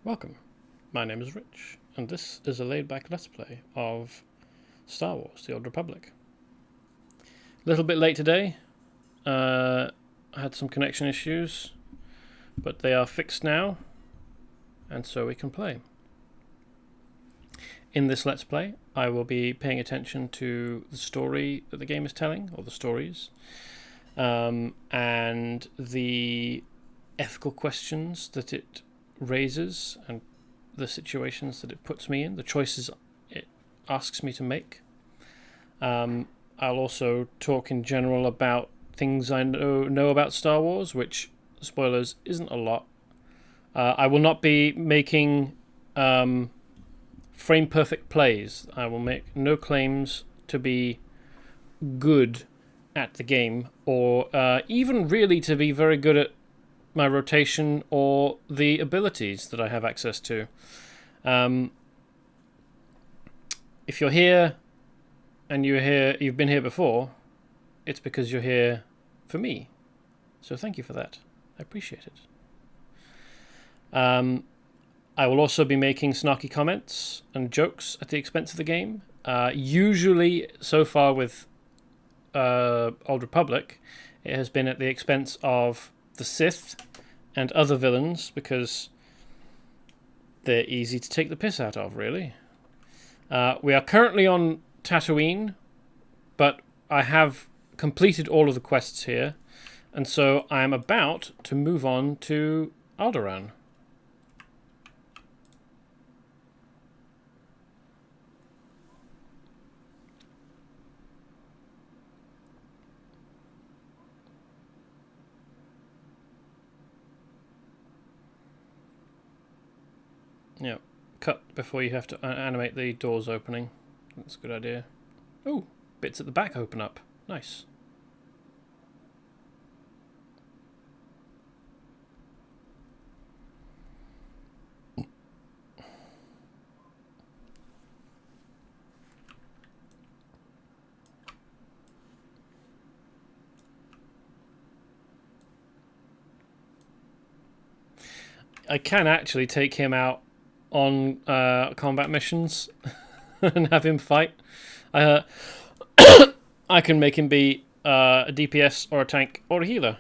Welcome, my name is Rich, and this is a laid-back Let's Play of Star Wars: The Old Republic. A little bit late today. I had some connection issues, but they are fixed now, and so we can play. In this Let's Play, I will be paying attention to the story that the game is telling, or the stories, and the ethical questions that it raises and the situations that it puts me in, the choices it asks me to make. I'll also talk in general about things I know about Star Wars, which, spoilers, isn't a lot. I will not be making frame-perfect plays. I will make no claims to be good at the game, or even really to be very good at my rotation or the abilities that I have access to. If you're here and you've been here before, it's because you're here for me. So thank you for that. I appreciate it. I will also be making snarky comments and jokes at the expense of the game. Usually, so far with Old Republic, it has been at the expense of the Sith and other villains, because they're easy to take the piss out of, really. We are currently on Tatooine, but I have completed all of the quests here, and so I am about to move on to Alderaan. Yeah, cut before you have to animate the doors opening. That's a good idea. Oh, bits at the back open up. Nice. I can actually take him out on combat missions and have him fight. I can make him be a DPS or a tank or a healer.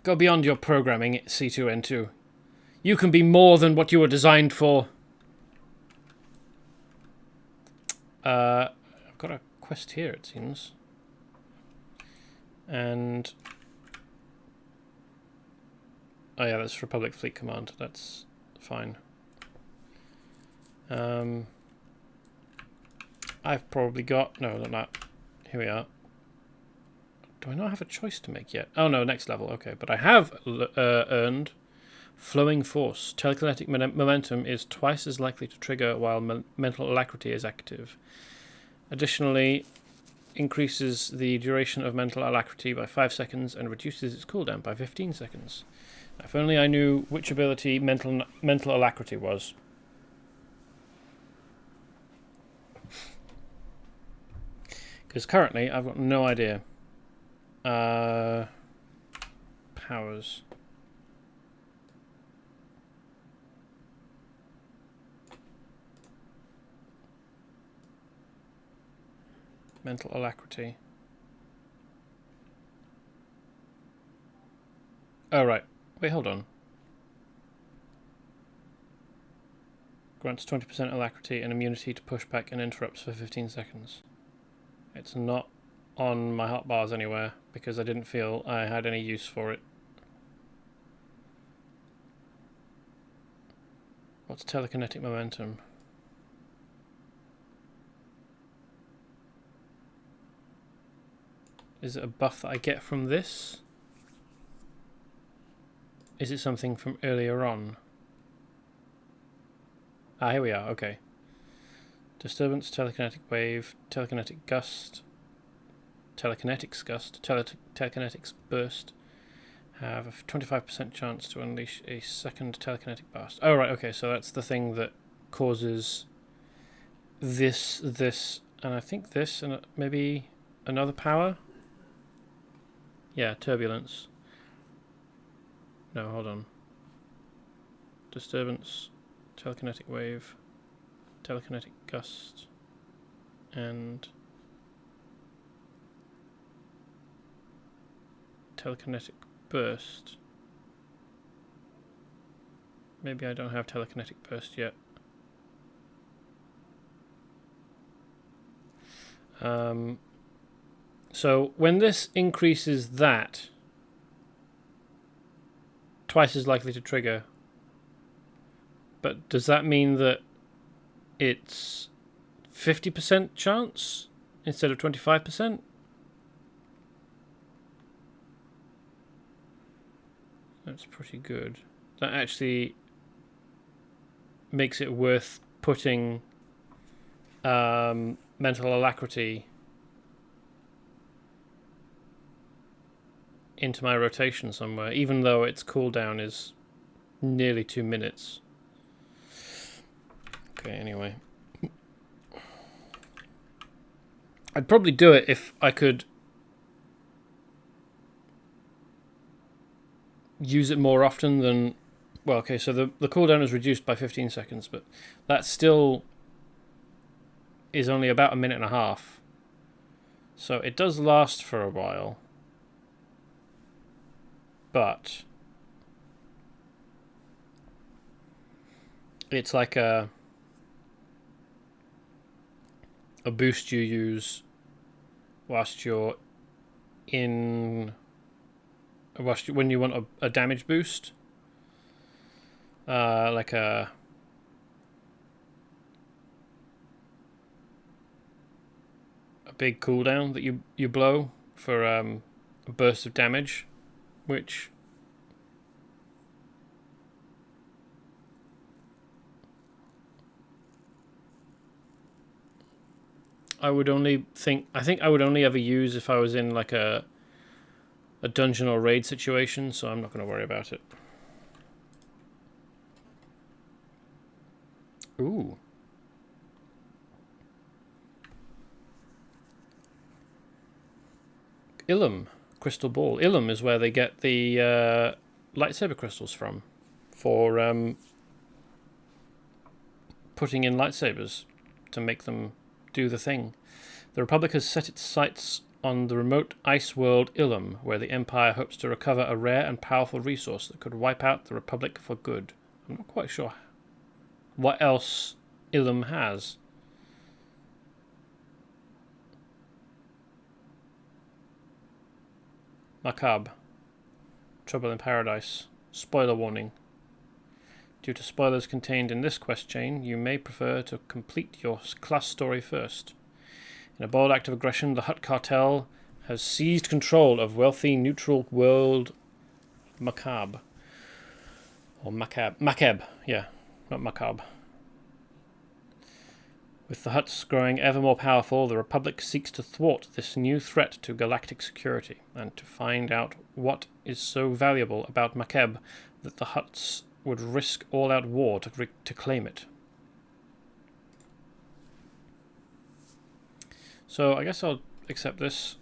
Go beyond your programming, C2N2. You can be more than what you were designed for. I've got a quest here, it seems. And oh yeah, that's Republic Fleet Command. That's fine. I've probably got... No, not that. Here we are. Do I not have a choice to make yet? Oh no, next level. Okay, but I have earned Flowing Force. Telekinetic momentum is twice as likely to trigger while mental alacrity is active. Additionally, increases the duration of mental alacrity by 5 seconds and reduces its cooldown by 15 seconds. If only I knew which ability mental alacrity was. Because currently I've got no idea. Powers. Mental alacrity. Oh, right. Wait, hold on. Grants 20% alacrity and immunity to pushback and interrupts for 15 seconds. It's not on my hotbars anywhere, because I didn't feel I had any use for it. What's telekinetic momentum? Is it a buff that I get from this? Is it something from earlier on? Ah, here we are, okay. Disturbance, telekinetic wave, telekinetic gust, telekinetics gust, telekinetics burst. Have a 25% chance to unleash a second telekinetic blast. Oh, right, okay, so that's the thing that causes this, and I think this, and maybe another power? Yeah, turbulence. No, hold on. Disturbance, telekinetic wave, telekinetic gust, and telekinetic burst. Maybe I don't have telekinetic burst yet. So when this increases that, twice as likely to trigger. But does that mean that it's 50% chance instead of 25%? That's pretty good. That actually makes it worth putting mental alacrity into my rotation somewhere, even though its cooldown is nearly 2 minutes. Okay, anyway. I'd probably do it if I could use it more often than... Well, okay, so the cooldown is reduced by 15 seconds, but that still is only about a minute and a half. So it does last for a while. But it's like a boost you use whilst you're in... when you want a damage boost. Like a big cooldown that you blow for a burst of damage, which I think I would only ever use if I was in like a dungeon or raid situation, so I'm not going to worry about it. Ooh. Illum crystal ball. Illum is where they get the lightsaber crystals from for putting in lightsabers to make them do the thing. The Republic has set its sights on the remote ice world Illum, where the Empire hopes to recover a rare and powerful resource that could wipe out the Republic for good. I'm not quite sure what else Illum has. Macabre. Trouble in Paradise. Spoiler warning. Due to spoilers contained in this quest chain, you may prefer to complete your class story first. In a bold act of aggression, the Hutt cartel has seized control of wealthy neutral world Macabre. Or Macabre. Macabre, yeah, not Macabre. With the Hutts growing ever more powerful, the Republic seeks to thwart this new threat to galactic security, and to find out what is so valuable about Macabre that the Hutts would risk all-out war to claim it. So I guess I'll accept this.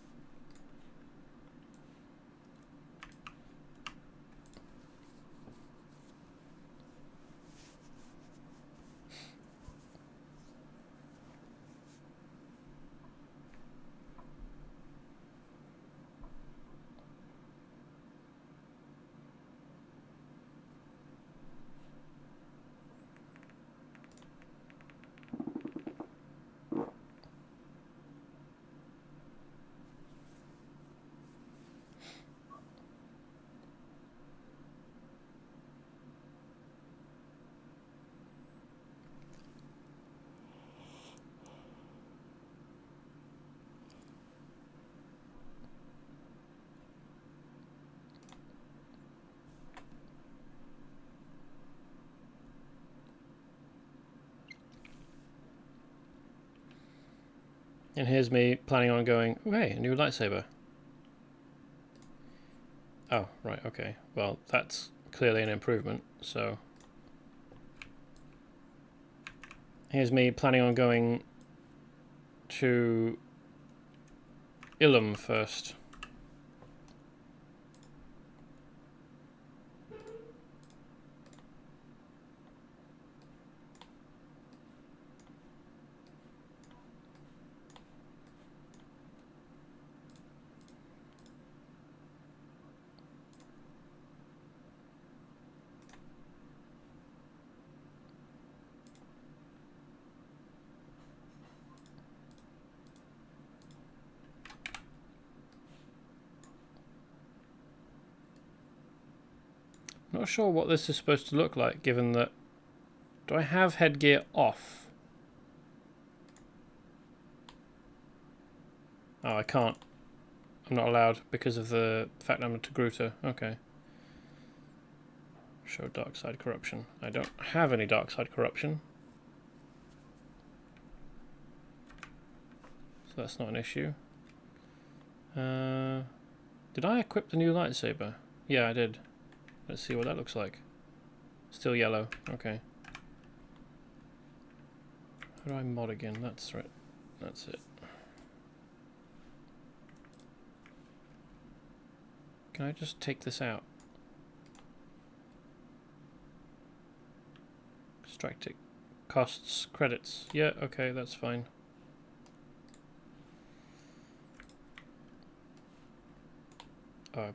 And here's me planning on going, oh, hey, a new lightsaber. Oh, right, okay. Well, that's clearly an improvement, so... Here's me planning on going to Illum first. Not sure what this is supposed to look like, given that... Do I have headgear off? Oh, I can't. I'm not allowed because of the fact I'm a Togruta. Okay. Show dark side corruption. I don't have any dark side corruption. So that's not an issue. Did I equip the new lightsaber? Yeah, I did. Let's see what that looks like. Still yellow. Okay. How do I mod again? That's right. That's it. Can I just take this out? Extract it. Costs, credits. Yeah, okay, that's fine. I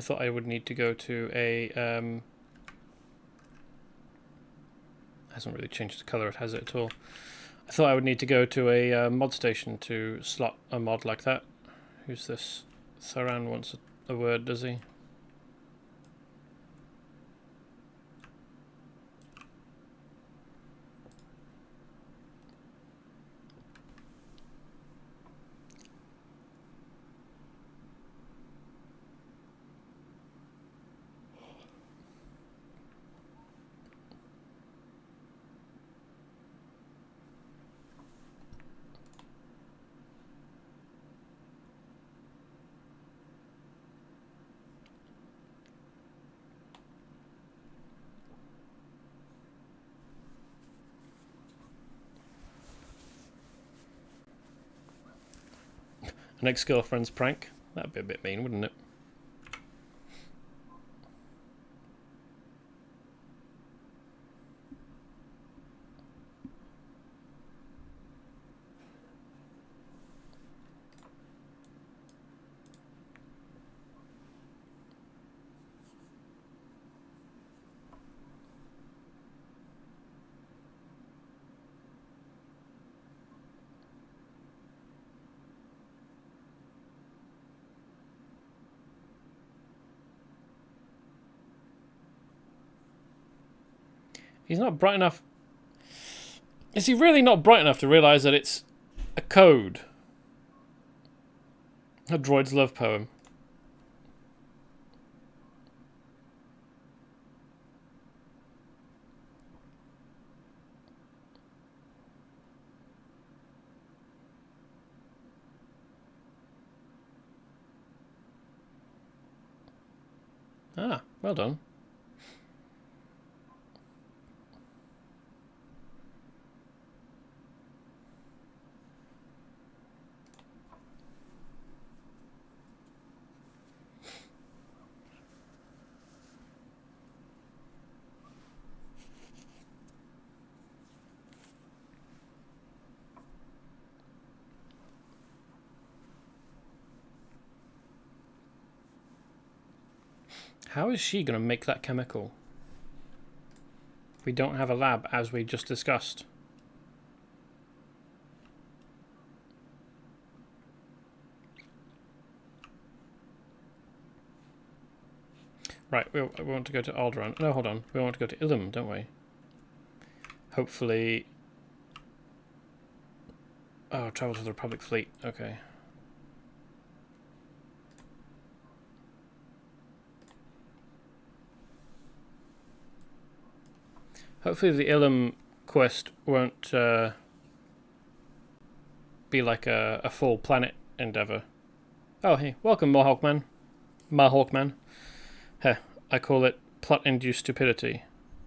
thought I would need to go to a hasn't really changed the color, it has it at all. I thought I would need to go to a mod station to slot a mod like that. Who's this? Saran wants a word, does he? An ex-girlfriend's prank? That'd be a bit mean, wouldn't it? He's not bright enough. Is he really not bright enough to realise that it's a code? A droid's love poem. Ah, well done. How is she going to make that chemical? We don't have a lab, as we just discussed. Right, we want to go to Alderaan. No, hold on. We want to go to Illum, don't we? Hopefully... Oh, travel to the Republic fleet. Okay. Hopefully the Illum quest won't be like a full planet endeavour. Oh, hey. Welcome, Mahawkman. Mahawkman. Heh, I call it plot-induced stupidity.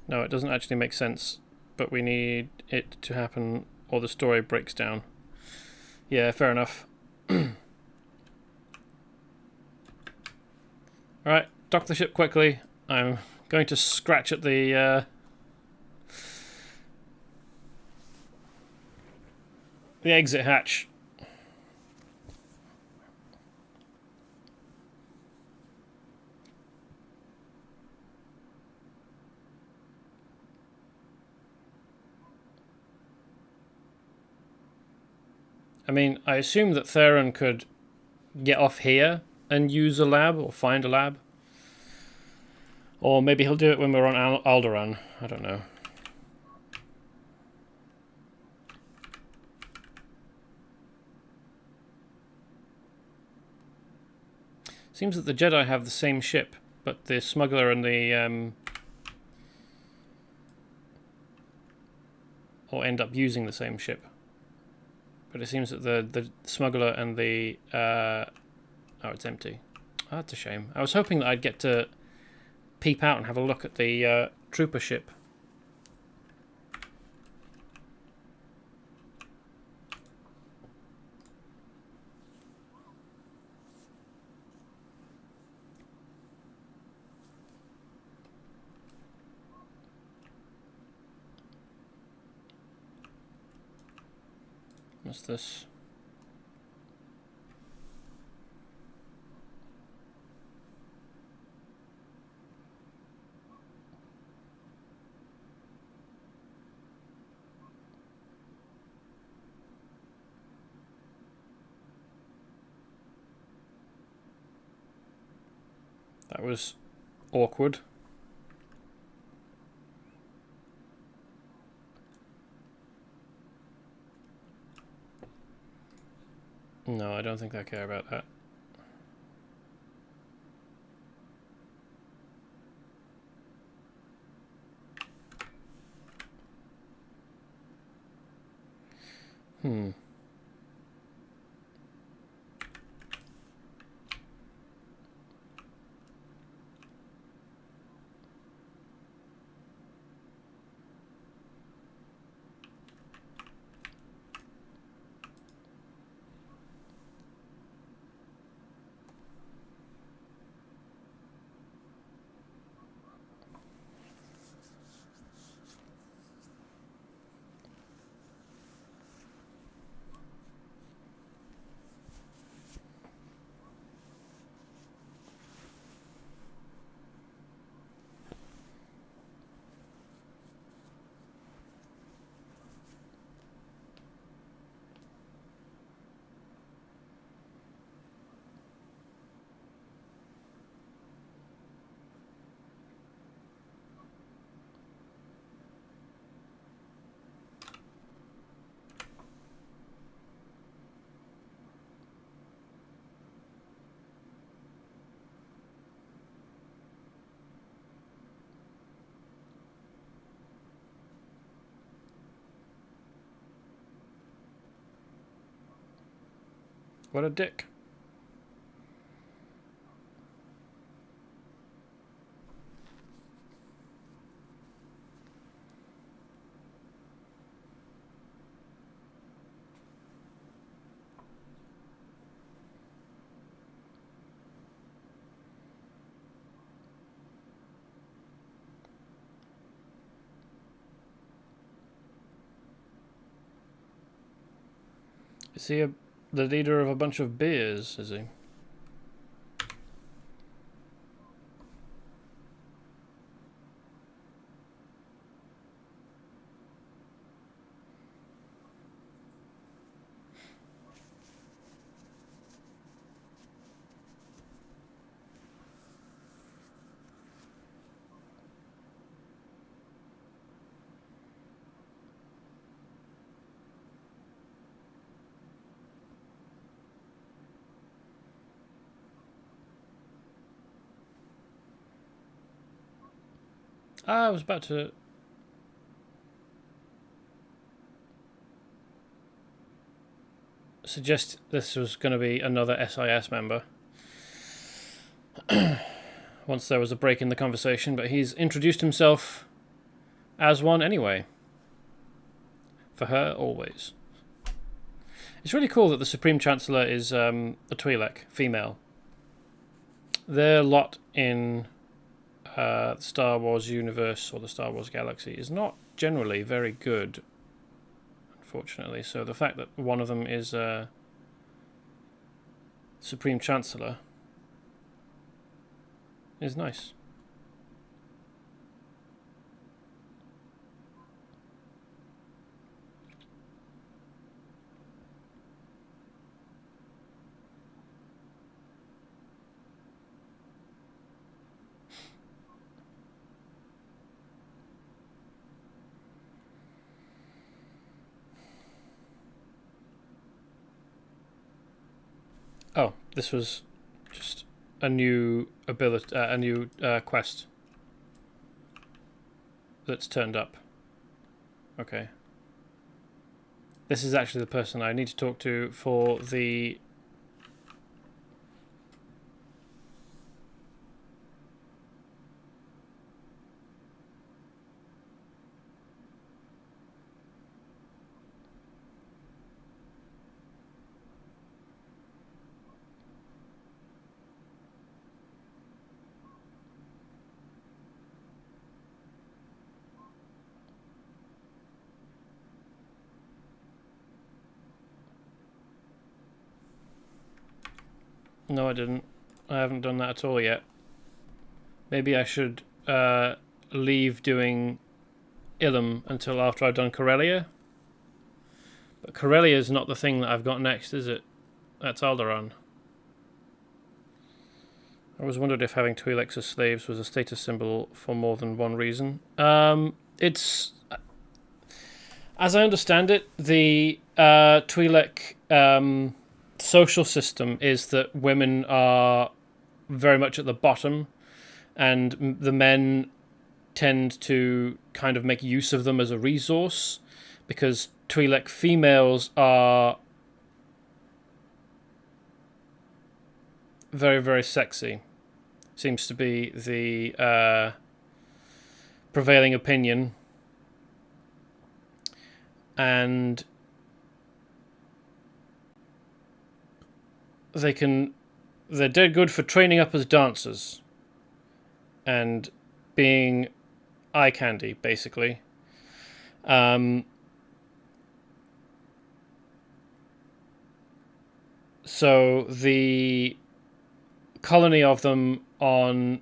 No, it doesn't actually make sense, but we need it to happen or the story breaks down. Yeah, fair enough. Alright, dock the ship quickly. I'm going to scratch at the exit hatch. I mean, I assume that Theron could get off here and use a lab or find a lab. Or maybe he'll do it when we're on Alderaan. I don't know. Seems that the Jedi have the same ship, but the smuggler and the or end up using the same ship. But it seems that the smuggler and the oh, it's empty. Oh, that's a shame. I was hoping that I'd get to peep out and have a look at the trooper ship. What's this? That was awkward. No, I don't think I care about that. What a dick. Is he the leader of a bunch of bears, is he? I was about to suggest this was going to be another SIS member once there was a break in the conversation, but he's introduced himself as one anyway. For her, always. It's really cool that the Supreme Chancellor is a Twi'lek, female. Their lot in the Star Wars universe or the Star Wars galaxy is not generally very good, unfortunately. So the fact that one of them is Supreme Chancellor is nice. Oh, this was just a new ability, a new quest that's turned up. Okay. This is actually the person I need to talk to for the... No, I didn't. I haven't done that at all yet. Maybe I should leave doing Illum until after I've done Corellia. But Corellia is not the thing that I've got next, is it? That's Alderaan. I was wondering if having Twi'leks as slaves was a status symbol for more than one reason. It's... As I understand it, the Twi'lek social system is that women are very much at the bottom, and the men tend to kind of make use of them as a resource, because Twi'lek females are very, very sexy. Seems to be the prevailing opinion. And they're dead good for training up as dancers and being eye candy, basically. So the colony of them on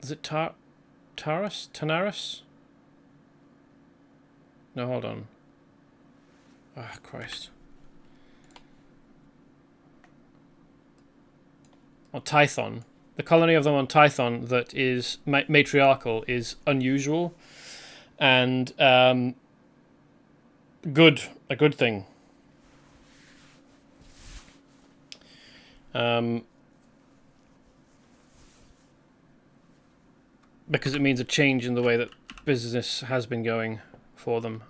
is it Tanaris? No, hold on. Ah, oh, Christ. On Tython. The colony of them on Tython that is matriarchal is unusual and a good thing. Because it means a change in the way that business has been going for them.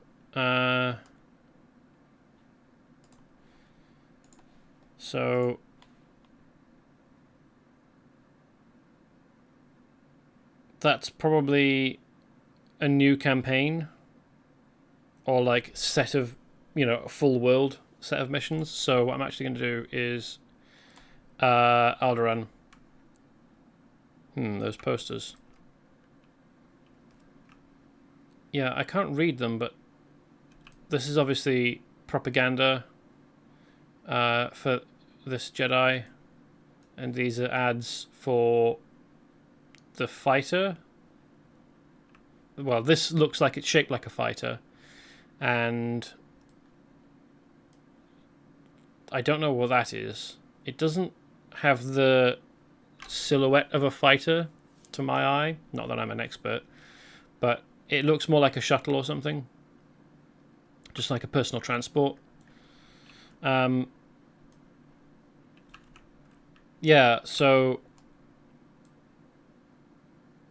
So that's probably a new campaign or like set of, a full world set of missions. So what I'm actually going to do is Alderaan. Those posters. Yeah, I can't read them, but this is obviously propaganda for this Jedi, and these are ads for the fighter. Well, this looks like it's shaped like a fighter, and I don't know what that is. It doesn't have the silhouette of a fighter to my eye. Not that I'm an expert, but it looks more like a shuttle or something. Just like a personal transport. Yeah, so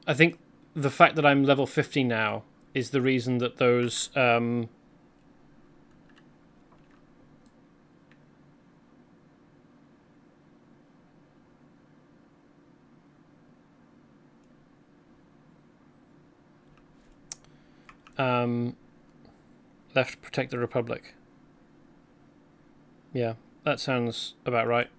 I think the fact that I'm level 50 now is the reason that those left protect the Republic. Yeah, that sounds about right.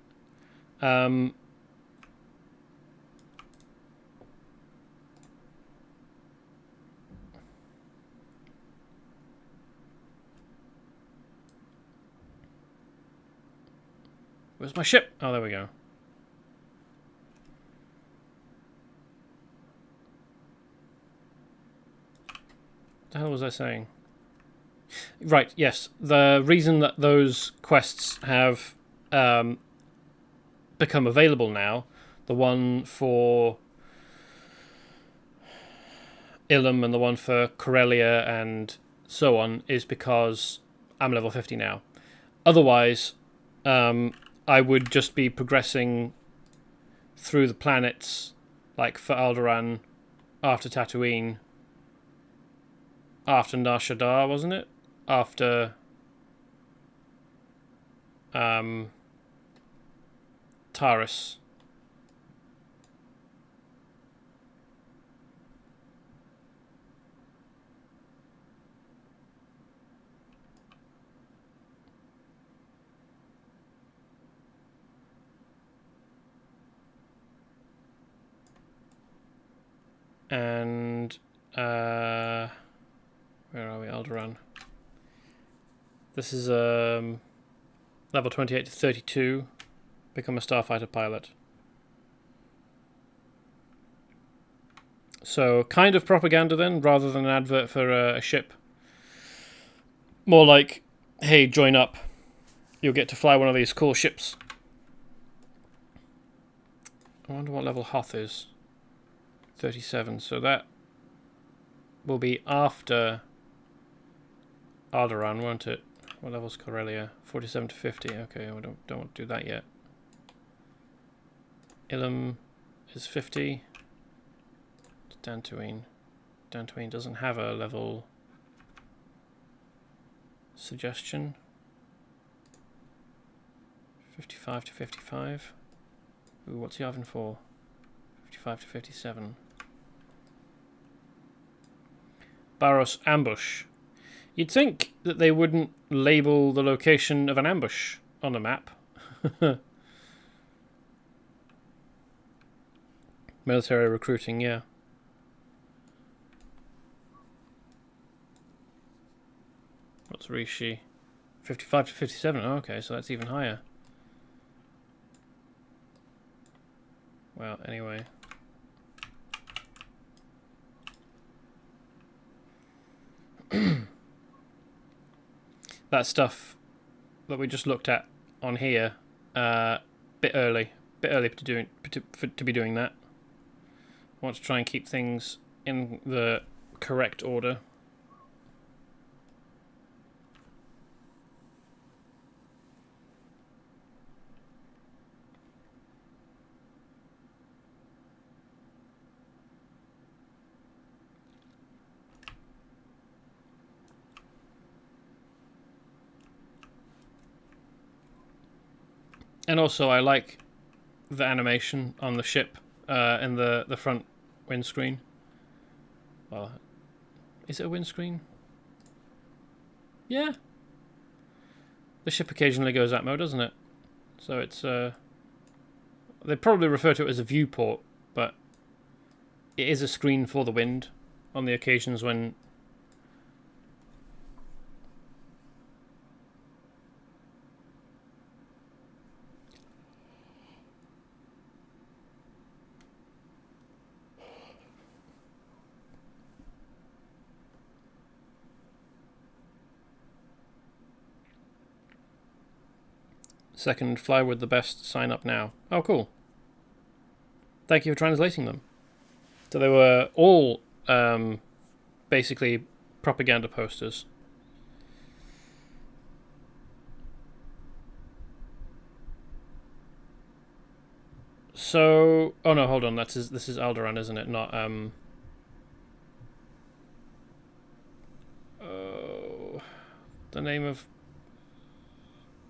Where's my ship? Oh, there we go. What the hell was I saying? Right, yes. The reason that those quests have become available now, the one for Illum and the one for Corellia and so on, is because I'm level 50 now. Otherwise, I would just be progressing through the planets, like for Alderaan, after Tatooine, after Nar Shaddaa, wasn't it? After Taris. And where are we? Alderaan. This is level 28 to 32. Become a starfighter pilot. So kind of propaganda then, rather than an advert for a ship. More like, hey, join up. You'll get to fly one of these cool ships. I wonder what level Hoth is. 37, so that will be after Alderaan, won't it? What level's Corellia? 47 to 50. Okay, I don't want to do that yet. Illum is 50. Dantooine. Dantooine doesn't have a level suggestion. 55 to 55. Ooh, what's he having for? 55 to 57. Barros ambush. You'd think that they wouldn't label the location of an ambush on a map. Military recruiting, yeah. What's Rishi? 55 to 57. Oh, okay, so that's even higher. Well, anyway. That stuff that we just looked at on here, bit early to be doing that. I want to try and keep things in the correct order. And also, I like the animation on the ship in the front windscreen. Well, is it a windscreen? Yeah. The ship occasionally goes that mode, doesn't it? So it's they probably refer to it as a viewport, but it is a screen for the wind on the occasions when second fly with the best, sign up now. Oh, cool. Thank you for translating them. So they were all basically propaganda posters. So, oh no, hold on. This is Alderaan, isn't it? Not the name of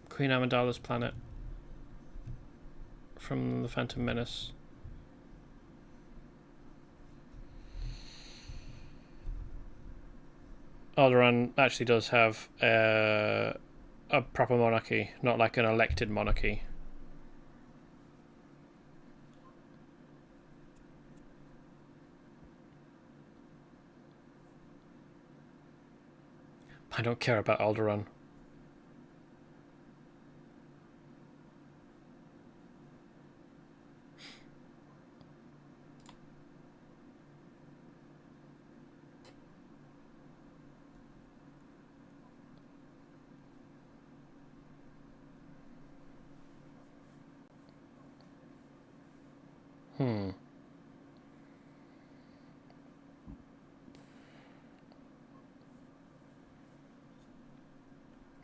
Queen Amidala's planet from the Phantom Menace. Alderaan actually does have a proper monarchy, not like an elected monarchy. I don't care about Alderaan.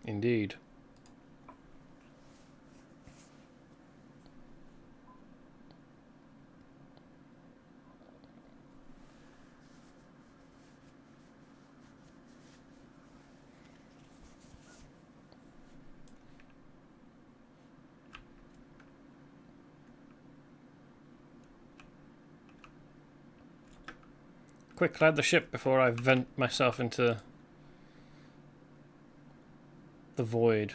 Indeed. quick, land the ship before I vent myself into the void.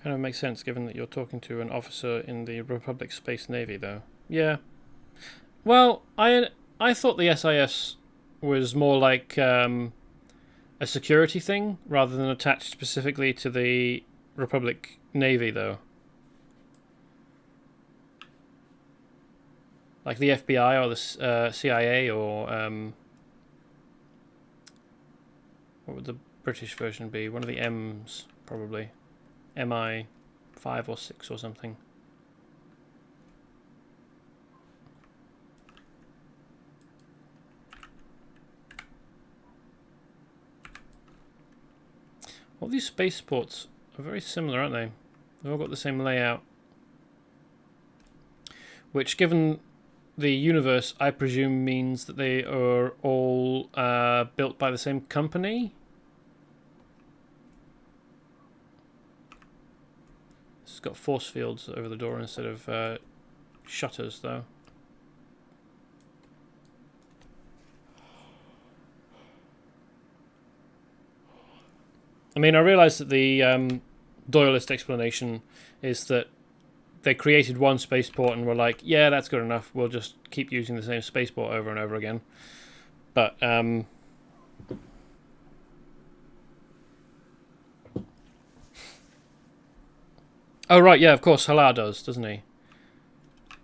Kind of makes sense given that you're talking to an officer in the Republic Space Navy, though. Yeah. Well, I thought the SIS was more like a security thing rather than attached specifically to the Republic Navy, though. Like the FBI or the CIA or what would the British version be? One of the M's, probably. MI 5 or 6 or something. All these spaceports are very similar, aren't they? They've all got the same layout. Which, given the universe, I presume means that they are all built by the same company? It's got force fields over the door instead of shutters, though. I mean, I realise that the Doyleist explanation is that they created one spaceport and were like, yeah, that's good enough. We'll just keep using the same spaceport over and over again. But oh, right, yeah, of course, Halar does, doesn't he?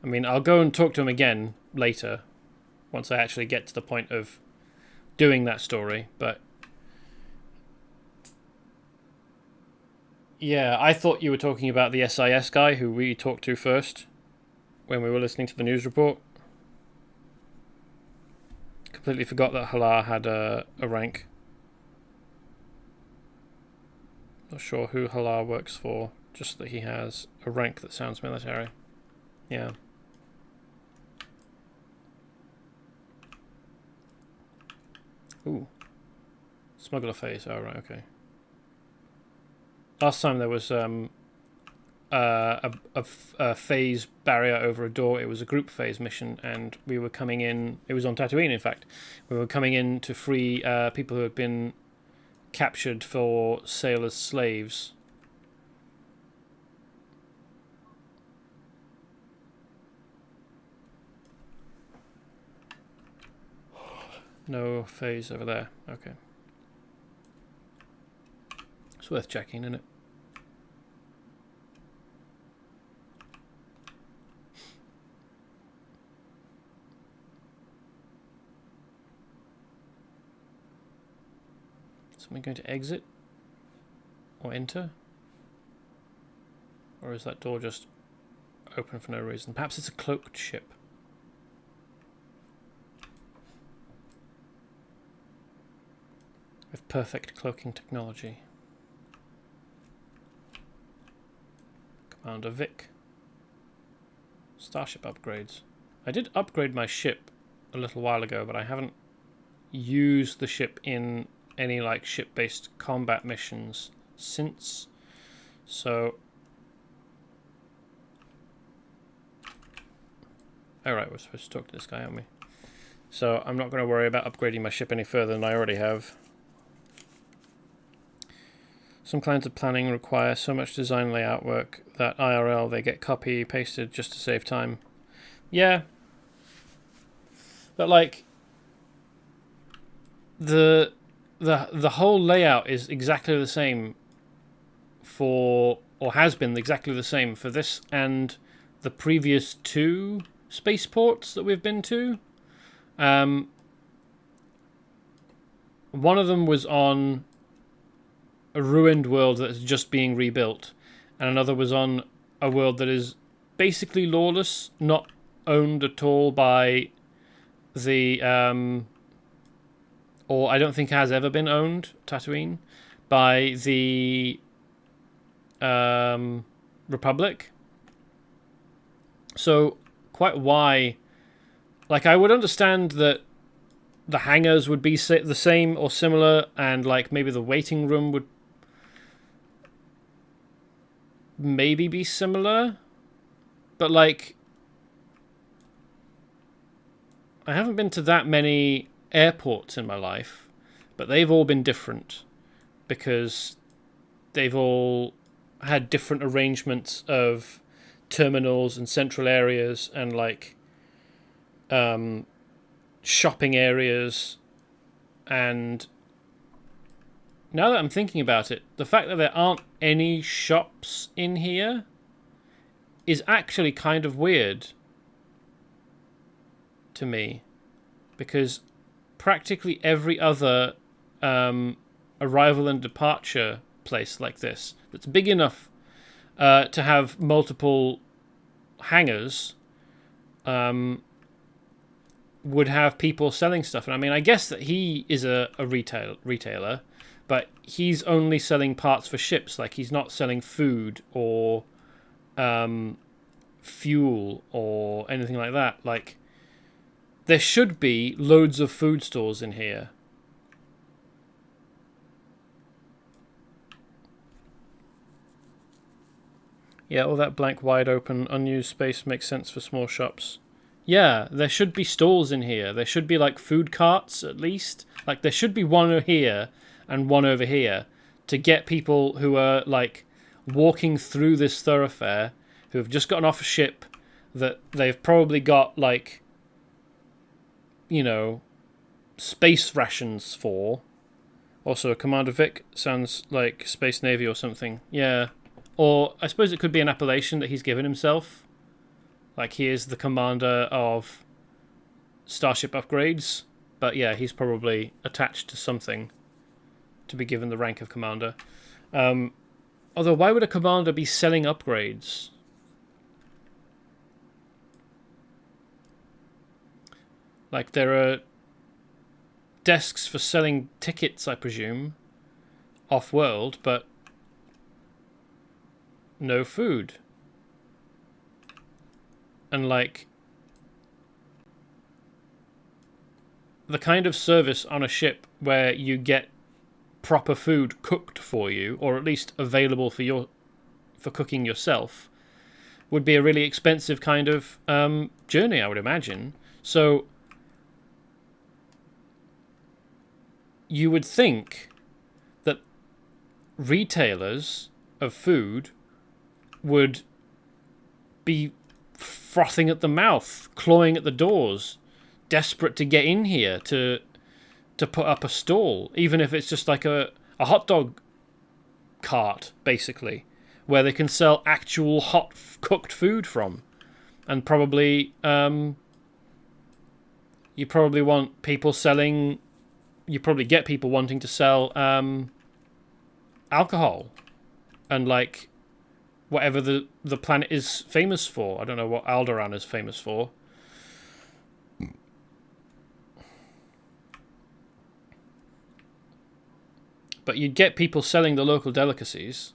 I mean, I'll go and talk to him again later, once I actually get to the point of doing that story, but yeah, I thought you were talking about the SIS guy who we talked to first when we were listening to the news report. Completely forgot that Halar had a rank. Not sure who Halar works for, just that he has a rank that sounds military. Yeah. Ooh. Smuggler phase. Oh, right, okay. Last time there was a phase barrier over a door. It was a group phase mission, and we were coming in. It was on Tatooine, in fact. We were coming in to free people who had been captured for sale as slaves. No phase over there. Okay. It's worth checking, isn't it? Am I going to exit or enter? Or is that door just open for no reason? Perhaps it's a cloaked ship. With perfect cloaking technology. Commander Vic. Starship upgrades. I did upgrade my ship a little while ago, but I haven't used the ship in any like ship-based combat missions since. So, alright, we're supposed to talk to this guy, aren't we? So I'm not going to worry about upgrading my ship any further than I already have. Some kinds of planning require so much design layout work that IRL they get copy pasted just to save time. Yeah, but like the whole layout is exactly the same for, or has been exactly the same for this and the previous two spaceports that we've been to. One of them was on a ruined world that's just being rebuilt, and another was on a world that is basically lawless, not owned at all by the or I don't think has ever been owned, Tatooine, by the Republic. So quite why, like I would understand that the hangars would be the same or similar, and like maybe the waiting room would maybe be similar, but like I haven't been to that many airports in my life, but they've all been different because they've all had different arrangements of terminals and central areas and like shopping areas. And now that I'm thinking about it, the fact that there aren't any shops in here is actually kind of weird to me, because practically every other arrival and departure place like this that's big enough to have multiple hangars would have people selling stuff. And I mean, I guess that he is a retailer, but he's only selling parts for ships. Like, he's not selling food or fuel or anything like that. Like, there should be loads of food stores in here. Yeah, all that blank, wide open, unused space makes sense for small shops. Yeah, there should be stalls in here. There should be, like, food carts, at least. Like, there should be one here and one over here to get people who are, like, walking through this thoroughfare, who have just gotten off a ship that they've probably got, like, you know, space rations for. Also, Commander Vic sounds like Space Navy or something. Yeah. Or I suppose it could be an appellation that he's given himself. Like, he is the commander of Starship Upgrades. But yeah, he's probably attached to something to be given the rank of commander. Although, why would a commander be selling upgrades? Like, there are desks for selling tickets, I presume, off-world, but no food. And, like, the kind of service on a ship where you get proper food cooked for you, or at least available for cooking yourself, would be a really expensive kind of journey, I would imagine. So you would think that retailers of food would be frothing at the mouth, clawing at the doors, desperate to get in here to put up a stall, even if it's just like a hot dog cart, basically, where they can sell actual hot cooked food from. And probably you probably want people selling, you probably get people wanting to sell alcohol and, like, whatever the planet is famous for. I don't know what Alderaan is famous for. But you'd get people selling the local delicacies.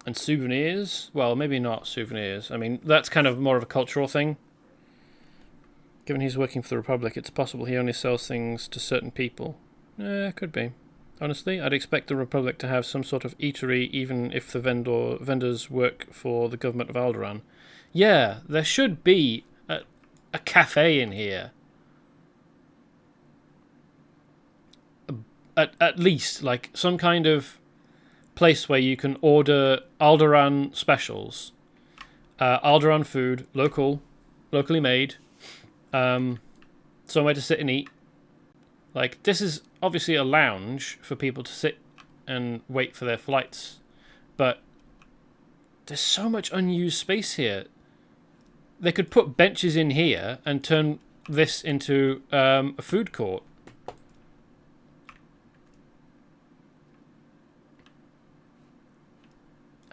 And souvenirs? Well, maybe not souvenirs. I mean, that's kind of more of a cultural thing. Given he's working for the Republic, it's possible he only sells things to certain people. Could be. Honestly, I'd expect the Republic to have some sort of eatery, even if the vendors work for the government of Alderaan. Yeah, there should be a cafe in here. At least, like, some kind of place where you can order Alderaan specials. Alderaan food, locally made. Somewhere to sit and eat. Like, this is obviously a lounge for people to sit and wait for their flights. But there's so much unused space here. They could put benches in here and turn this into a food court.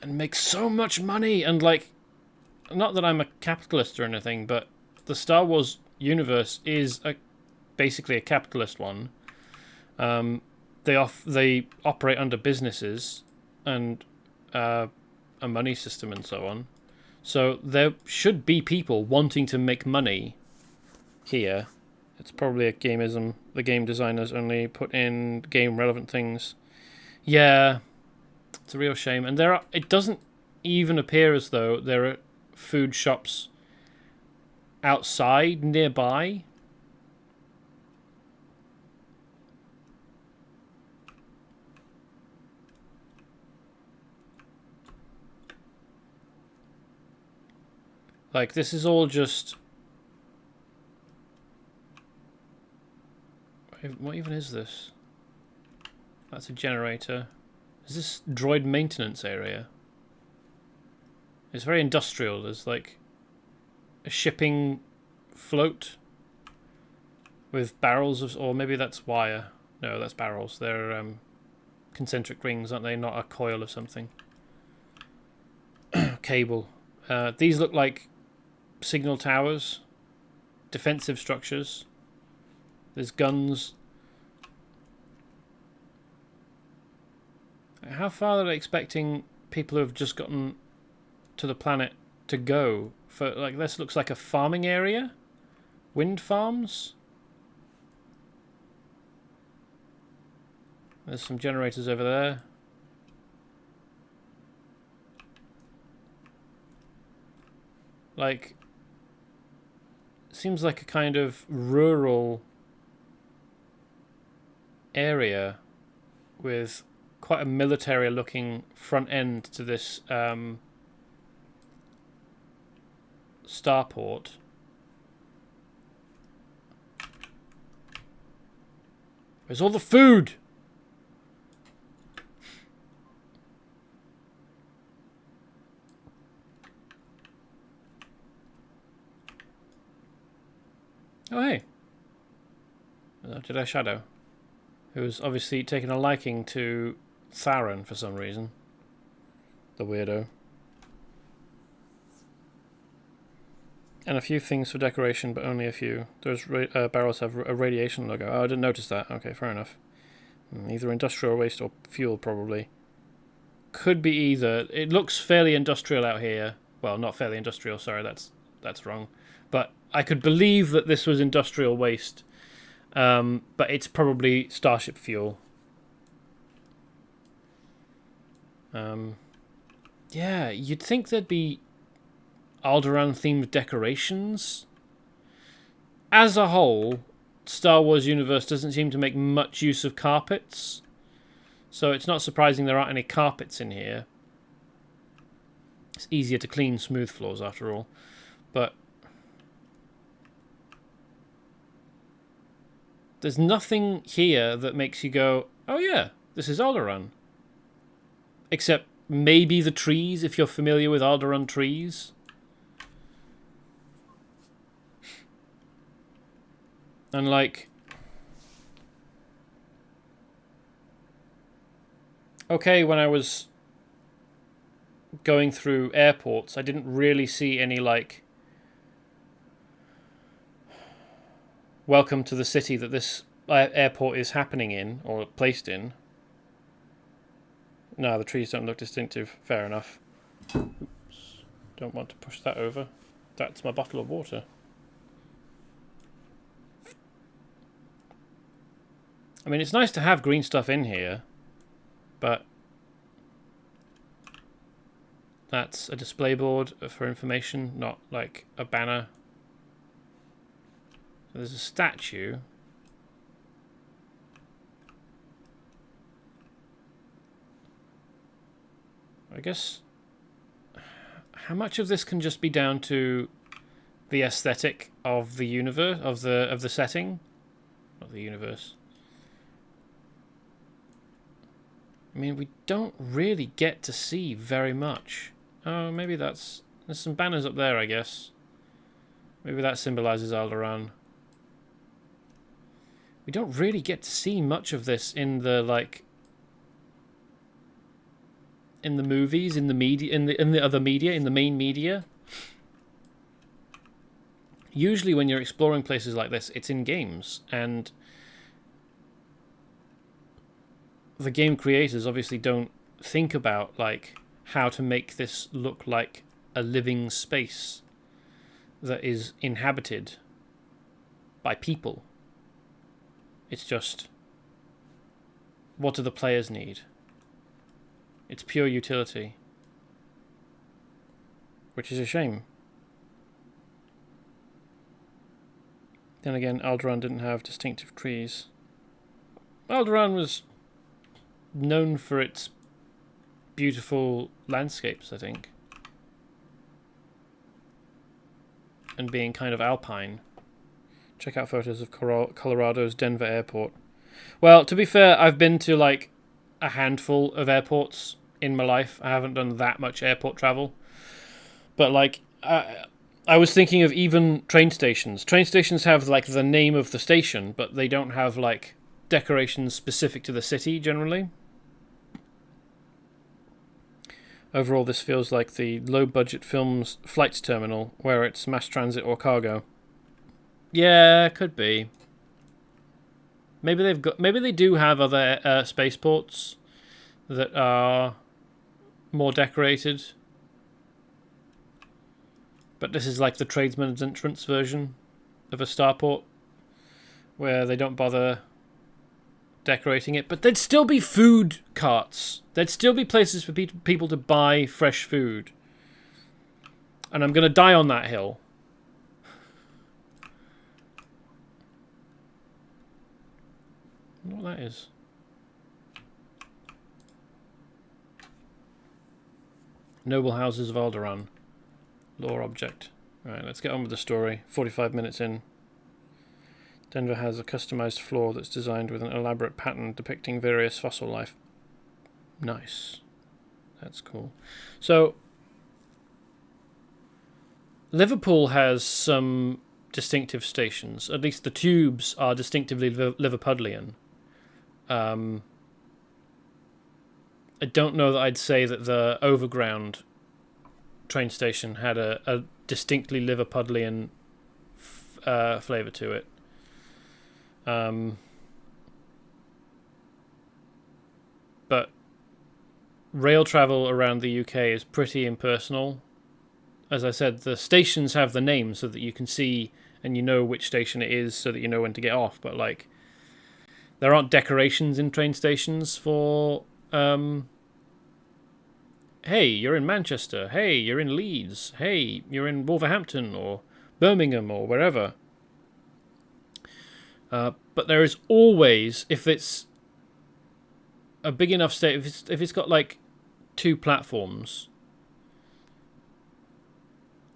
And make so much money. And, like, not that I'm a capitalist or anything, but the Star Wars universe is basically a capitalist one. They operate under businesses and a money system and so on. So there should be people wanting to make money here. It's probably a gameism. The game designers only put in game-relevant things. Yeah, it's a real shame. And it doesn't even appear as though there are food shops outside, nearby. Like, this is all just... What even is this? That's a generator. Is this droid maintenance area? It's very industrial. There's like a shipping float with barrels of... Or maybe that's wire. No, that's barrels. They're concentric rings, aren't they? Not a coil of something. Cable. These look like signal towers. Defensive structures. There's guns. How far are they expecting people who have just gotten to the planet to go? For like, this looks like a farming area? Wind farms? There's some generators over there. Like, seems like a kind of rural area with quite a military looking front end to this starport. Where's all the food? Oh hey, Jedi Shadow, who's obviously taken a liking to Theron for some reason. The weirdo. And a few things for decoration, but only a few. Those barrels have a radiation logo. Oh, I didn't notice that. Okay, fair enough. Either industrial waste or fuel, probably. Could be either. It looks fairly industrial out here. Well, not fairly industrial, sorry, that's wrong. But I could believe that this was industrial waste. But it's probably starship fuel. Yeah, you'd think there'd be Alderaan themed decorations. As a whole, Star Wars universe doesn't seem to make much use of carpets. So it's not surprising there aren't any carpets in here. It's easier to clean smooth floors after all. But there's nothing here that makes you go, oh yeah, this is Alderaan. Except maybe the trees, if you're familiar with Alderaan trees. And like... Okay, when I was going through airports, I didn't really see any like... Welcome to the city that this airport is happening in, or placed in. No, the trees don't look distinctive. Fair enough. Oops. Don't want to push that over. That's my bottle of water. I mean, it's nice to have green stuff in here, but that's a display board for information, not like a banner. So there's a statue. I guess how much of this can just be down to the aesthetic of the universe, of the setting, not the universe. I mean, we don't really get to see very much. Oh, maybe there's some banners up there, I guess. Maybe that symbolizes Alderaan. We don't really get to see much of this in the like in the movies, in the media, in the other media, in the main media. Usually when you're exploring places like this, it's in games, and the game creators obviously don't think about like how to make this look like a living space that is inhabited. by people. It's just, what do the players need? It's pure utility. Which is a shame. Then again, Alderaan didn't have distinctive trees. Alderaan was known for its beautiful landscapes, I think. And being kind of alpine. Check out photos of Colorado's Denver airport. Well, to be fair, I've been to like a handful of airports in my life. I haven't done that much airport travel. But like, I was thinking of even train stations. Train stations have like the name of the station, but they don't have like decorations specific to the city generally. Overall, this feels like the low-budget film's flights terminal, where it's mass transit or cargo. Yeah, could be. Maybe they do have other spaceports that are more decorated. But this is like the tradesman's entrance version of a starport, where they don't bother decorating it. But there'd still be food carts. There'd still be places for people to buy fresh food. And I'm going to die on that hill. I wonder what that is. Noble Houses of Alderaan. Lore object. Alright, let's get on with the story. 45 minutes in. Denver has a customized floor that's designed with an elaborate pattern depicting various fossil life. Nice. That's cool. So, Liverpool has some distinctive stations. At least the tubes are distinctively Liverpudlian. I don't know that I'd say that the overground train station had a distinctly Liverpudlian flavour to it. But rail travel around the UK is pretty impersonal. As I said, the stations have the name so that you can see and you know which station it is so that you know when to get off. But like, there aren't decorations in train stations for hey, you're in Manchester. Hey, you're in Leeds. Hey, you're in Wolverhampton or Birmingham or wherever. But there is always, if it's a big enough state, if it's got like 2 platforms.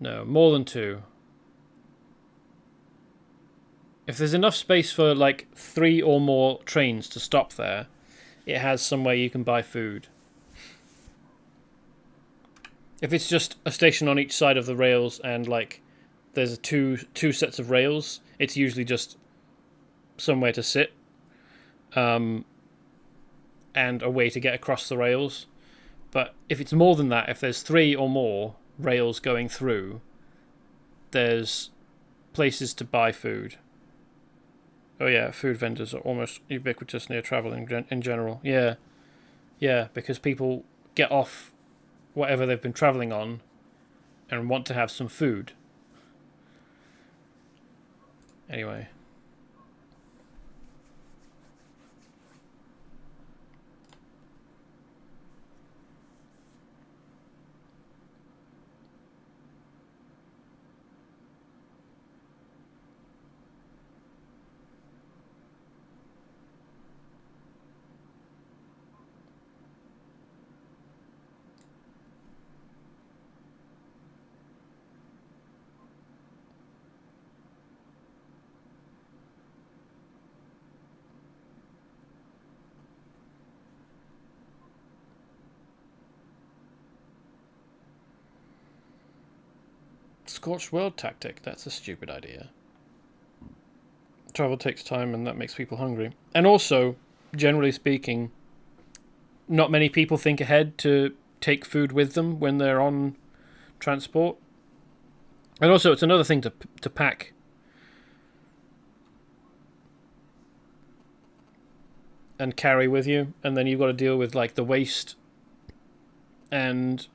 No, more than 2. If there's enough space for like 3 or more trains to stop there, it has somewhere you can buy food. If it's just a station on each side of the rails and like there's two sets of rails, it's usually just somewhere to sit and a way to get across the rails. But if it's more than that, if there's 3 or more rails going through, there's places to buy food. Oh yeah, food vendors are almost ubiquitous near travel in general. Yeah, because people get off whatever they've been travelling on and want to have some food. Anyway. Scorched world tactic. That's a stupid idea. Travel takes time and that makes people hungry. And also, generally speaking, not many people think ahead to take food with them when they're on transport. And also, it's another thing to pack. And carry with you. And then you've got to deal with like the waste and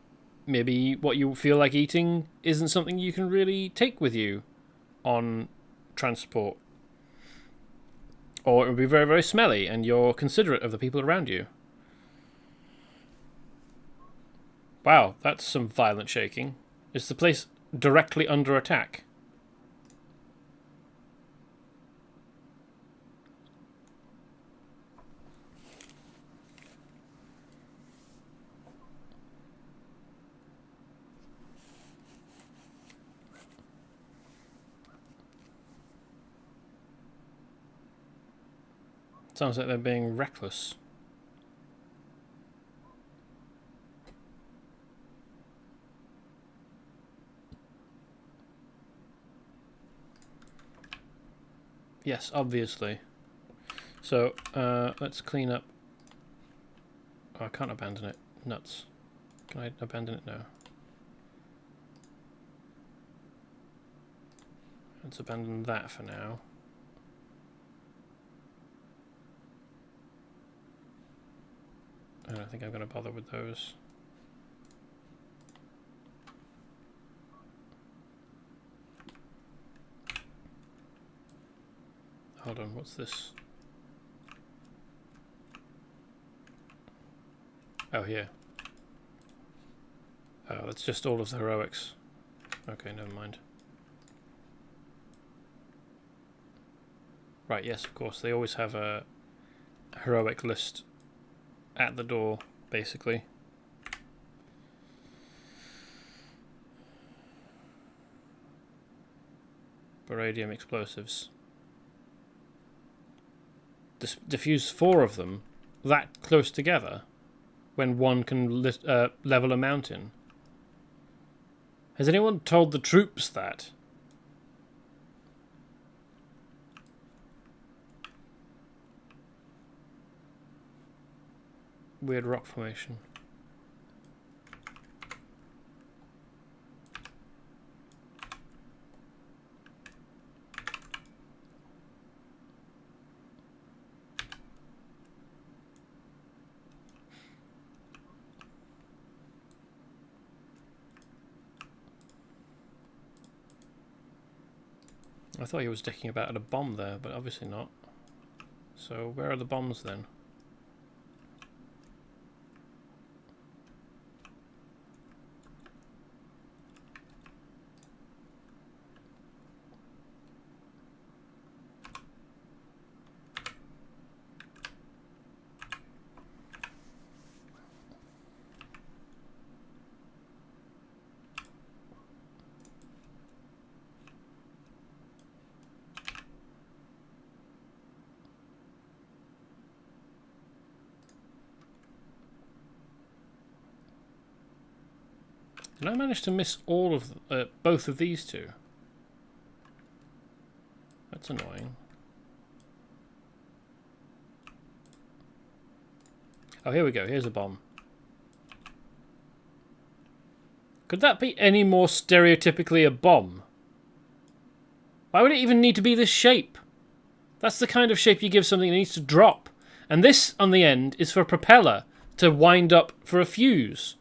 maybe what you feel like eating isn't something you can really take with you on transport. Or it would be very, very smelly, and you're considerate of the people around you. Wow, that's some violent shaking. Is the place directly under attack? Sounds like they're being reckless. Yes, obviously. So, let's clean up. Oh, I can't abandon it. Nuts. Can I abandon it? No. Let's abandon that for now. I don't think I'm going to bother with those. Hold on, what's this? Oh, here. Oh, that's just all of the heroics. Okay, never mind. Right, yes, of course. They always have a heroic list at the door, basically. Baradium explosives. Diffuse 4 of them that close together when one can level a mountain. Has anyone told the troops that? Weird rock formation. I thought he was dicking about at a bomb there, but obviously not. So where are the bombs then? Did I manage to miss all of both of these two? That's annoying. Oh, here we go. Here's a bomb. Could that be any more stereotypically a bomb? Why would it even need to be this shape? That's the kind of shape you give something that needs to drop. And this, on the end, is for a propeller to wind up for a fuse.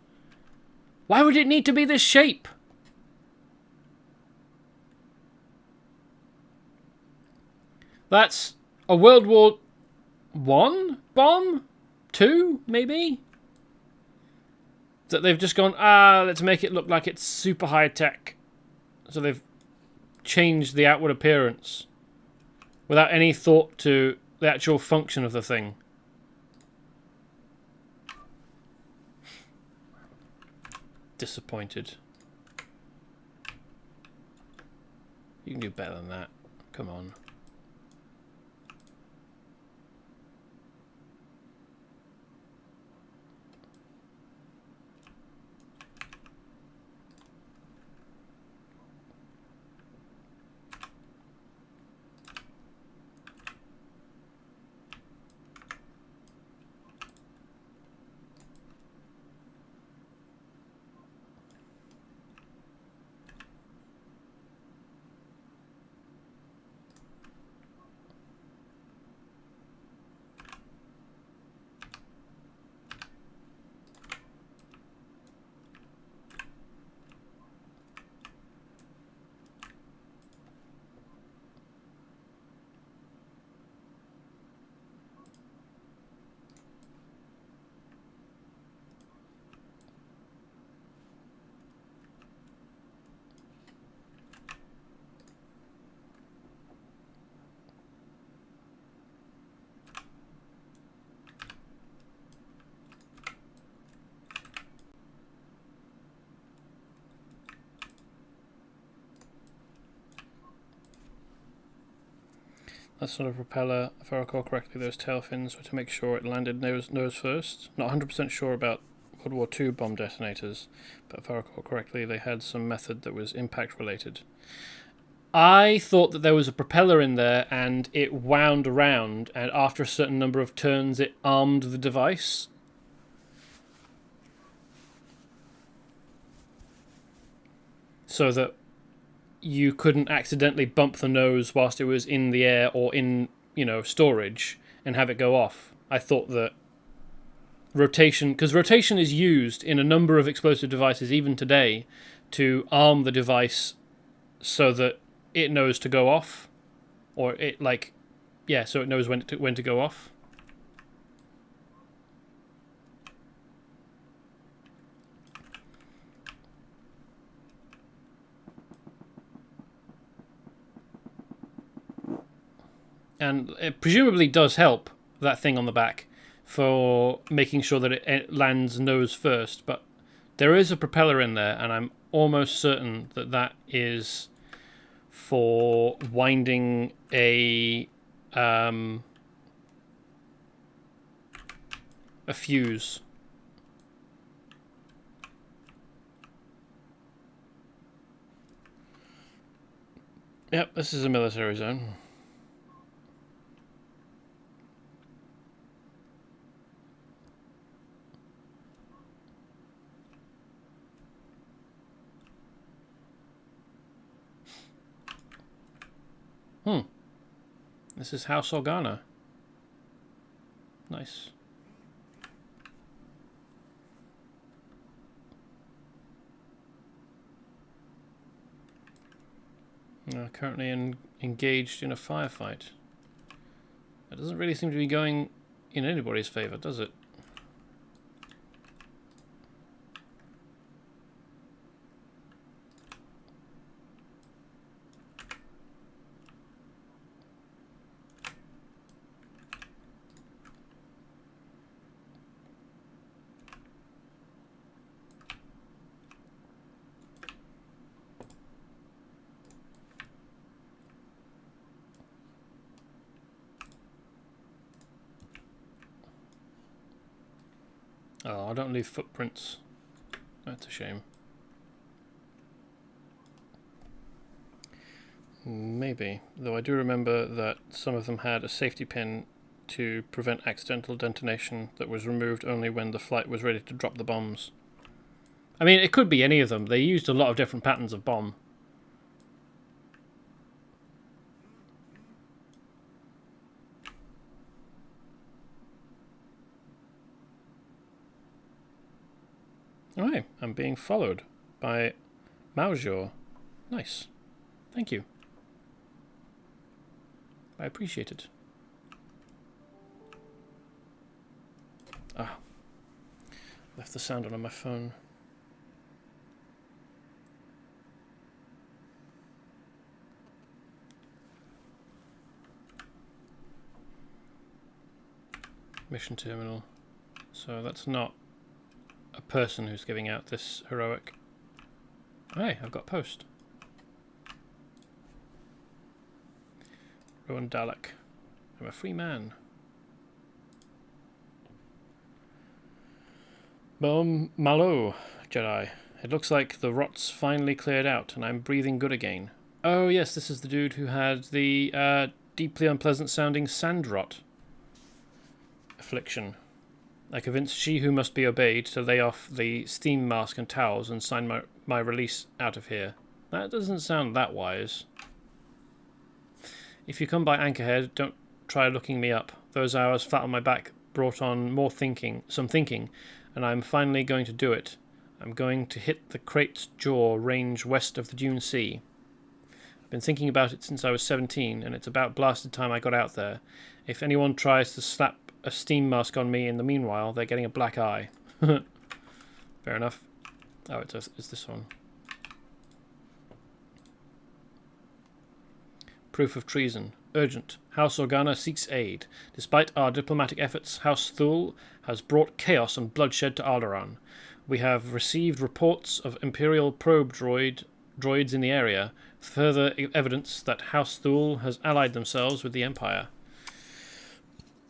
Why would it need to be this shape? That's a World War I bomb? 2, maybe? That they've just gone, let's make it look like it's super high tech. So they've changed the outward appearance without any thought to the actual function of the thing. Disappointed. You can do better than that. Come on. That's not a propeller. If I recall correctly, those tail fins were to make sure it landed nose first. Not 100% sure about World War II bomb detonators, but if I recall correctly, they had some method that was impact related. I thought that there was a propeller in there and it wound around, and after a certain number of turns it armed the device. So that you couldn't accidentally bump the nose whilst it was in the air or in, storage and have it go off. I thought that rotation, because rotation is used in a number of explosive devices even today to arm the device so that it knows to go off, or it so it knows when to go off. And it presumably does help, that thing on the back, for making sure that it lands nose first. But there is a propeller in there, and I'm almost certain that that is for winding a fuse. Yep, this is a military zone. This is House Organa. Nice. Currently engaged in a firefight. That doesn't really seem to be going in anybody's favour, does it? Oh, I don't leave footprints. That's a shame. Maybe, though I do remember that some of them had a safety pin to prevent accidental detonation that was removed only when the flight was ready to drop the bombs. I mean, it could be any of them. They used a lot of different patterns of bomb. Alright, I'm being followed by Maujor. Nice. Thank you. I appreciate it. Ah. Left the sound on my phone. Mission terminal. So that's not a person who's giving out this heroic. Hey, I've got post. Rowan Dalek. I'm a free man. Malo, Jedi. It looks like the rot's finally cleared out and I'm breathing good again. Oh yes, this is the dude who had the deeply unpleasant sounding sand rot affliction. I convinced she who must be obeyed to lay off the steam mask and towels and sign my release out of here. That doesn't sound that wise. If you come by Anchorhead, don't try looking me up. Those hours flat on my back brought on some thinking, and I'm finally going to do it. I'm going to hit the Crate's Jaw range west of the Dune Sea. I've been thinking about it since I was 17, and it's about blasted time I got out there. If anyone tries to slap a steam mask on me in the meanwhile, they're getting a black eye. Fair enough. Oh, it's this one. Proof of treason. Urgent. House Organa seeks aid. Despite our diplomatic efforts, House Thule has brought chaos and bloodshed to Alderaan. We have received reports of Imperial probe droids in the area. further evidence that House Thule has allied themselves with the Empire.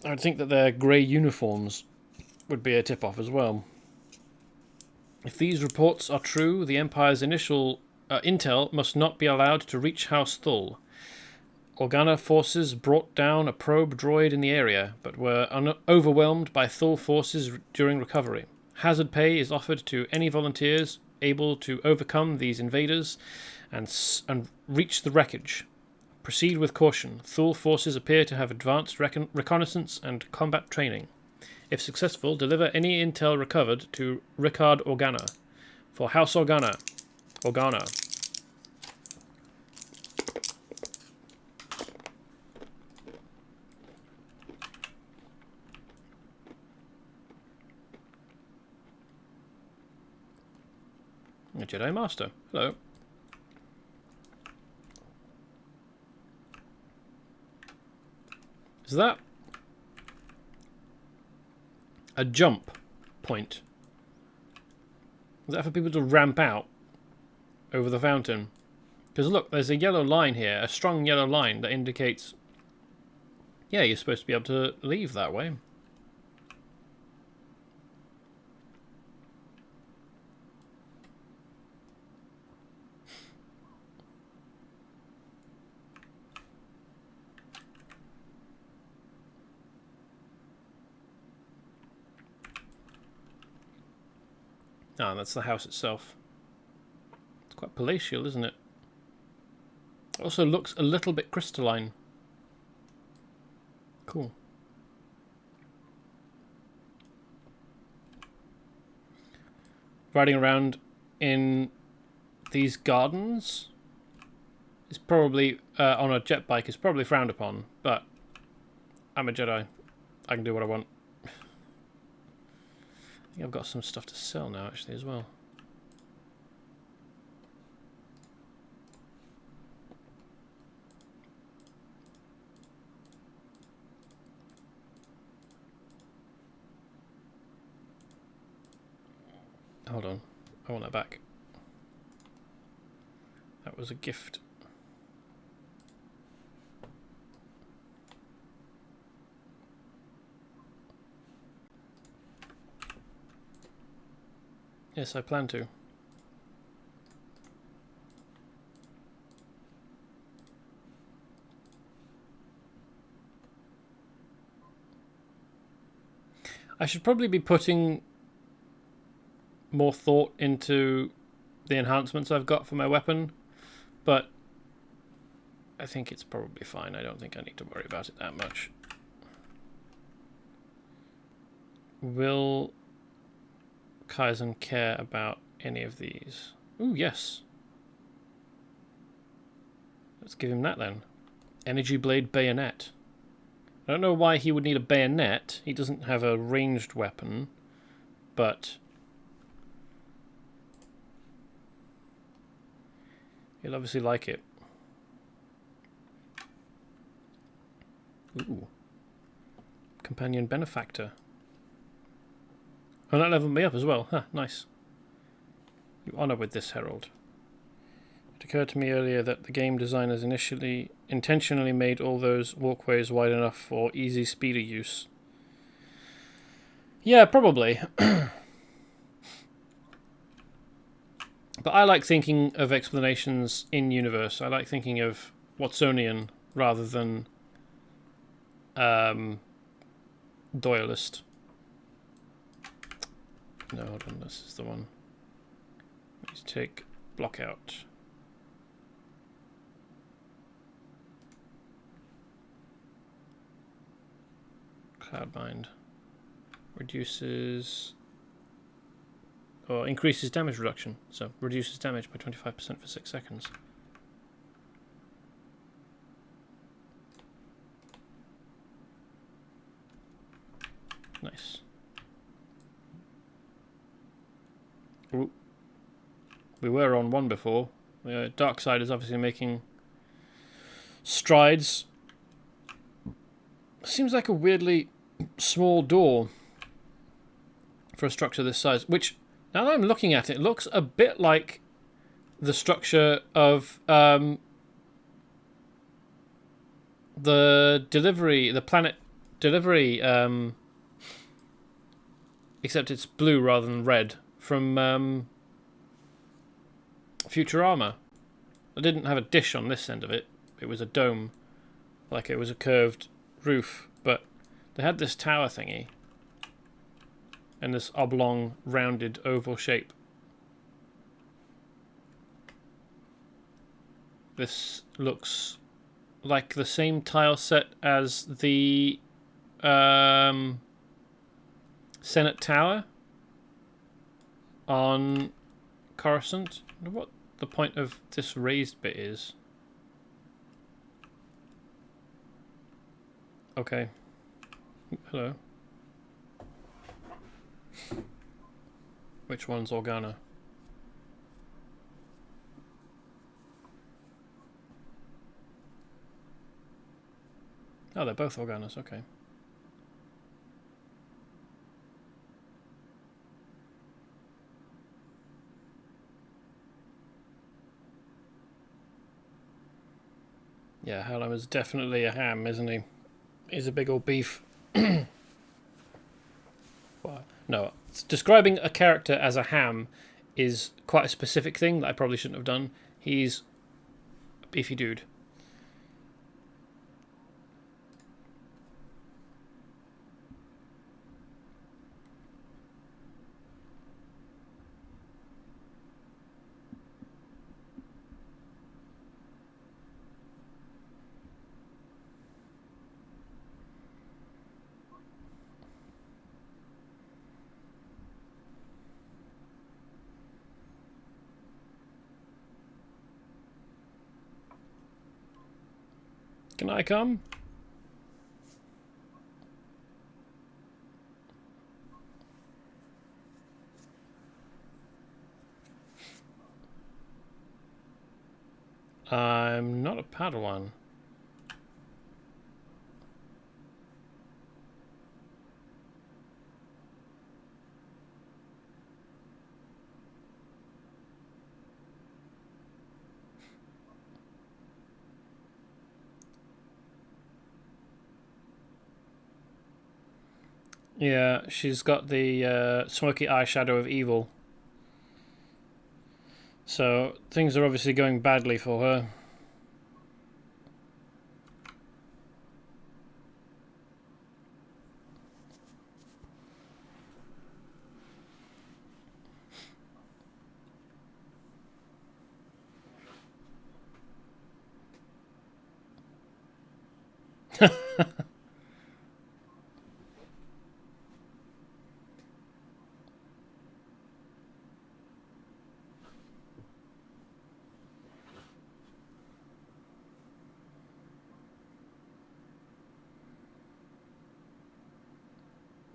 I would think that their grey uniforms would be a tip-off as well. If these reports are true, the Empire's initial intel must not be allowed to reach House Thule. Organa forces brought down a probe droid in the area, but were overwhelmed by Thule forces during recovery. Hazard pay is offered to any volunteers able to overcome these invaders and reach the wreckage. Proceed with caution. Thule forces appear to have advanced reconnaissance and combat training. If successful, deliver any intel recovered to Ricard Organa. For House Organa. Organa. A Jedi Master. Hello. Is that a jump point? Is that for people to ramp out over the fountain? Because look, there's a yellow line here, a strong yellow line that indicates, yeah, you're supposed to be able to leave that way. Ah, that's the house itself. It's quite palatial, isn't it? It also looks a little bit crystalline. Cool. Riding around in these gardens is probably, on a jet bike, is probably frowned upon, but I'm a Jedi. I can do what I want. I've got some stuff to sell now, actually, as well. Hold on. I want that back. That was a gift. Yes, I plan to. I should probably be putting more thought into the enhancements I've got for my weapon, but I think it's probably fine. I don't think I need to worry about it that much. Will Kaizen care about any of these? Ooh, yes. Let's give him that then. Energy Blade Bayonet. I don't know why he would need a bayonet. He doesn't have a ranged weapon, but he'll obviously like it. Ooh. Companion Benefactor. Oh, that leveled me up as well. Huh, nice. You honour with this, Herald. It occurred to me earlier that the game designers intentionally made all those walkways wide enough for easy speeder use. Yeah, probably. But I like thinking of explanations in universe. I like thinking of Watsonian rather than Doyleist. No, hold on, this is the one. Let's take block out. Cloudbind. Reduces or increases damage reduction. So reduces damage by 25% for 6 seconds. Nice. Ooh. We were on one before. Dark Side is obviously making strides. Seems like a weirdly small door for a structure this size, which, now that I'm looking at it, looks a bit like the structure of the planet delivery, except it's blue rather than red, from Futurama. I didn't have a dish on this end of it. It was a dome, like it was a curved roof, but they had this tower thingy and this oblong, rounded, oval shape. This looks like the same tile set as the Senate Tower on Coruscant. I wonder what the point of this raised bit is. Okay. Hello. Which one's Organa? Oh, they're both Organas, okay. Yeah, Hallam is definitely a ham, isn't he? He's a big old beef. Well, no, describing a character as a ham is quite a specific thing that I probably shouldn't have done. He's a beefy dude. Can I come? I'm not a Padawan. Yeah, she's got the smoky eyeshadow of evil. So things are obviously going badly for her.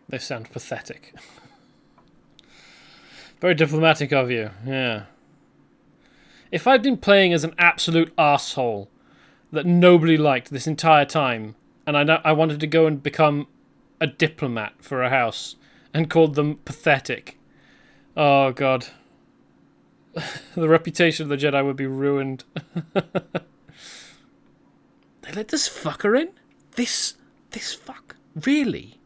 They sound pathetic. Very diplomatic of you, yeah. If I'd been playing as an absolute arsehole that nobody liked this entire time, and I wanted to go and become a diplomat for a house and called them pathetic, oh god. The reputation of the Jedi would be ruined. They let this fucker in? This fuck? Really?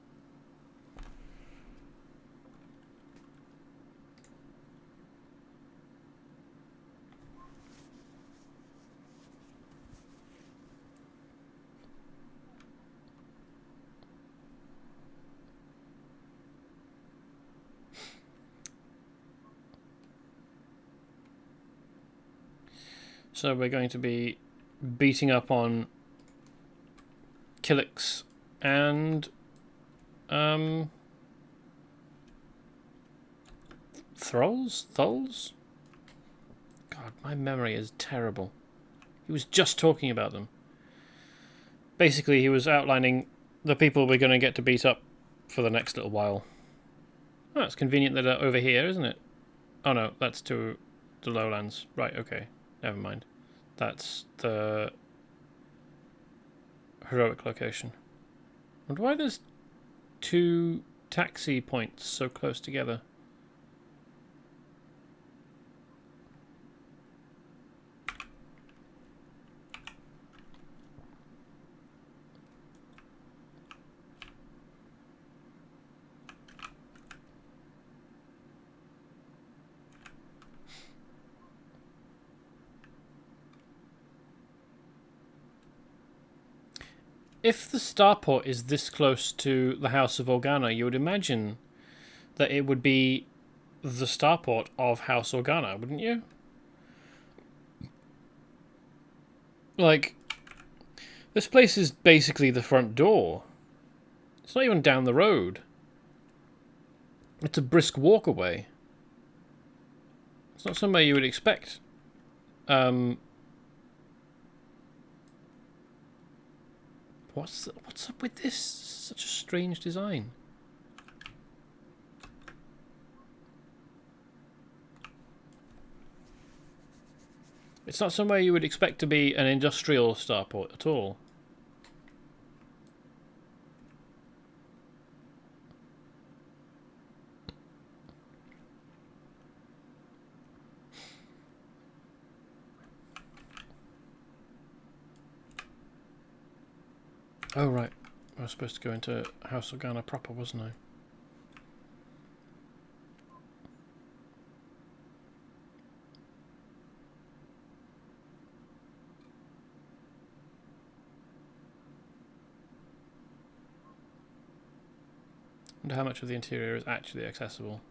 So we're going to be beating up on Killix and Thralls? Thulls? God, my memory is terrible. He was just talking about them. Basically, he was outlining the people we're going to get to beat up for the next little while. Oh, it's convenient that they're over here, isn't it? Oh no, that's to the lowlands. Right, okay. Never mind. That's the heroic location. I wonder why there's two taxi points so close together. if the starport is this close to the House of Organa, you would imagine that it would be the starport of House Organa, wouldn't you? Like, this place is basically the front door. It's not even down the road. It's a brisk walk away. It's not somewhere you would expect. What's up with this? Such a strange design. It's not somewhere you would expect to be an industrial starport at all. Oh, right. I was supposed to go into House Organa proper, wasn't I? I wonder how much of the interior is actually accessible.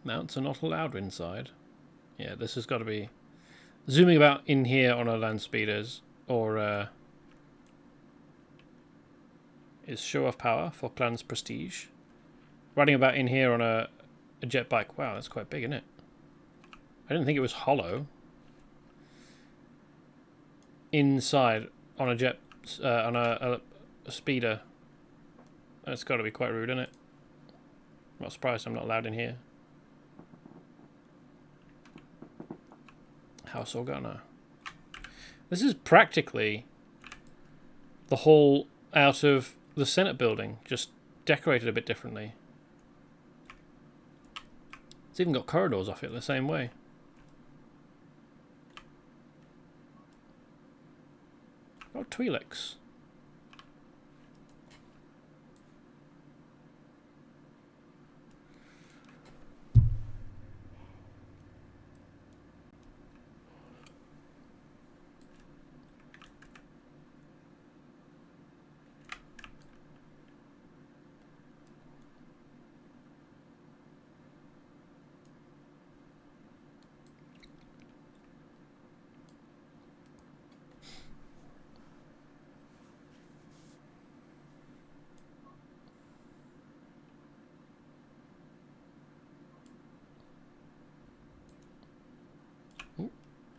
Mounts are not allowed inside. Yeah, this has got to be zooming about in here on our land speeders, or is show off power for clan's prestige. Riding about in here on a jet bike. Wow, that's quite big, isn't it? I didn't think it was hollow. Inside on a jet, on a speeder. That's got to be quite rude, isn't it? I'm not surprised I'm not allowed in here. House Organa. This is practically the hall out of the Senate building, just decorated a bit differently. It's even got corridors off it the same way. Oh, Twi'leks.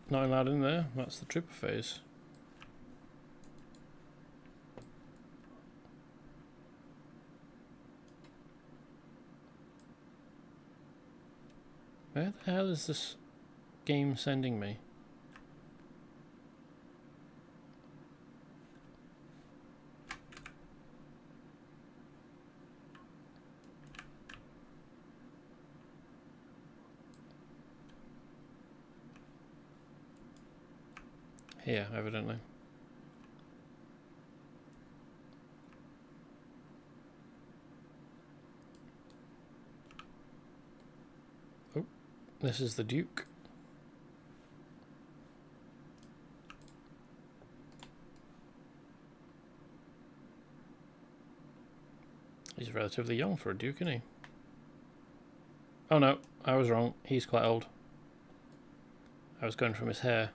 Not allowed in there. That's the trooper phase. Where the hell is this game sending me? Here, evidently. Oh, this is the Duke. He's relatively young for a Duke, isn't he? Oh no, I was wrong. He's quite old. I was going from his hair.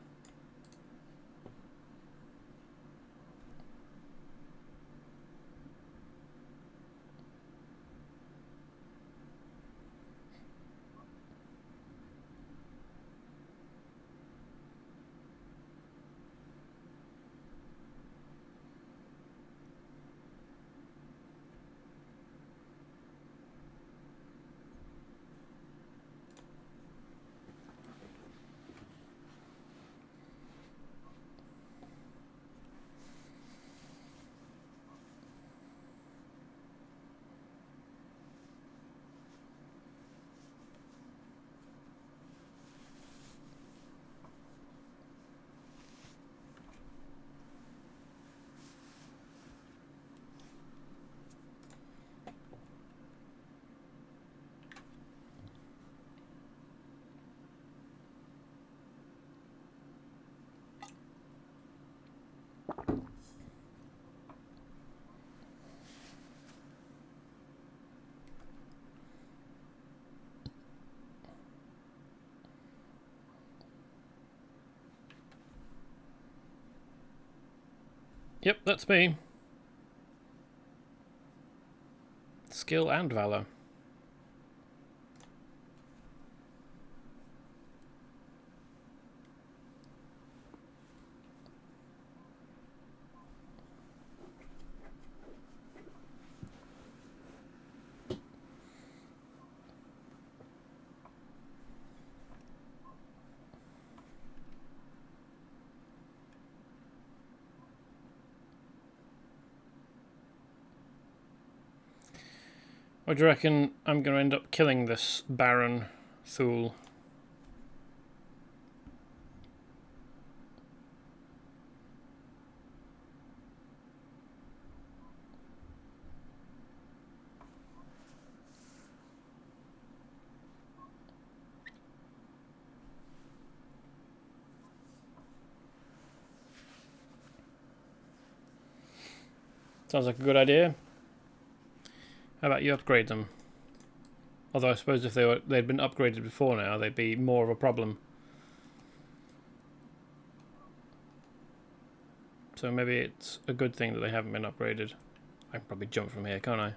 Yep, that's me. Skill and valor. What do you reckon I'm going to end up killing this Baron Thule? Sounds like a good idea. How about you upgrade them? Although I suppose if they'd been upgraded before now, they'd be more of a problem. So maybe it's a good thing that they haven't been upgraded. I can probably jump from here, can't I?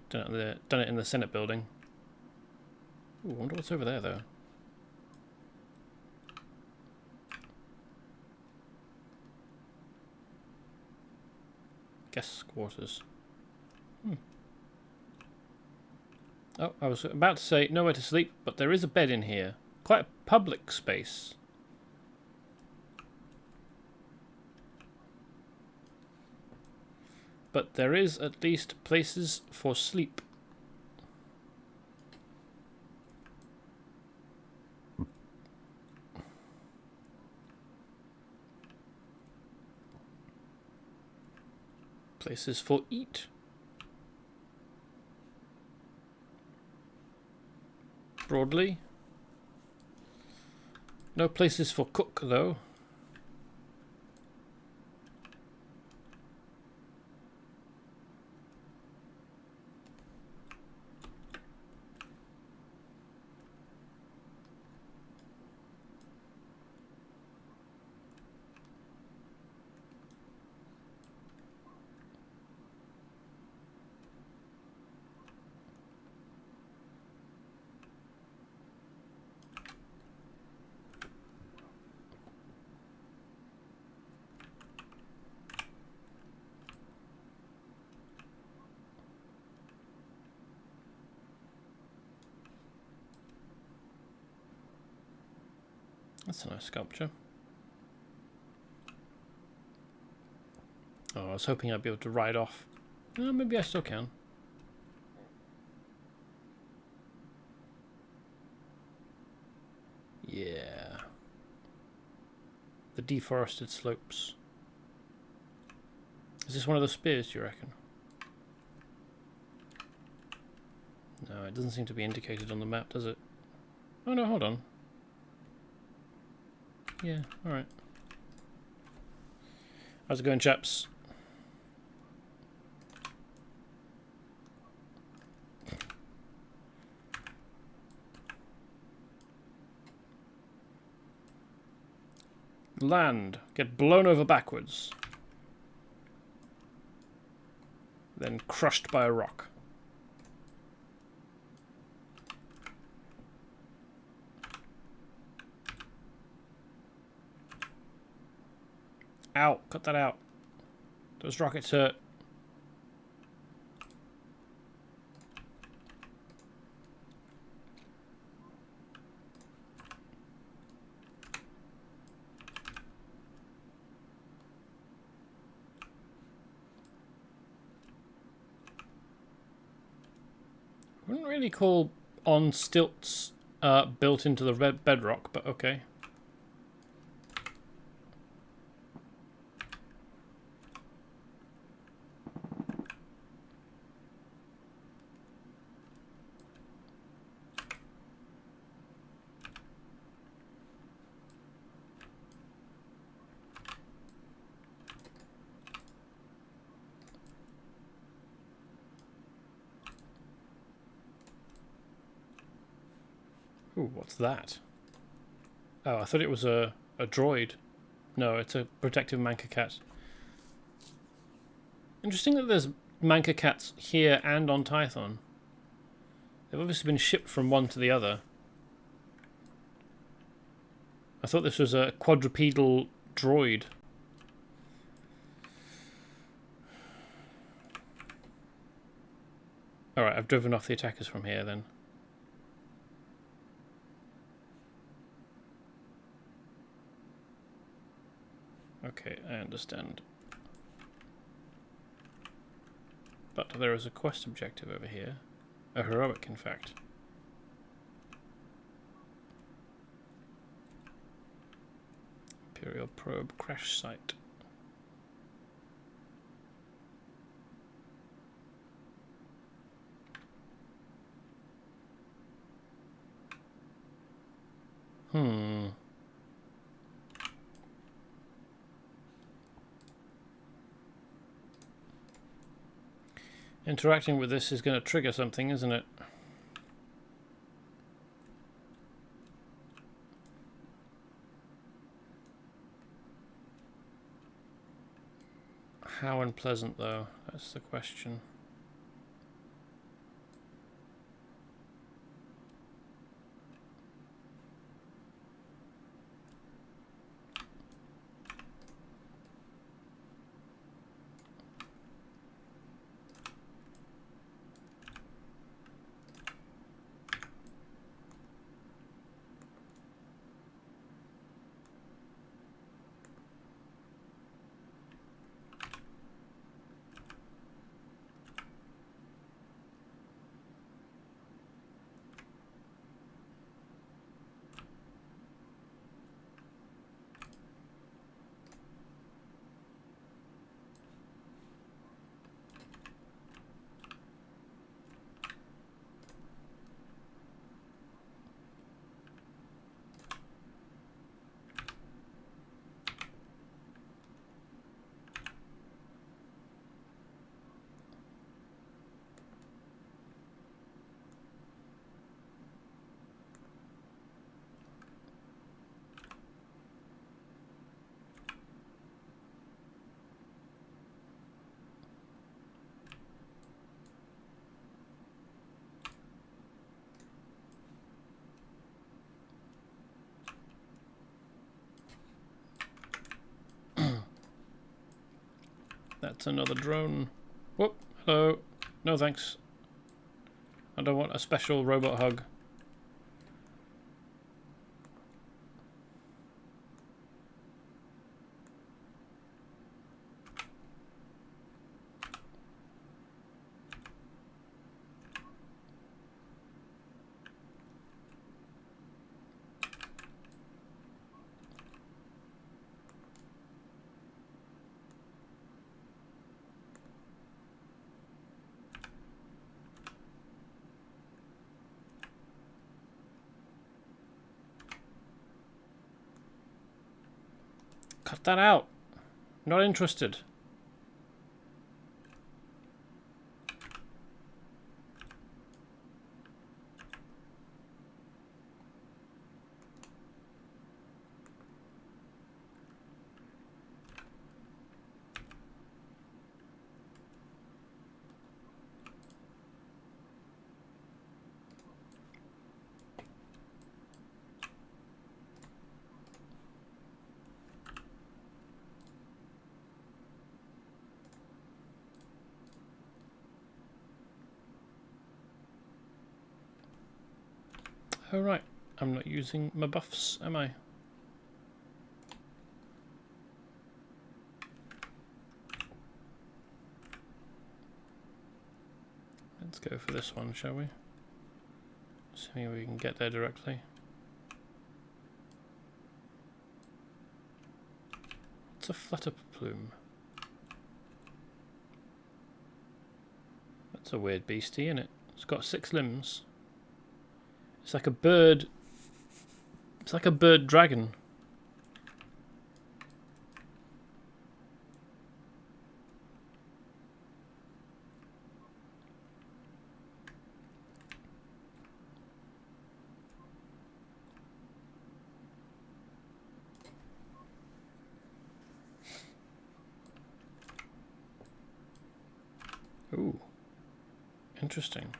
Done it in the Senate building. Ooh, I wonder what's over there, though. Guest quarters. Oh, I was about to say nowhere to sleep, but there is a bed in here. Quite a public space. But there is at least places for sleep. Places for eat. Broadly. No places for cook, though. That's a nice sculpture. Oh, I was hoping I'd be able to ride off. Oh, maybe I still can. Yeah. The Deforested Slopes. Is this one of the spears, do you reckon? No, it doesn't seem to be indicated on the map, does it? Oh no, hold on. Yeah, alright. How's it going, chaps? Land. Get blown over backwards. Then crushed by a rock. Ow, cut that out. Those rockets hurt. Wouldn't really call on stilts built into the red bedrock, but okay. Ooh, what's that? Oh, I thought it was a droid. No, it's a protective manka cat. Interesting that there's Manca cats here and on Tython. They've obviously been shipped from one to the other. I thought this was a quadrupedal droid. Alright, I've driven off the attackers from here then. Okay, I understand. But there is a quest objective over here. A heroic, in fact. Imperial probe crash site. Interacting with this is going to trigger something, isn't it? How unpleasant, though? That's the question. That's another drone. Whoop, hello. No thanks. I don't want a special robot hug. Cut that out. Not interested. Oh right, I'm not using my buffs, am I? Let's go for this one, shall we? Assuming we can get there directly. It's a flutter plume. That's a weird beastie, isn't it? It's got 6 limbs. It's like a bird. It's like a bird dragon. Ooh. Interesting.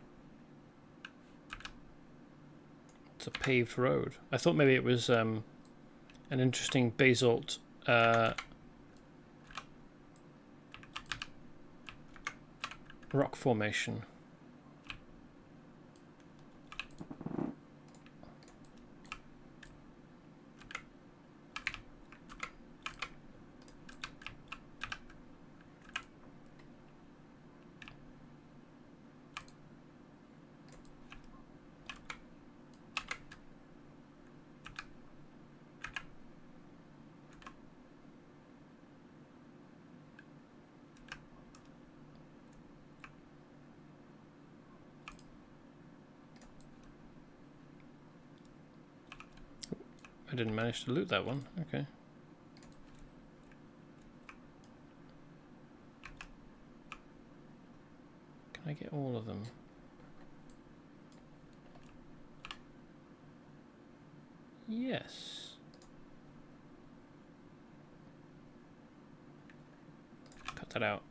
It's a paved road. I thought maybe it was an interesting basalt rock formation. I didn't manage to loot that one. Okay. Can I get all of them? Yes. Cut that out.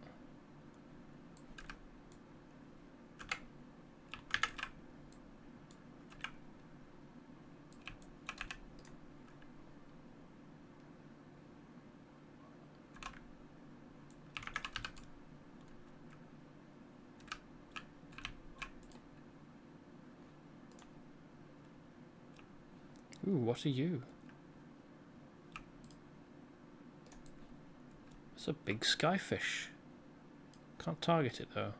Ooh, what are you? It's a big skyfish. Can't target it though.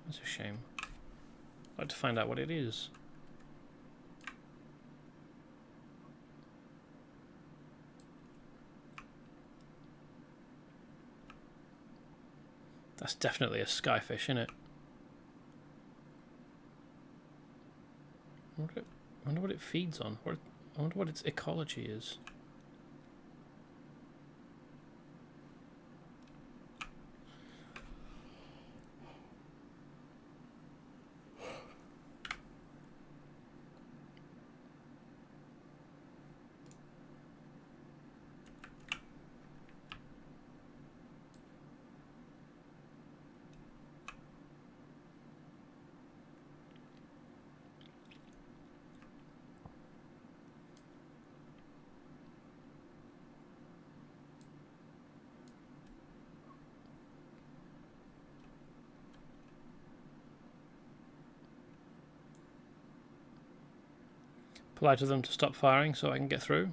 That's a shame. I'd like to find out what it is. That's definitely a skyfish, isn't it? I wonder what it feeds on. I wonder what its ecology is. Polite of them to stop firing so I can get through.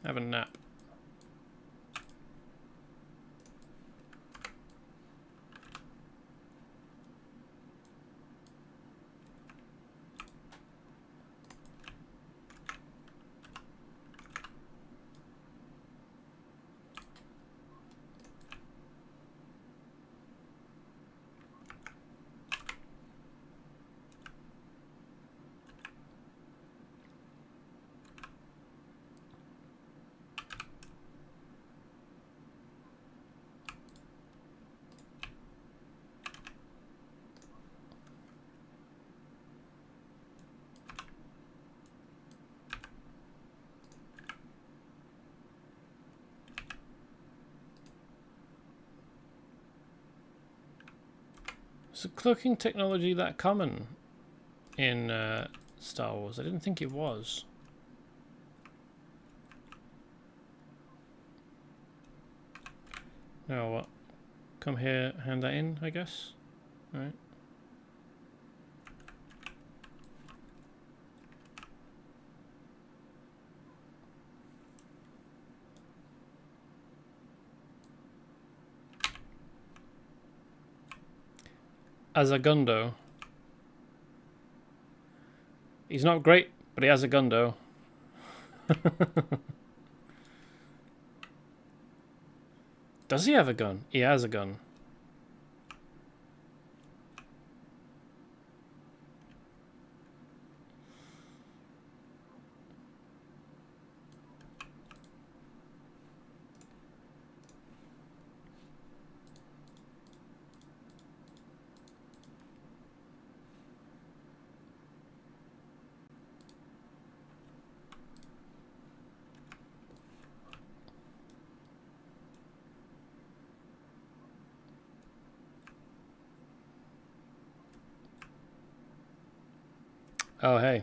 Have a nap. Is the cloaking technology that common in Star Wars? I didn't think it was. Now what? Come here, hand that in, I guess. All right. Azagundo. He's not great, but he has a gundo. Does he have a gun? He has a gun. Oh, hey.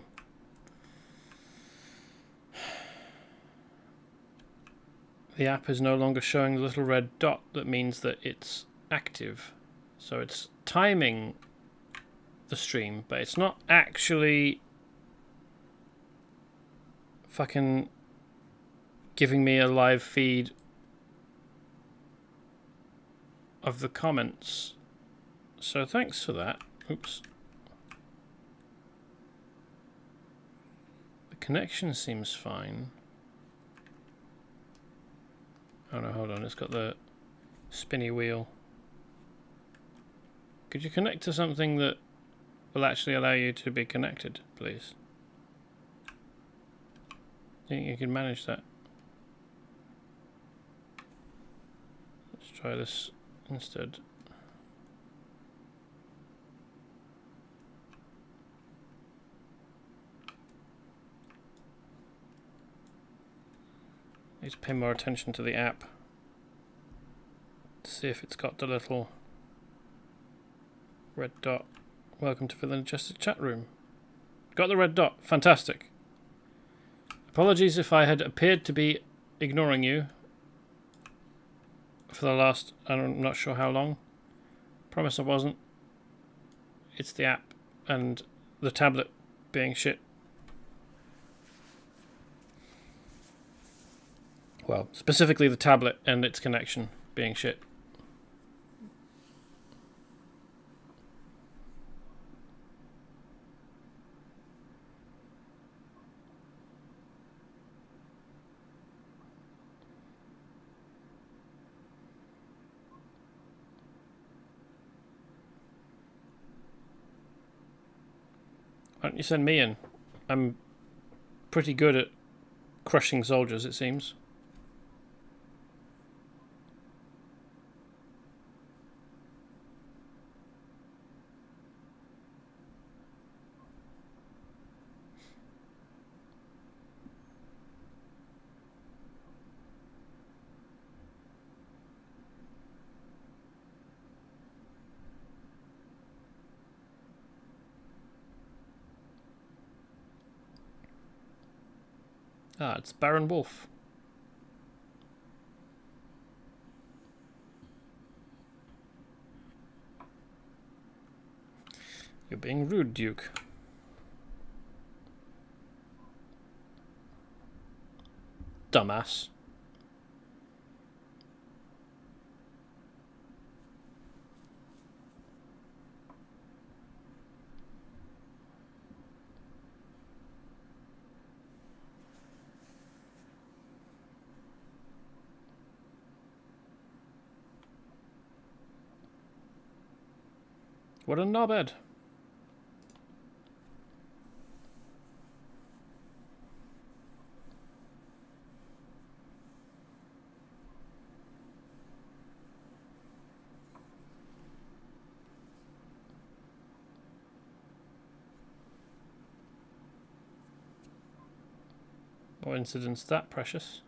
The app is no longer showing the little red dot. That means that it's active. So it's timing the stream, but it's not actually fucking giving me a live feed of the comments. So thanks for that. Oops. The connection seems fine. Oh no, hold on, it's got the spinny wheel. Could you connect to something that will actually allow you to be connected, please? I think you can manage that. Let's try this instead. Need to pay more attention to the app to see if it's got the little red dot. Welcome to the Jester chat room. Got the red dot. Fantastic. Apologies if I had appeared to be ignoring you for the last, I'm not sure how long. Promise I wasn't. It's the app and the tablet being shit. Well, specifically the tablet and its connection being shit. Why don't you send me in? I'm pretty good at crushing soldiers, it seems. Ah, it's Baron Wolf. You're being rude, Duke. Dumbass. What a knobhead. No incidents that precious.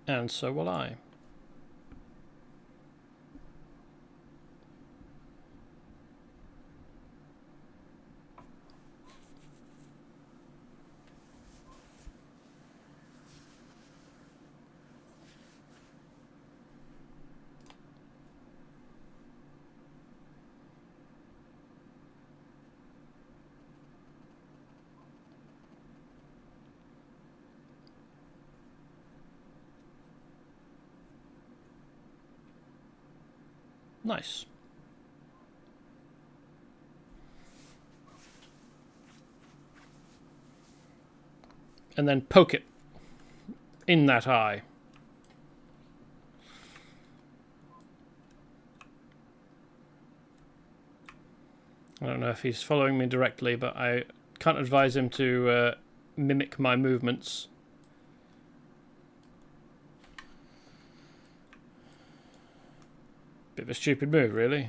And so will I. Nice. And then poke it in that eye. I don't know if he's following me directly, but I can't advise him to mimic my movements. Bit of a stupid move, really.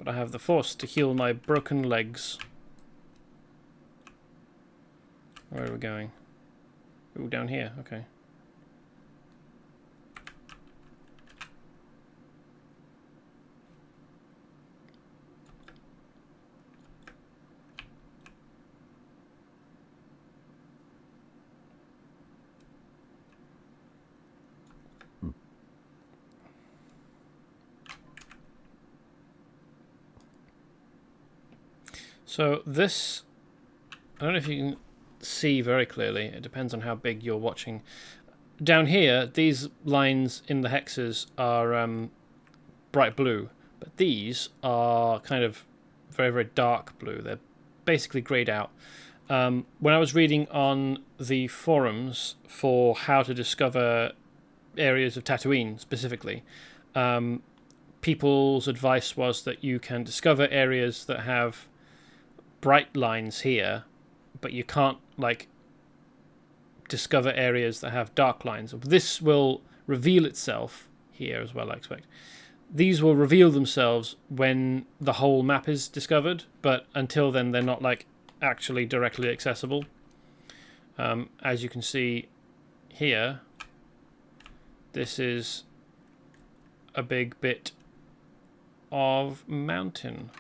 but I have the Force to heal my broken legs. Where are we going? Ooh, down here. Okay. So this, I don't know if you can see very clearly. It depends on how big you're watching. Down here, these lines in the hexes are bright blue, but these are kind of very, very dark blue. They're basically grayed out. When I was reading on the forums for how to discover areas of Tatooine specifically, people's advice was that you can discover areas that have bright lines here, but you can't like discover areas that have dark lines. This will reveal itself here as well, I expect. These will reveal themselves when the whole map is discovered, but until then they're not like actually directly accessible. As you can see here, this is a big bit of mountain.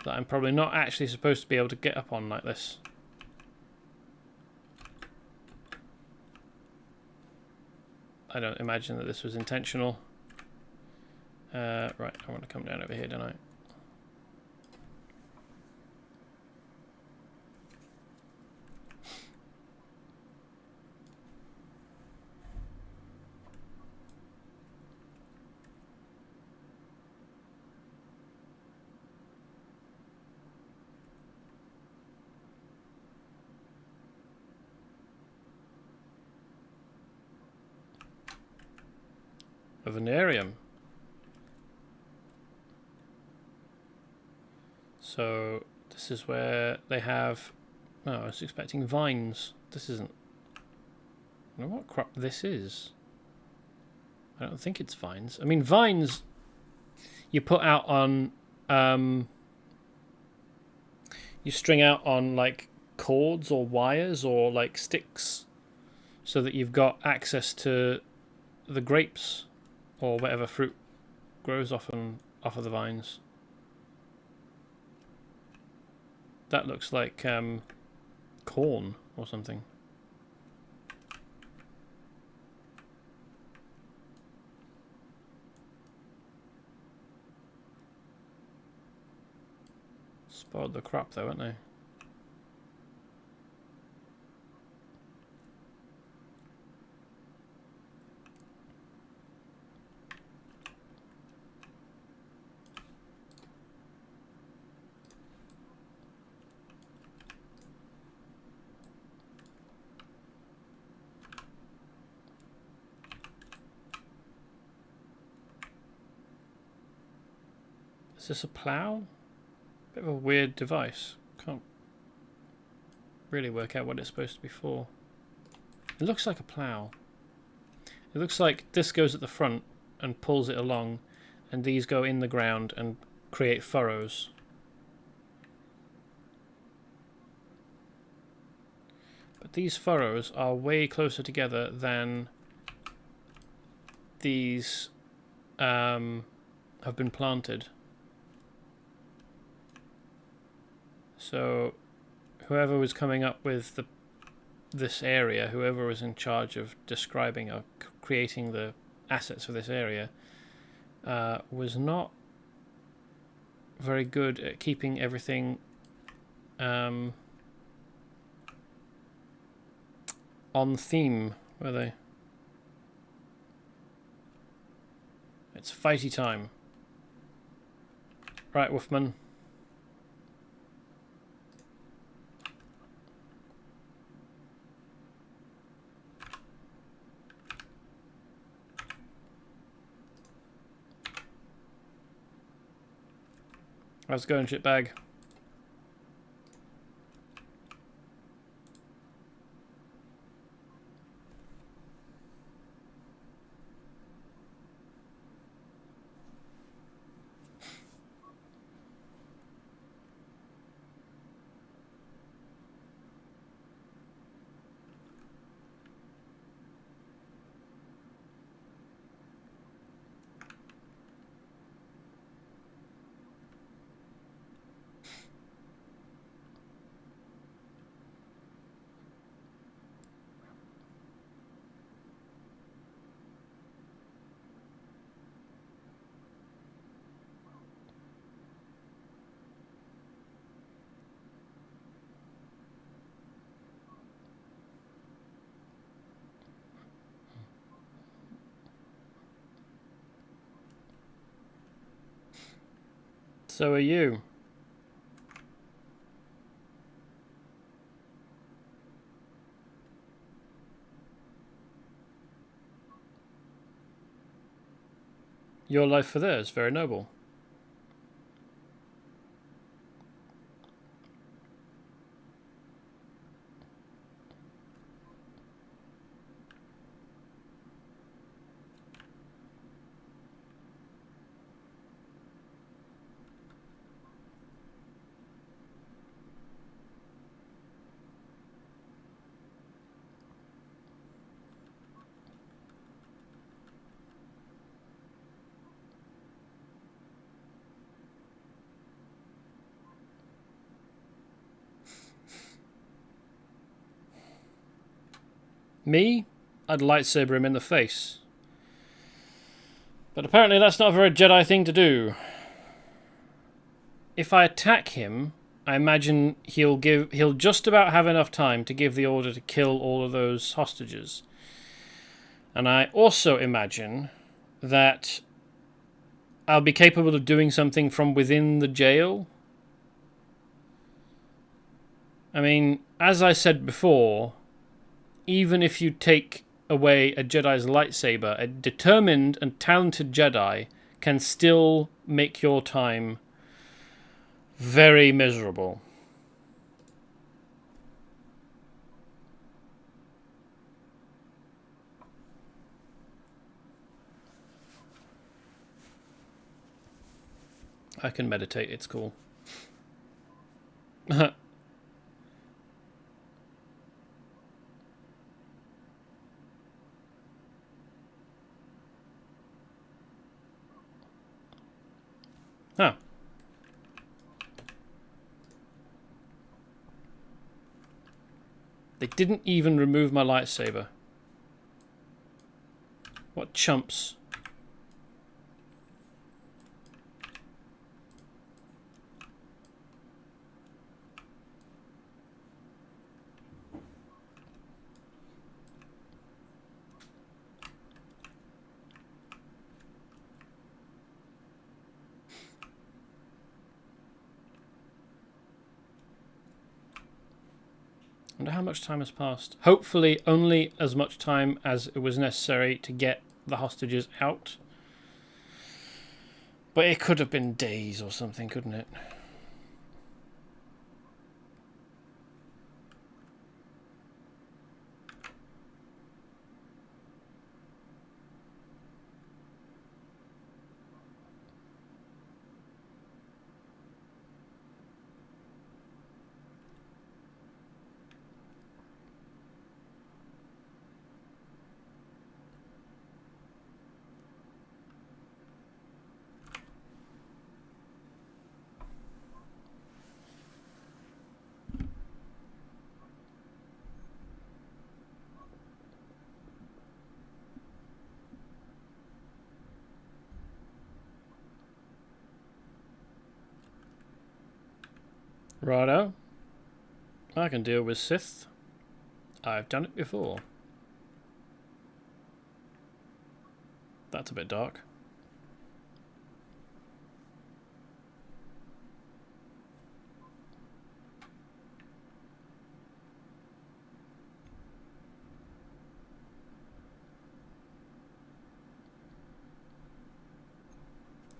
That I'm probably not actually supposed to be able to get up on like this. I don't imagine that this was intentional. Right, I want to come down over here, don't I? A Venarium. So this is where they have... Oh, I was expecting vines. This isn't... I don't know what crop this is. I don't think it's vines. I mean, vines you put out on... you string out on like cords or wires or like sticks so that you've got access to the grapes or whatever fruit grows off of the vines. That looks like corn or something. Spoiled the crop though, haven't they? Is this a plough? Bit of a weird device. Can't really work out what it's supposed to be for. It looks like a plough. It looks like this goes at the front and pulls it along, and these go in the ground and create furrows. But these furrows are way closer together than these have been planted. So whoever was coming up with this area, whoever was in charge of describing or creating the assets for this area, was not very good at keeping everything on theme, were they? It's fighty time. Right, Wolfman. How's it going, shitbag? So are you. Your life for theirs, very noble. Me? I'd lightsaber him in the face. But apparently that's not a very Jedi thing to do. If I attack him, I imagine he'll just about have enough time to give the order to kill all of those hostages. And I also imagine that I'll be capable of doing something from within the jail. I mean, as I said before, even if you take away a Jedi's lightsaber, a determined and talented Jedi can still make your time very miserable. I can meditate, it's cool. Huh. They didn't even remove my lightsaber. What chumps. I wonder how much time has passed. Hopefully only as much time as it was necessary to get the hostages out. But it could have been days or something, couldn't it? Righto. I can deal with Sith. I've done it before. That's a bit dark.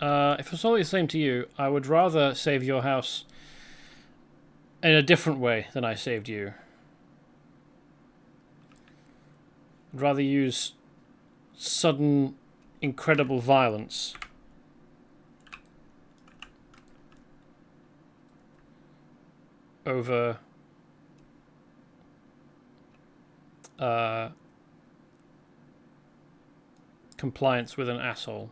If it's all the same to you, I would rather save your house in a different way than I saved you. I'd rather use sudden, incredible violence over compliance with an asshole.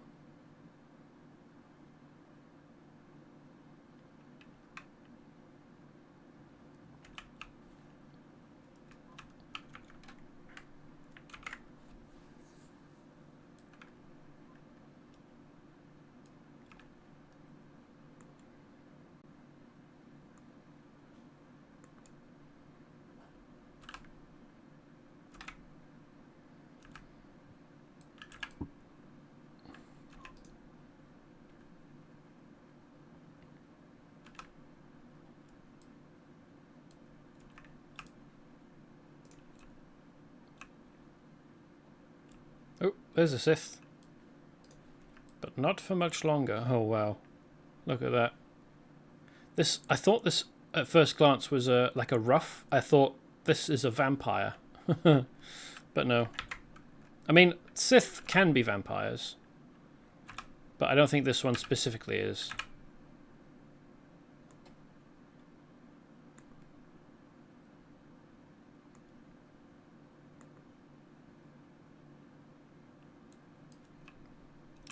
there's a Sith. But not for much longer. Oh, wow. Look at that. This, I thought this, at first glance, was like a rough. I thought this is a vampire. But no. I mean, Sith can be vampires. But I don't think this one specifically is.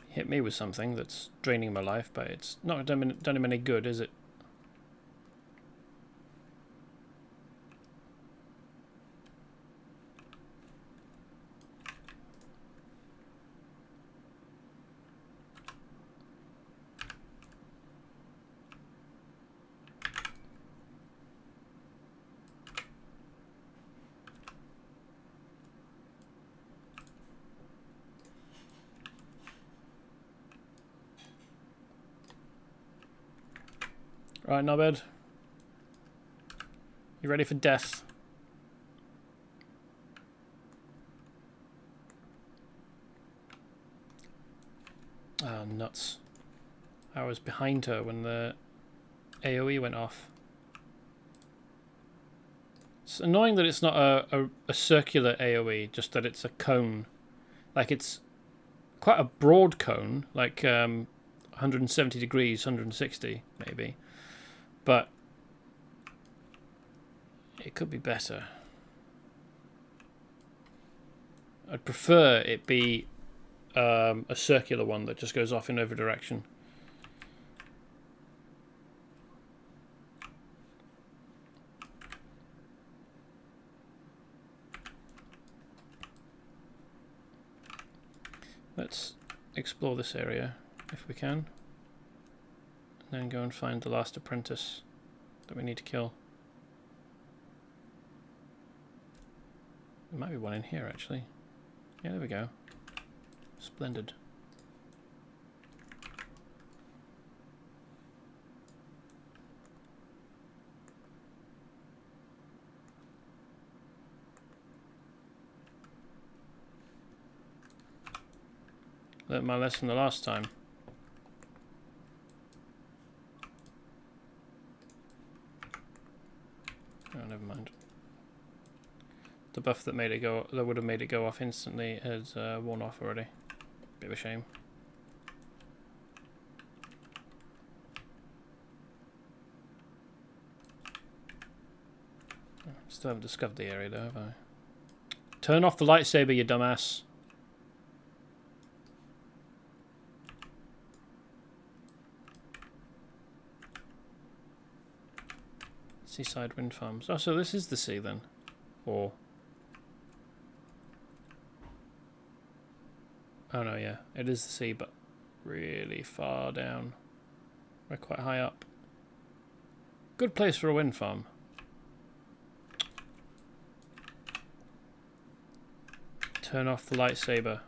Hit me with something that's draining my life, but it's not done him any good, is it? Right, knobhead. You ready for death? Ah, nuts. I was behind her when the AoE went off. It's annoying that it's not a circular AoE, just that it's a cone. Like, it's quite a broad cone, like 170 degrees, 160 maybe. But it could be better. I'd prefer it be a circular one that just goes off in every direction. Let's explore this area if we can. And then go and find the last apprentice that we need to kill. There might be one in here, actually. Yeah, there we go. Splendid. Learned my lesson the last time. Oh, never mind. The buff that made it go, that would have made it go off instantly, has worn off already. Bit of a shame. Still haven't discovered the area though, have I? Turn off the lightsaber, you dumbass. Seaside wind farms. Oh, so this is the sea then? Or... oh no, yeah. It is the sea, but really far down. We're quite high up. Good place for a wind farm. Turn off the lightsaber.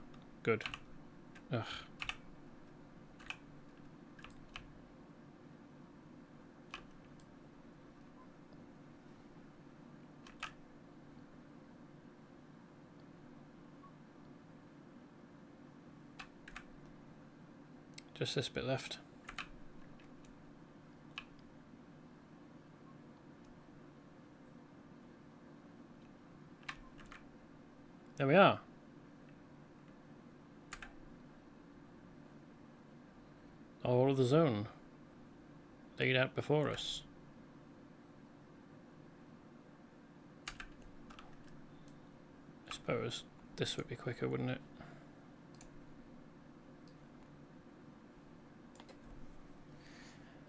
Good. Ugh. Just this bit left. There we are. All of the zone laid out before us. I suppose this would be quicker, wouldn't it?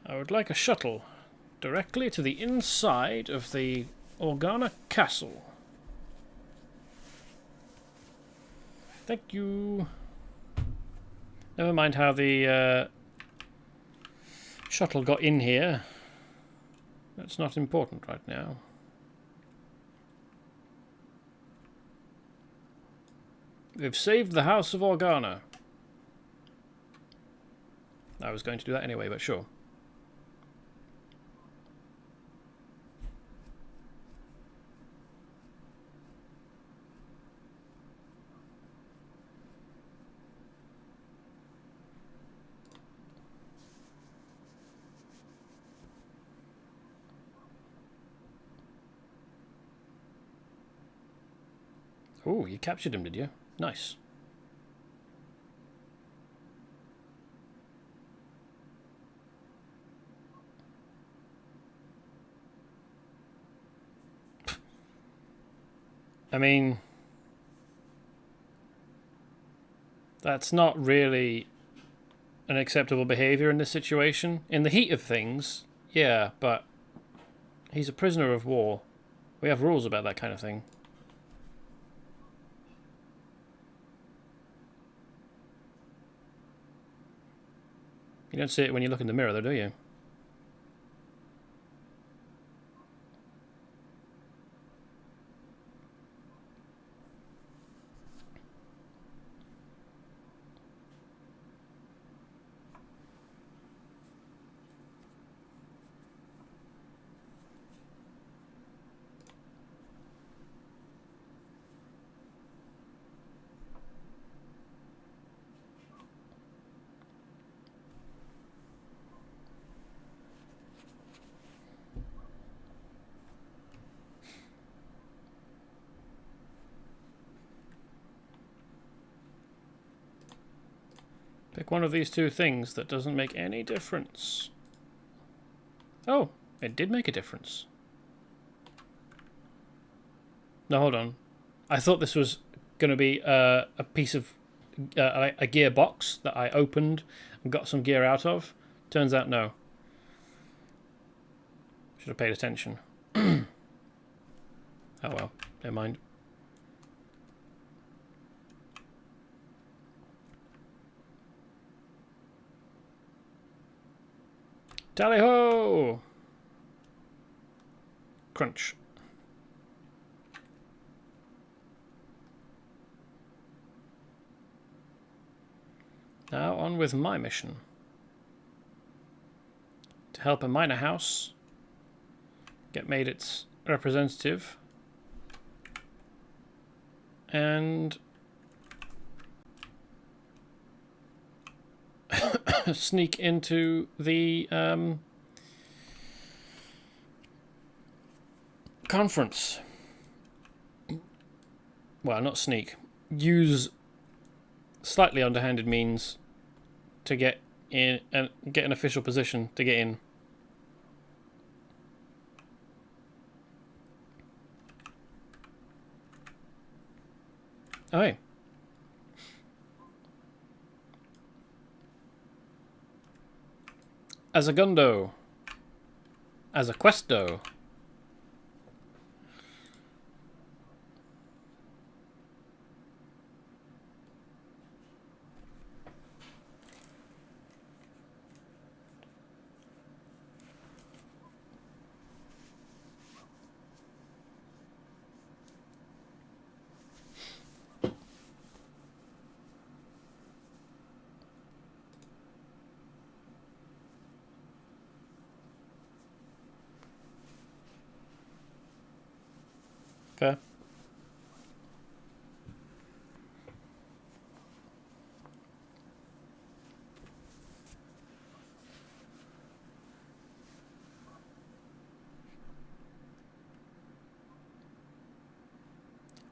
I would like a shuttle directly to the inside of the Organa castle. Thank you. Never mind how the shuttle got in here. That's not important right now. We've saved the House of Organa. I was going to do that anyway, but sure. Ooh, you captured him, did you? Nice. I mean, that's not really an acceptable behavior in this situation. In the heat of things, yeah, but he's a prisoner of war. We have rules about that kind of thing. You don't see it when you look in the mirror, though, do you? Pick one of these two things that doesn't make any difference. Oh, it did make a difference. No, hold on. I thought this was going to be a piece of a gearbox that I opened and got some gear out of. Turns out, no. Should have paid attention. Oh well, never mind. Tally ho! Crunch. Now on with my mission. To help a minor house get made its representative and sneak into the conference. Well, not sneak. Use slightly underhanded means to get in and get an official position to get in. Oh, hey. As a gundo. As a questo. Fair.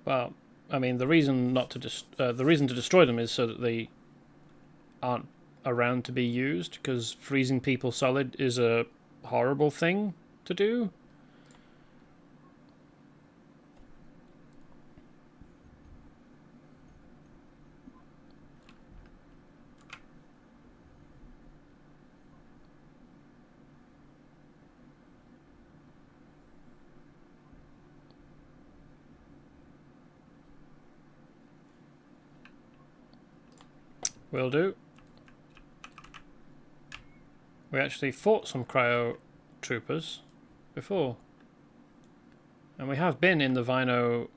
Well, I mean, the reason not to the reason to destroy them is so that they aren't around to be used, because freezing people solid is a horrible thing to do. Will do. We actually fought some cryo troopers before. And we have been in the Vino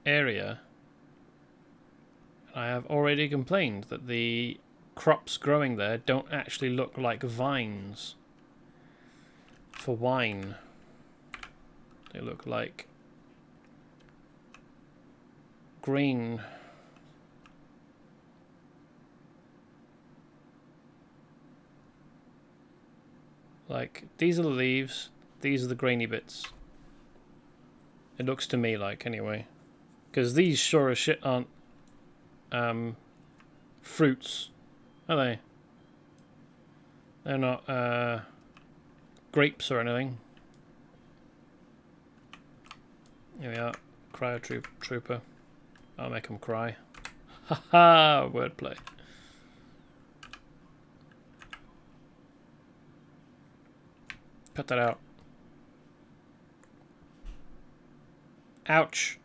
area. I have already complained that the crops growing there don't actually look like vines for wine. They look like green. Like, these are the leaves, these are the grainy bits. It looks to me like, anyway. Because these sure as shit aren't fruits, are they? They're not grapes or anything. Here we are. Cryo trooper. I'll make them cry. Haha, wordplay. Cut that out. Ouch.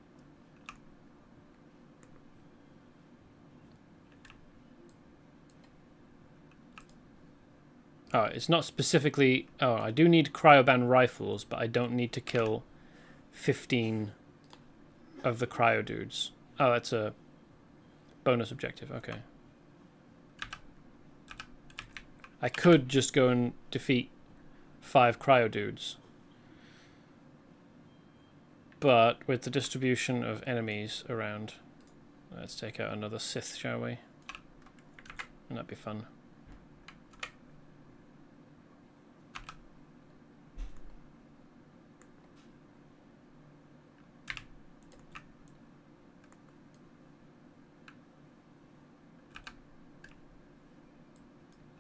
Oh, it's not specifically... Oh, I do need cryoban rifles, but I don't need to kill 15 of the cryo dudes. Oh, that's a bonus objective. Okay. I could just go and defeat 5 cryo dudes. But with the distribution of enemies around, let's take out another Sith, shall we? And that'd be fun.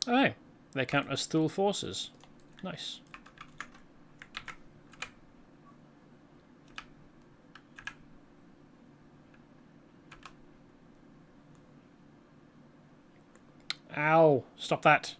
Oh, hey, they count as Thule forces. Nice. Ow! Stop that.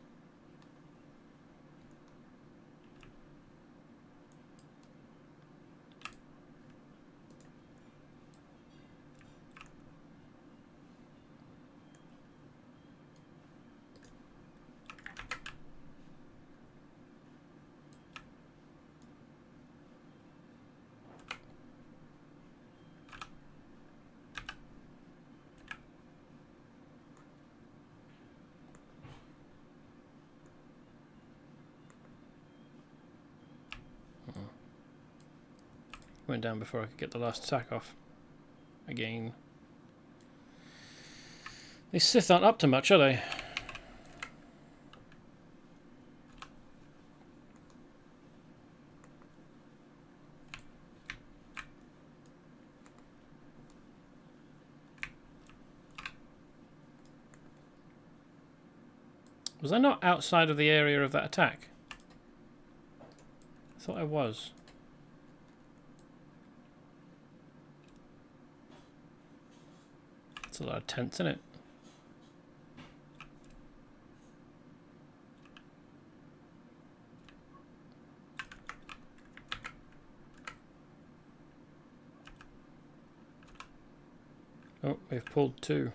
Went down before I could get the last attack off. Again. These Sith aren't up to much, are they? Was I not outside of the area of that attack? I thought I was. That's a lot of tents in it. Oh, we've pulled 2.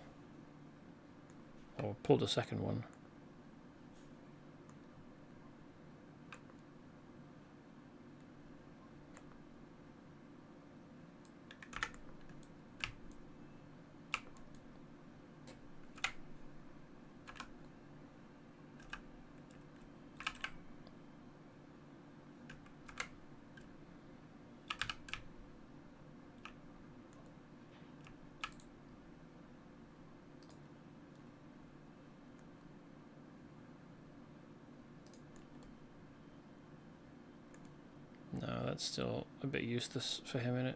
Or pulled a second one. No, that's still a bit useless for him, innit?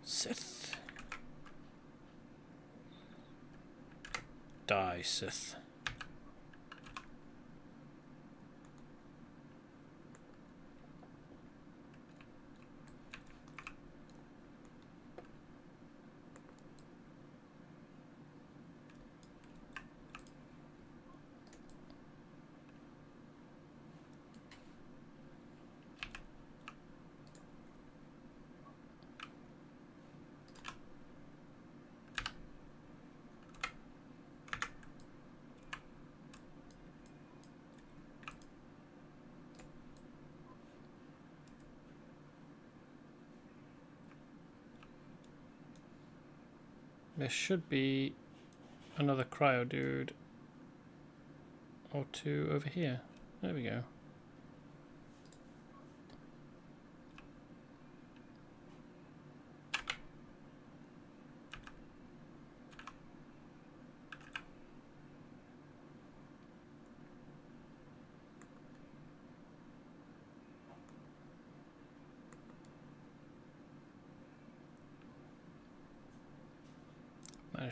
Sith. Die, Sith. There should be another cryo dude or 2 over here. There we go.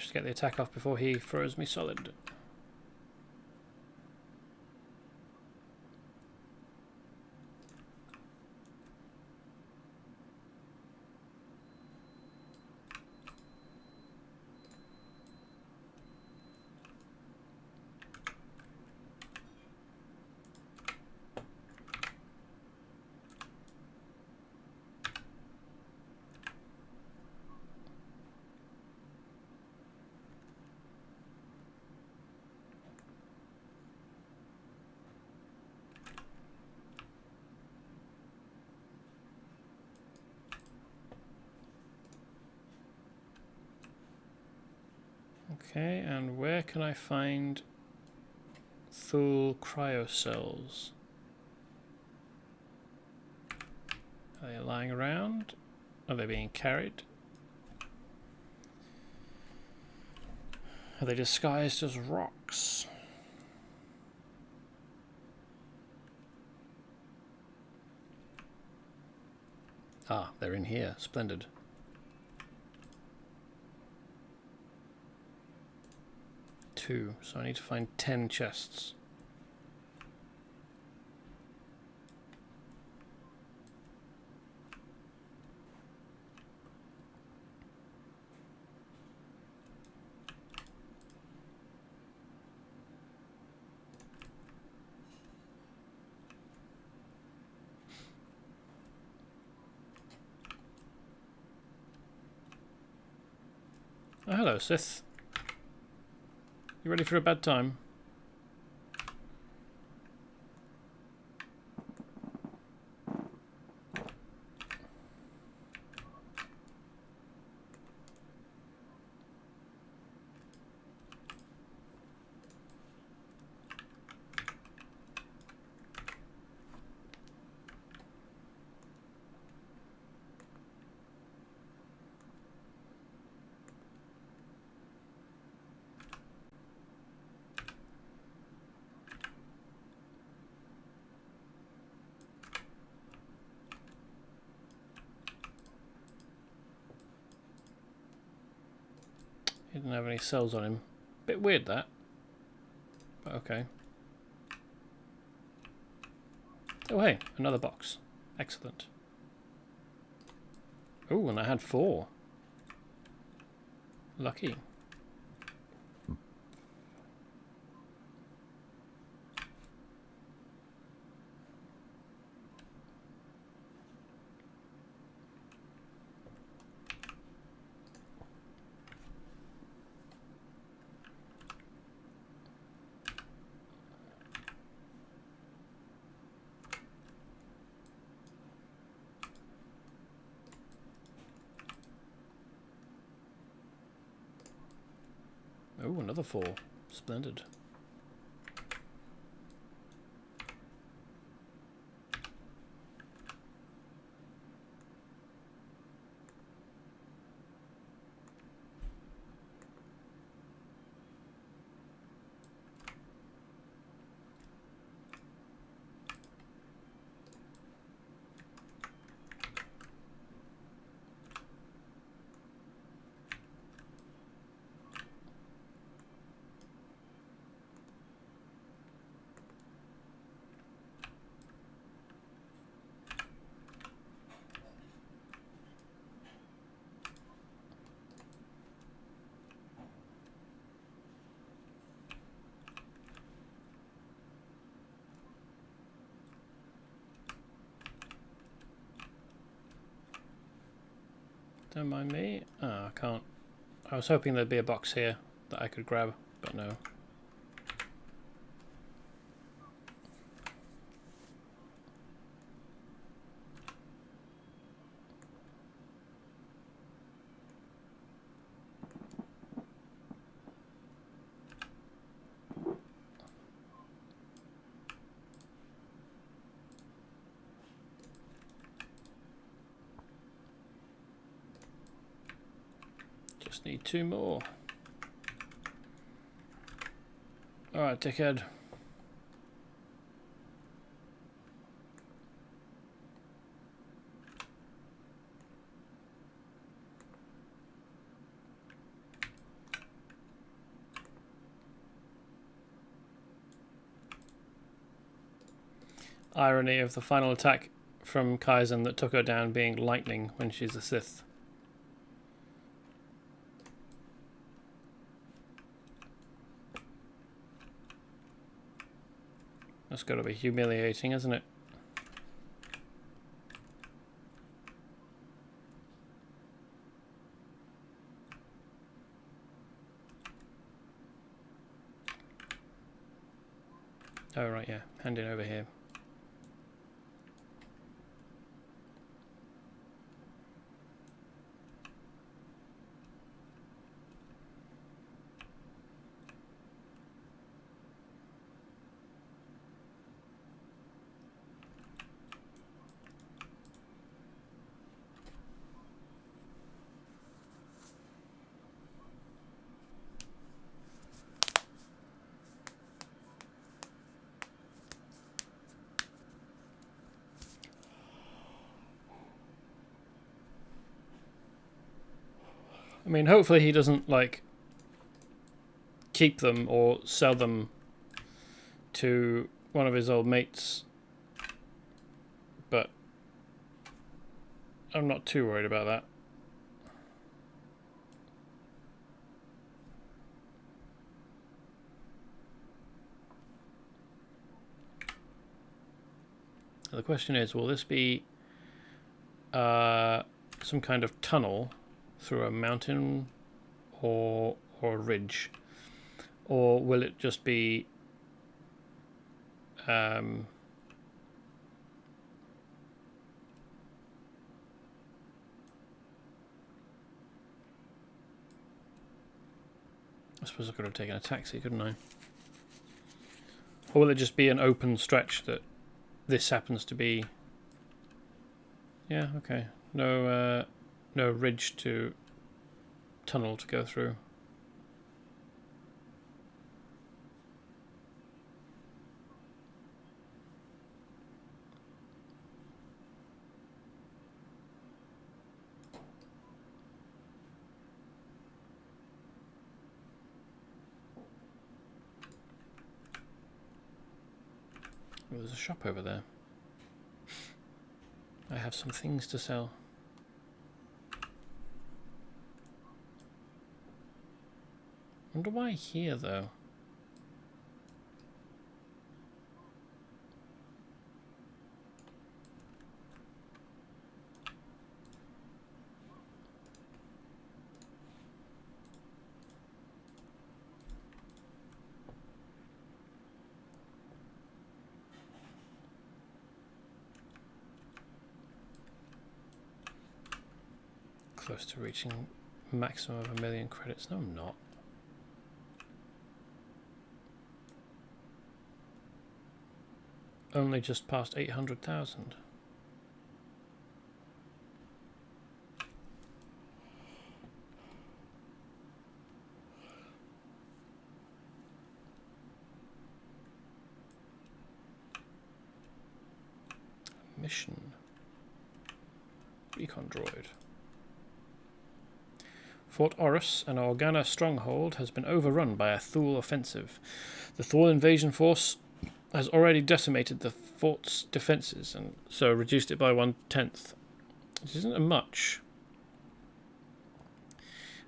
managed to get the attack off before he froze me solid. Okay, and where can I find full cryo cells? Are they lying around? Are they being carried? Are they disguised as rocks? Ah, they're in here. Splendid. So I need to find 10 chests. Oh, hello, Sith. You ready for a bad time? He didn't have any cells on him. Bit weird that. But okay. Oh hey, another box. Excellent. Oh, and I had 4. Lucky. Oh, another 4. Splendid. Don't mind me. Oh, I can't. I was hoping there'd be a box here that I could grab, but no. Just need 2 more. Alright, dickhead. irony of the final attack from Kaizen that took her down being lightning when she's a Sith. That's got to be humiliating, isn't it? Oh, right, yeah. Hand it over here. I mean, hopefully he doesn't, like, keep them or sell them to one of his old mates. But I'm not too worried about that. The question is, will this be some kind of tunnel through a mountain or a ridge, or will it just be I suppose I could have taken a taxi, couldn't I? Or will it just be an open stretch that this happens to be? Yeah, okay. No ridge to tunnel to go through. Oh, there's a shop over there. I have some things to sell. Wonder why here, though. Close to reaching maximum of 1 million credits. No, I'm not. Only just past 800,000. Mission. Recon droid. Fort Orus, an Organa stronghold, has been overrun by a Thule offensive. The Thule invasion force has already decimated the fort's defences and so reduced it by 1/10. This isn't much.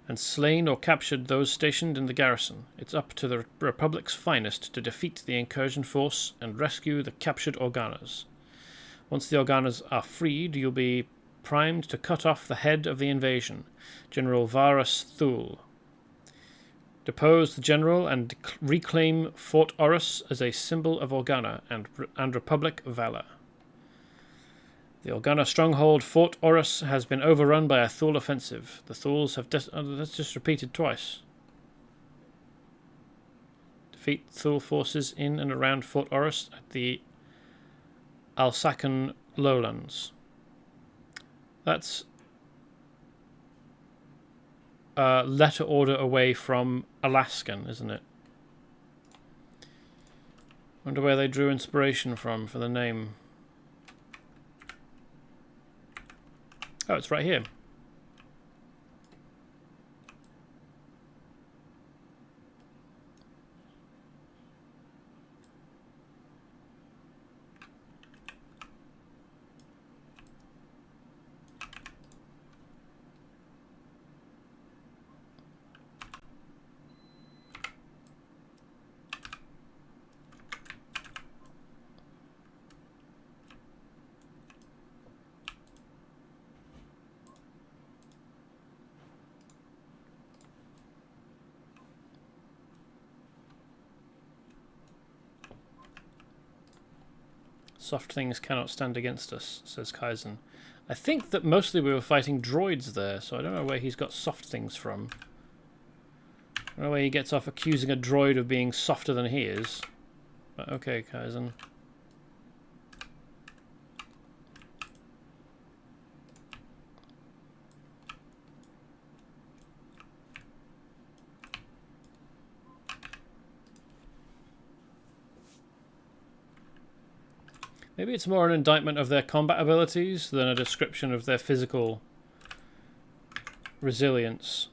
And slain or captured those stationed in the garrison. It's up to the Republic's finest to defeat the incursion force and rescue the captured Organas. Once the Organas are freed, you'll be primed to cut off the head of the invasion, General Varus Thule. Depose the general and reclaim Fort Orus as a symbol of Organa and Republic valor. The Organa stronghold Fort Orus has been overrun by a Thule offensive. The Thules have that's just repeated twice. Defeat Thule forces in and around Fort Orus at the Alsacan lowlands. That's letter order away from Alaskan, isn't it? Wonder where they drew inspiration from for the name. Oh, it's right here. Soft things cannot stand against us, says Kaizen. I think that mostly we were fighting droids there, so I don't know where he's got soft things from. I don't know where he gets off accusing a droid of being softer than he is. But okay, Kaizen. Maybe it's more an indictment of their combat abilities than a description of their physical resilience.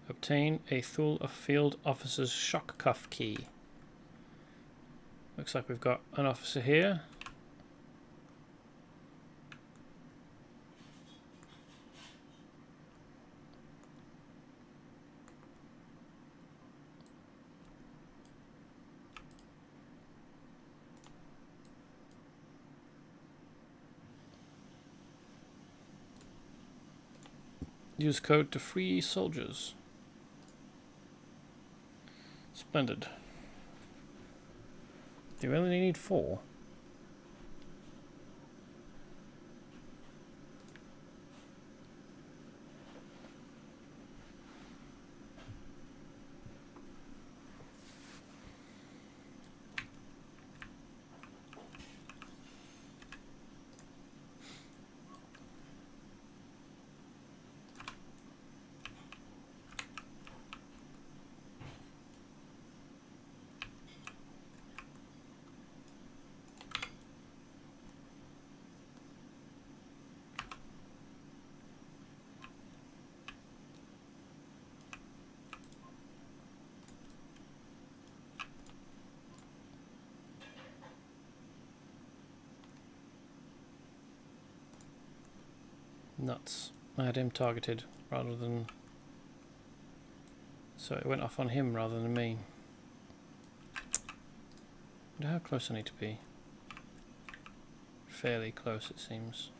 Obtain a Thule of Field Officer's Shock Cuff Key. Looks like we've got an officer here. Use code to free soldiers. Splendid. Do you really need 4? Nuts. I had him targeted rather than... So it went off on him rather than me. Wonder how close I need to be. Fairly close, it seems.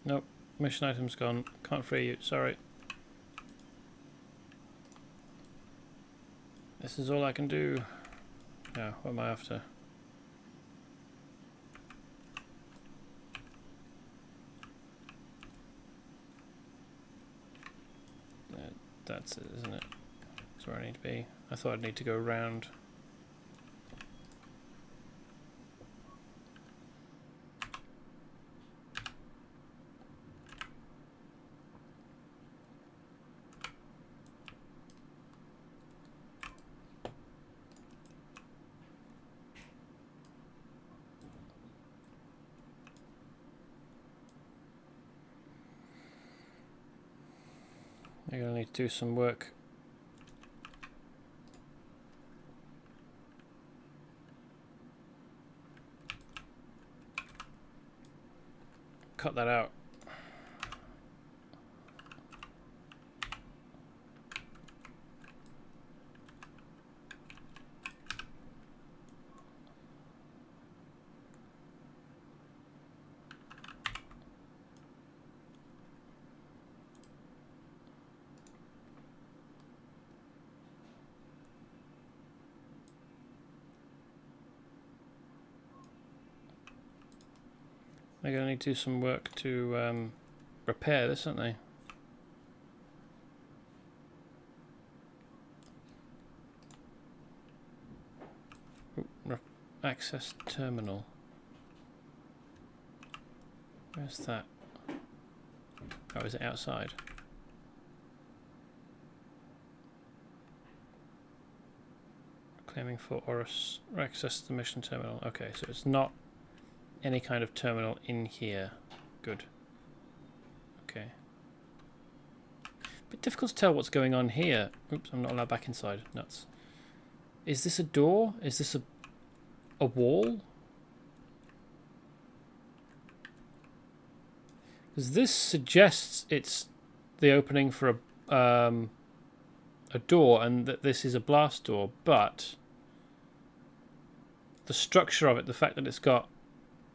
Nope, Mission item's gone. Can't free you. Sorry. This is all I can do. Now, what am I after? That's it, isn't it? That's where I need to be. I thought I'd need to go around. I'm going to need to do some work. Cut that out. They're going to need to do some work to repair this, aren't they? Access terminal. Where's that? Oh, is it outside? Claiming for Oris. Access the mission terminal. Okay, so it's not any kind of terminal in here. Good. Okay. Bit difficult to tell what's going on here. Oops, I'm not allowed back inside. Nuts. Is this a door? Is this a wall? Because this suggests it's the opening for a door and that this is a blast door, but the structure of it, the fact that it's got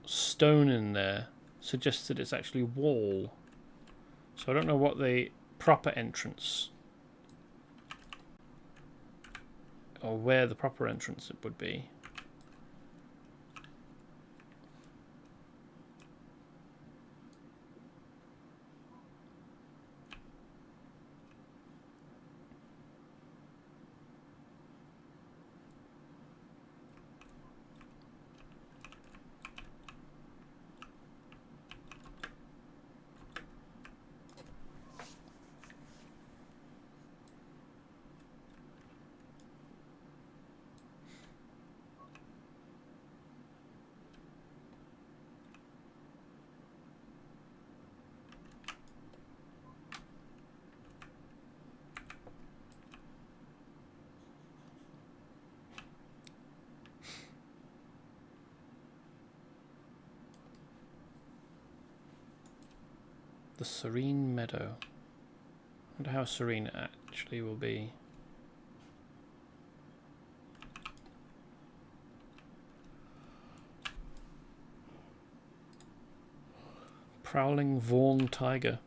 stone in there, suggests that it's actually wall. So I don't know what the proper entrance or where the proper entrance it would be. The Serene Meadow. I wonder how serene it actually will be. Prowling Vaughan Tiger.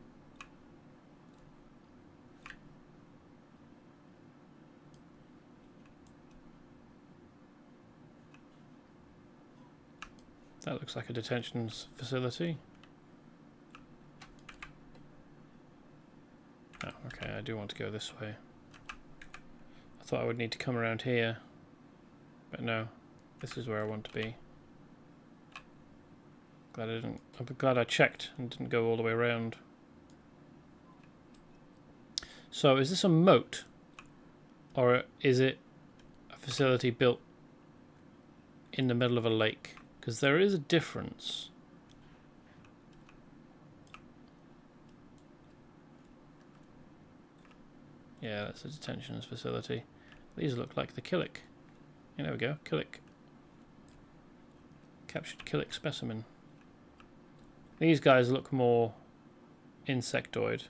That looks like a detention facility. Oh, okay, I do want to go this way. I thought I would need to come around here, but no, this is where I want to be. Glad I didn't. I'm glad I checked and didn't go all the way around. So, is this a moat, or is it a facility built in the middle of a lake? Because there is a difference. Yeah, that's a detention facility. These look like the Killick. Yeah, there we go, Killick. Captured Killick specimen. These guys look more insectoid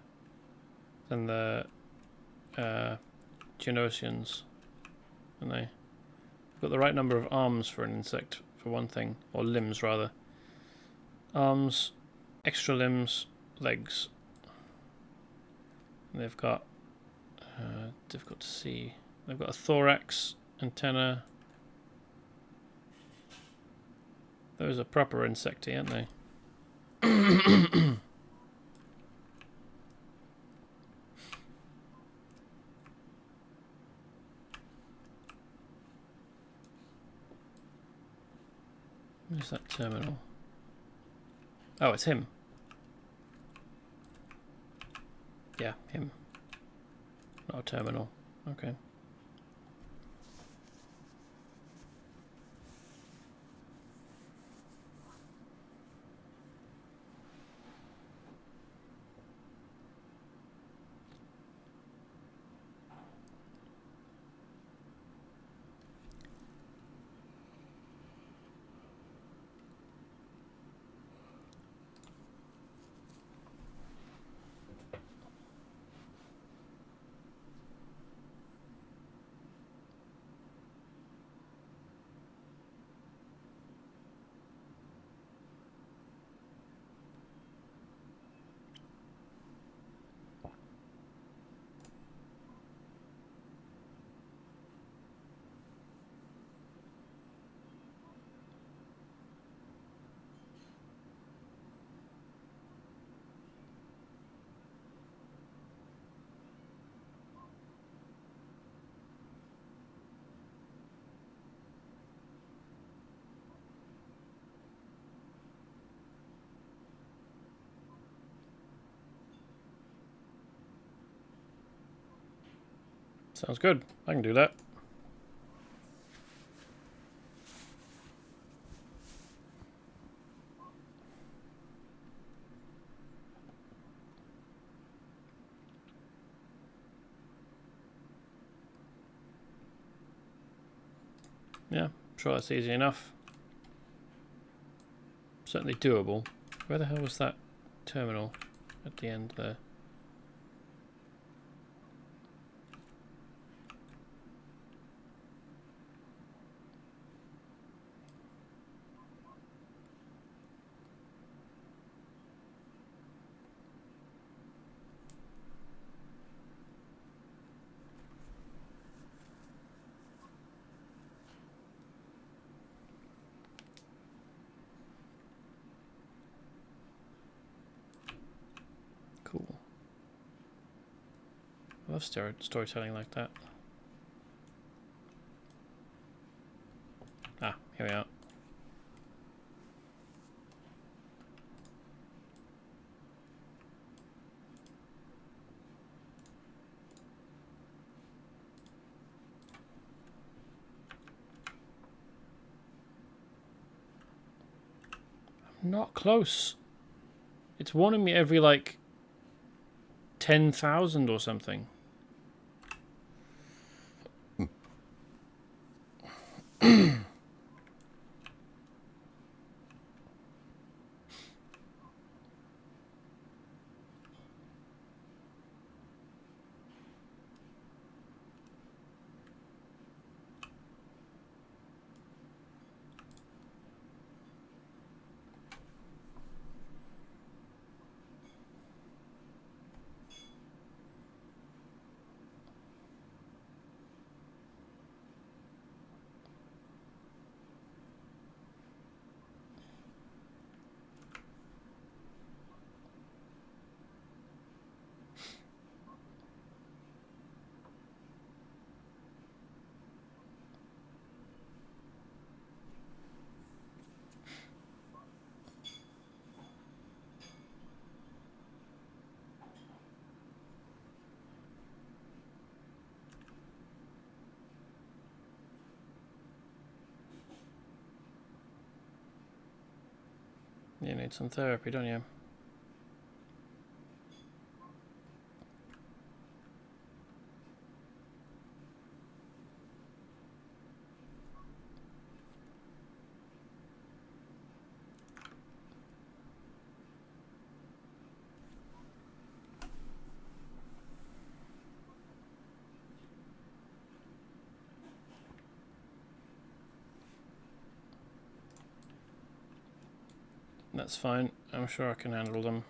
than the Genosians, don't they? Got the right number of arms for an insect, for one thing, or limbs rather. Arms, extra limbs. legs. And they've got difficult to see. They've got a thorax, antenna. Those are proper insecty, aren't they? Where's that terminal? Oh, it's him. Yeah, him. Not a terminal. Okay. Sounds good. I can do that. Yeah, I'm sure that's easy enough. Certainly doable. Where the hell was that terminal at the end there? Cool. I love storytelling like that. Ah, here we are. I'm not close. It's warning me every, like, 10,000 or something. You need some therapy, don't you? That's fine. I'm sure I can handle them.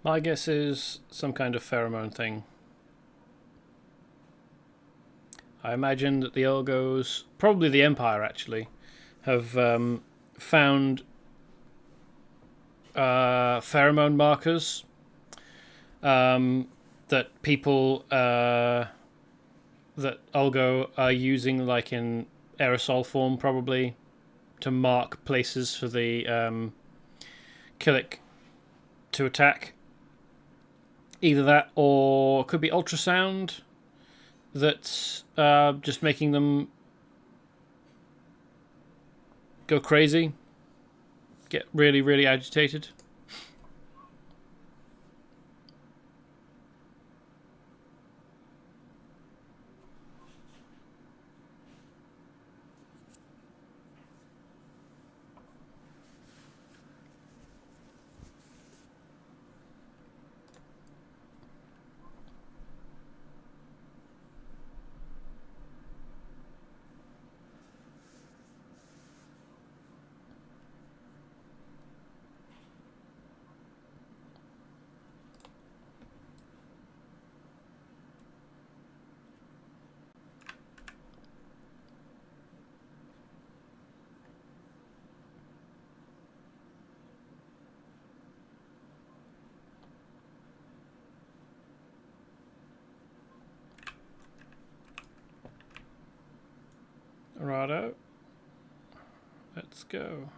My guess is some kind of pheromone thing. I imagine that the Elgos, probably the Empire actually, have found pheromone markers that people that Ulgo are using, like in aerosol form, probably to mark places for the Killik to attack. Either that, or it could be ultrasound that's just making them go crazy, get really, really agitated. Righto. Let's go.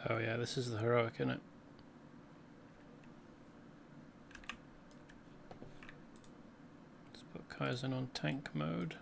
Oh yeah, this is the heroic, isn't it? Let's put Kaizen on tank mode.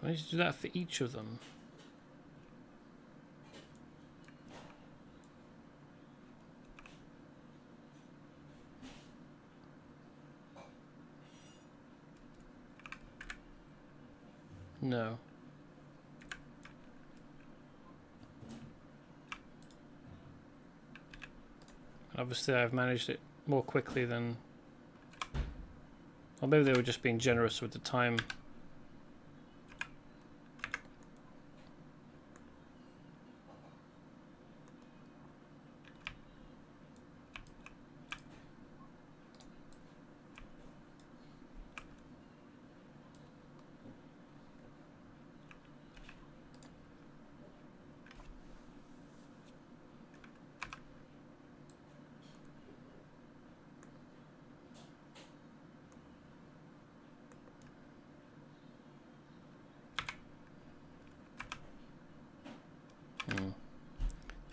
I need to do that for each of them. No. Obviously I've managed it more quickly than Or maybe they were just being generous with the time.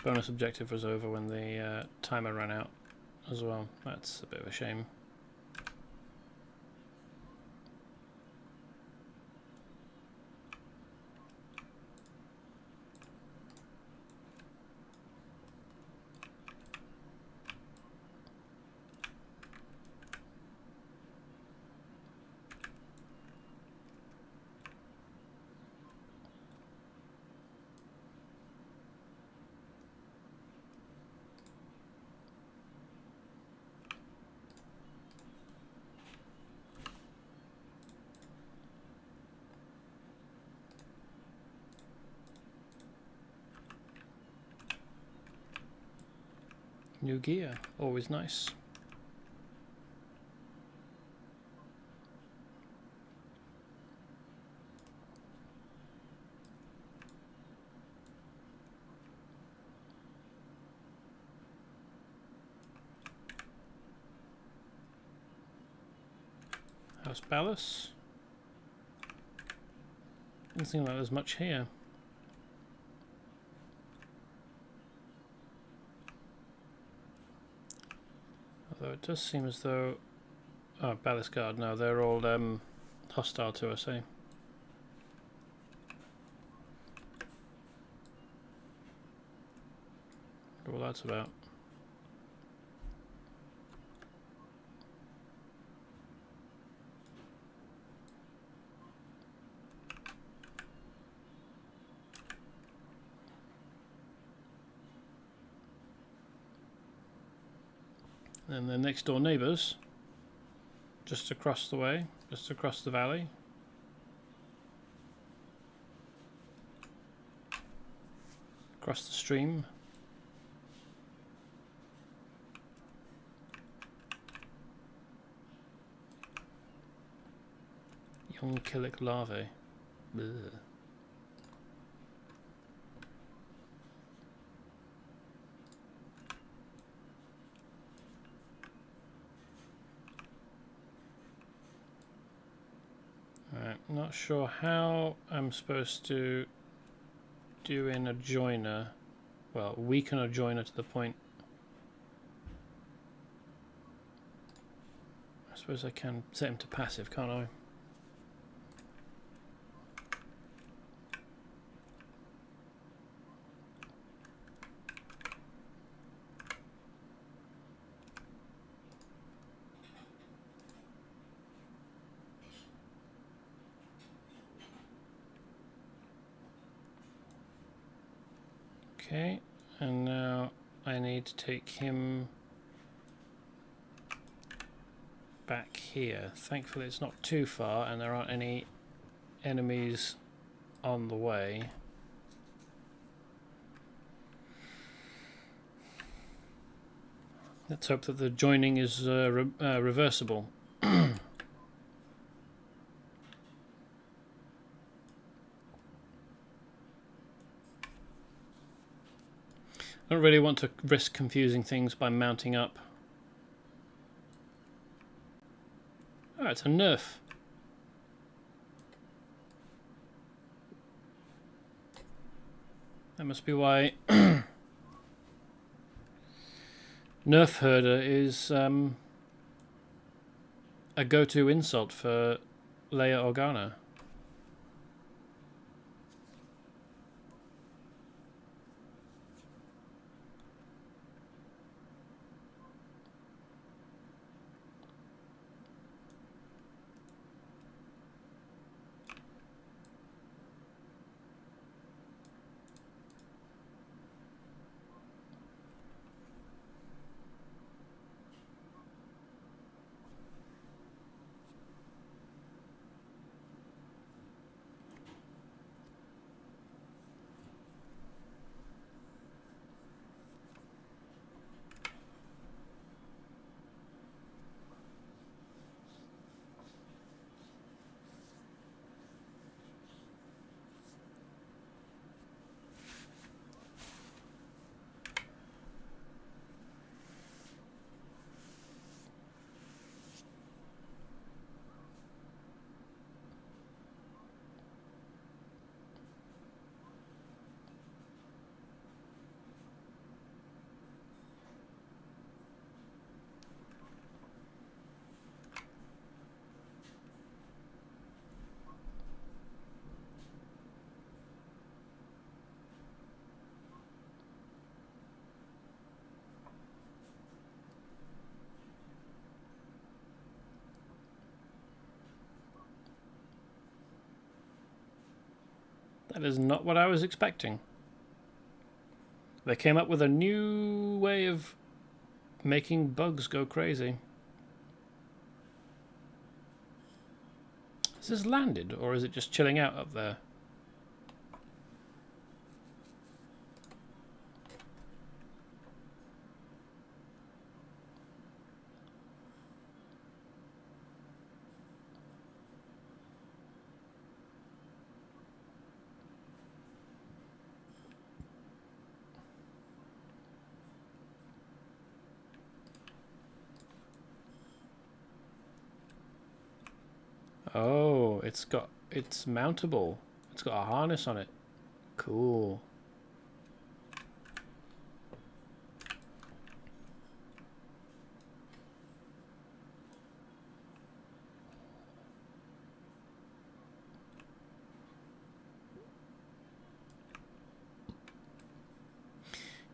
Bonus objective was over when the timer ran out as well. That's a bit of a shame. New gear, always nice. House Palace. Doesn't seem like there's much here. Although it does seem as though... Oh, Palace Guard, no, they're all hostile to us, eh? What all that's about. And the next door neighbours, just across the way, just across the valley. Across the stream. Young Killick larvae. Blech. Alright, not sure how I'm supposed to do in a joiner. Well, weaken a joiner to the point. I suppose I can set him to passive, can't I? Okay, and now I need to take him back here. Thankfully it's not too far and there aren't any enemies on the way. Let's hope that the joining is reversible. I don't really want to risk confusing things by mounting up. Oh, it's a nerf. That must be why Nerf Herder is a go-to insult for Leia Organa. That is not what I was expecting. They came up with a new way of making bugs go crazy. Has this landed, or is it just chilling out up there? Oh, it's mountable. It's got a harness on it. Cool.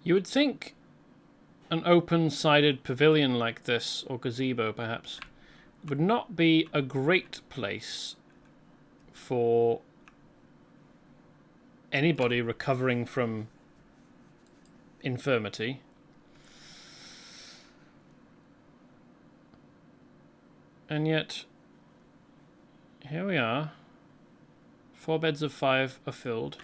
You would think an open-sided pavilion like this, or gazebo perhaps, would not be a great place for anybody recovering from infirmity. And yet, here we are. 4 beds of 5 are filled.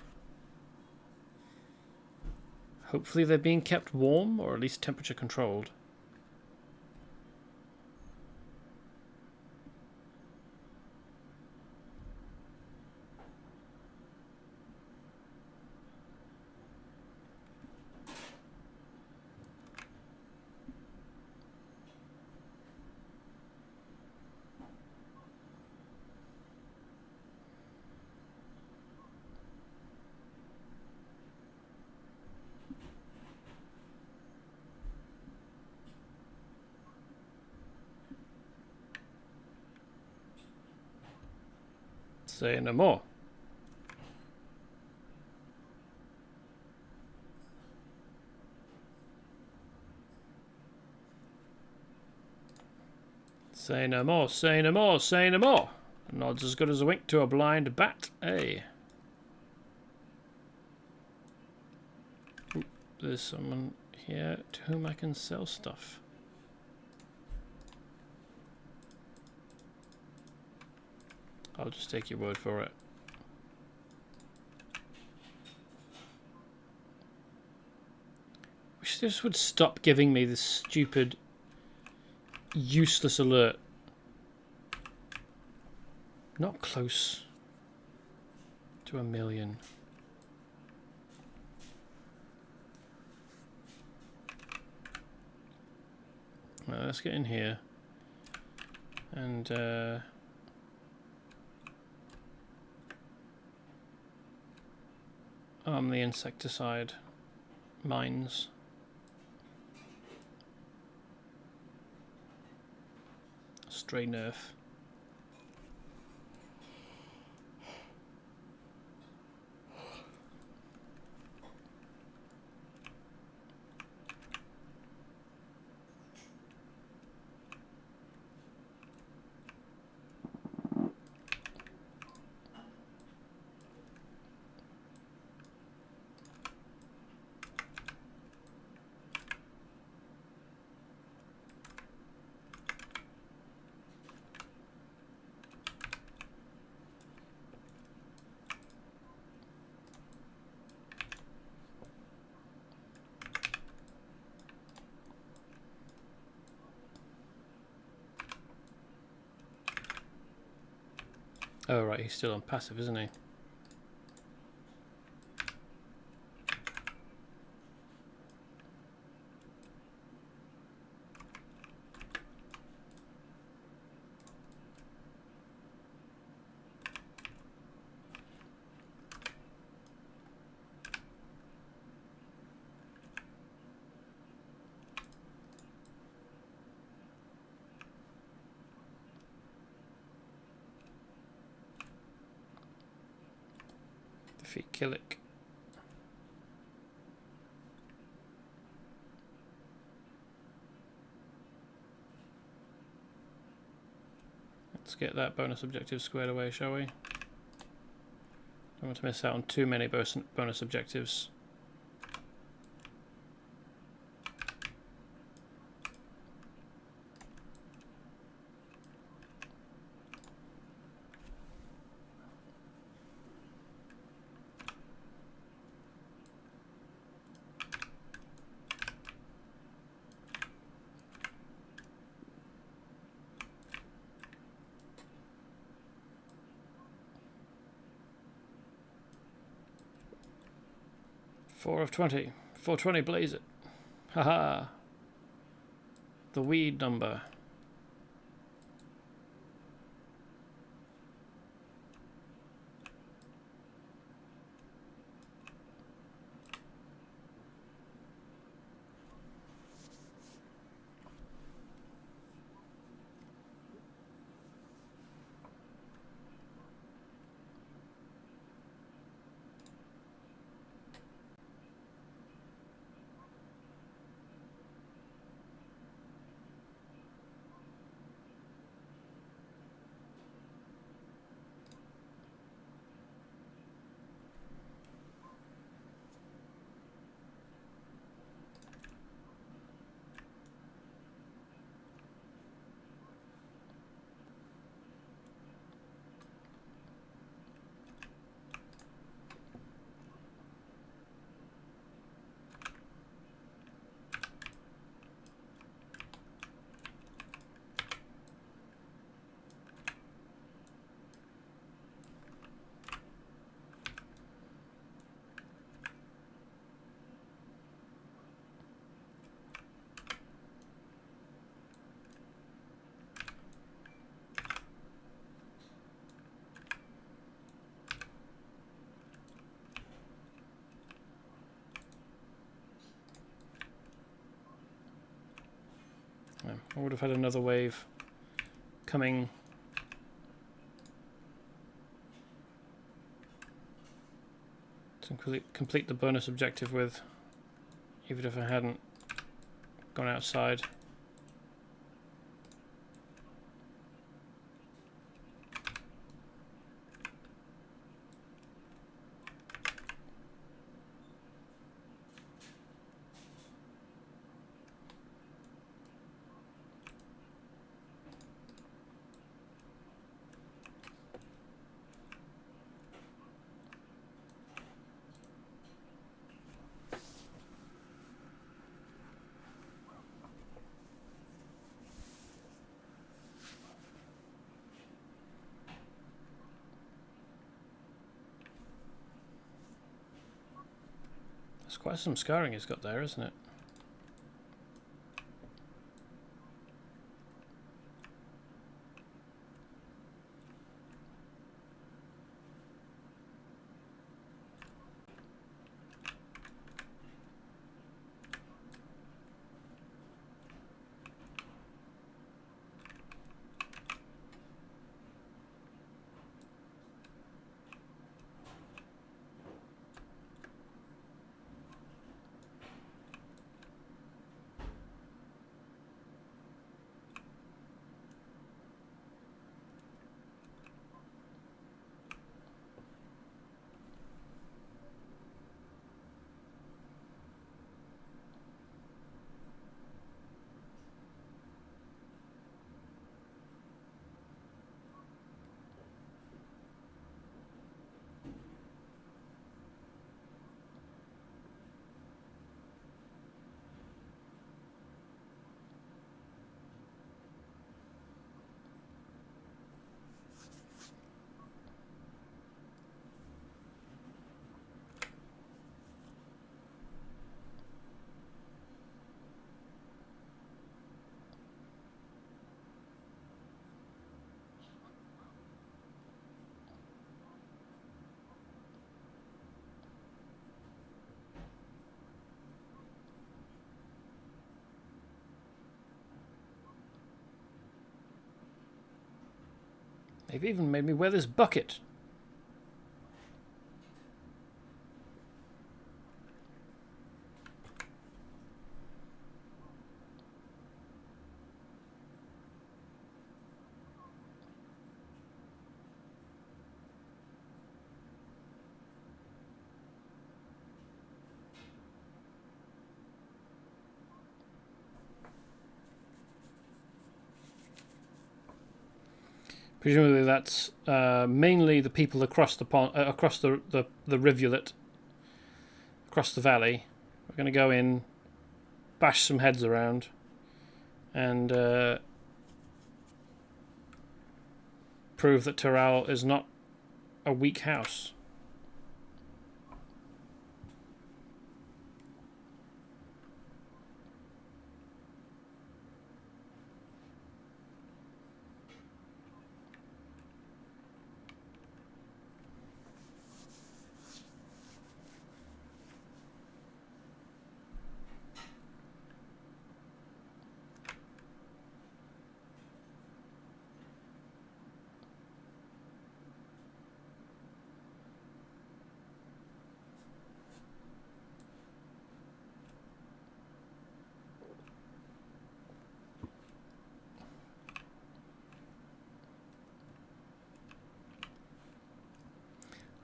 Hopefully they're being kept warm, or at least temperature controlled. Say no more. Say no more, say no more, say no more. A nod's as good as a wink to a blind bat, eh? Ooh, there's someone here to whom I can sell stuff. I'll just take your word for it. Wish this would stop giving me this stupid, useless alert. Not close to 1 million. Right, let's get in here and arm the insecticide mines. Stray nerf. Oh right, he's still on passive, isn't he? Defeat Killick. Let's get that bonus objective squared away, shall we? don't want to miss out on too many bonus objectives. Four of 20. 420, blaze it. Haha. The weed number. I would have had another wave coming. To complete the bonus objective with, even if I hadn't gone outside. There's quite some scarring he's got there, isn't it? They've even made me wear this bucket. Presumably that's mainly the people across the pond, across the rivulet, across the valley. We're going to go in, bash some heads around, and prove that Terral is not a weak house.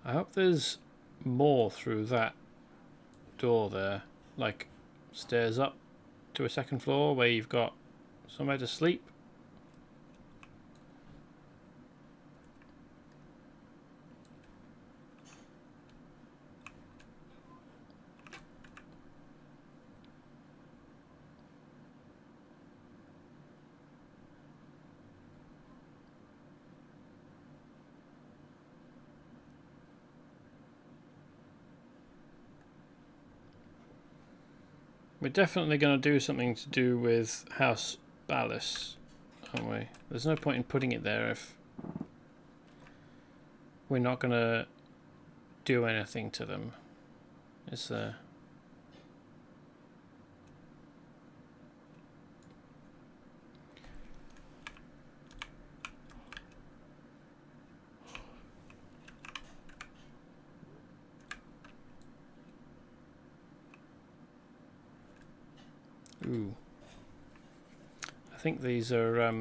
I hope there's more through that door there, like stairs up to a second floor where you've got somewhere to sleep. We're definitely going to do something to do with House Ballas, aren't we? There's no point in putting it there if we're not going to do anything to them, is there? Ooh. I think these are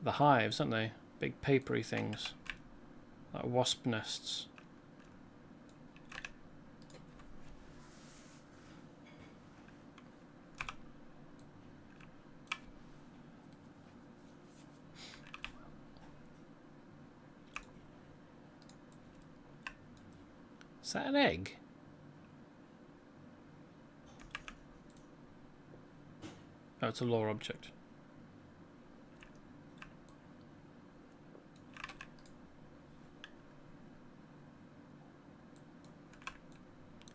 the hives, aren't they? Big papery things, like wasp nests. Is that an egg? Oh, it's a lore object.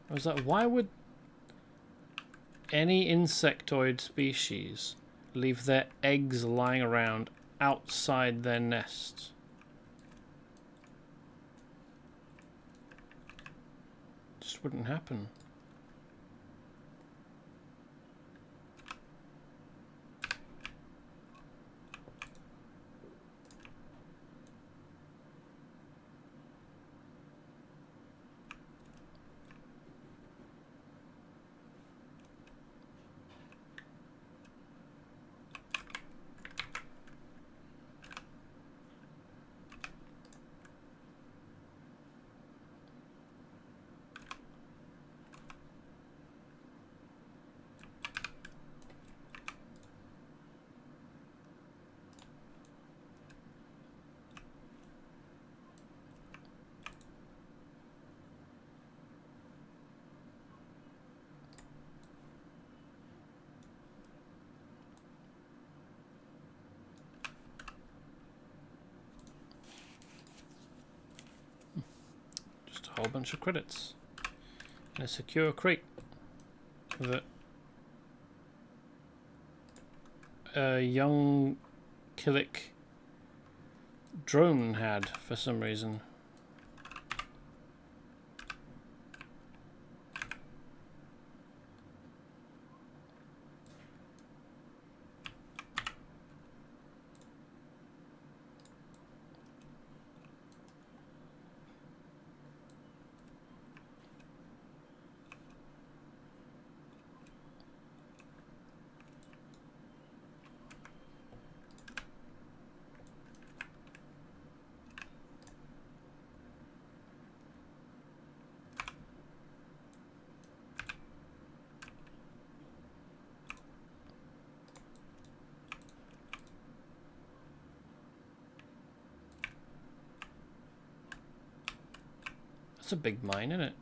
Was that, why would any insectoid species leave their eggs lying around outside their nests? Just wouldn't happen. A whole bunch of credits in a secure crate that a young Killick drone had for some reason. That's a big mine, isn't it?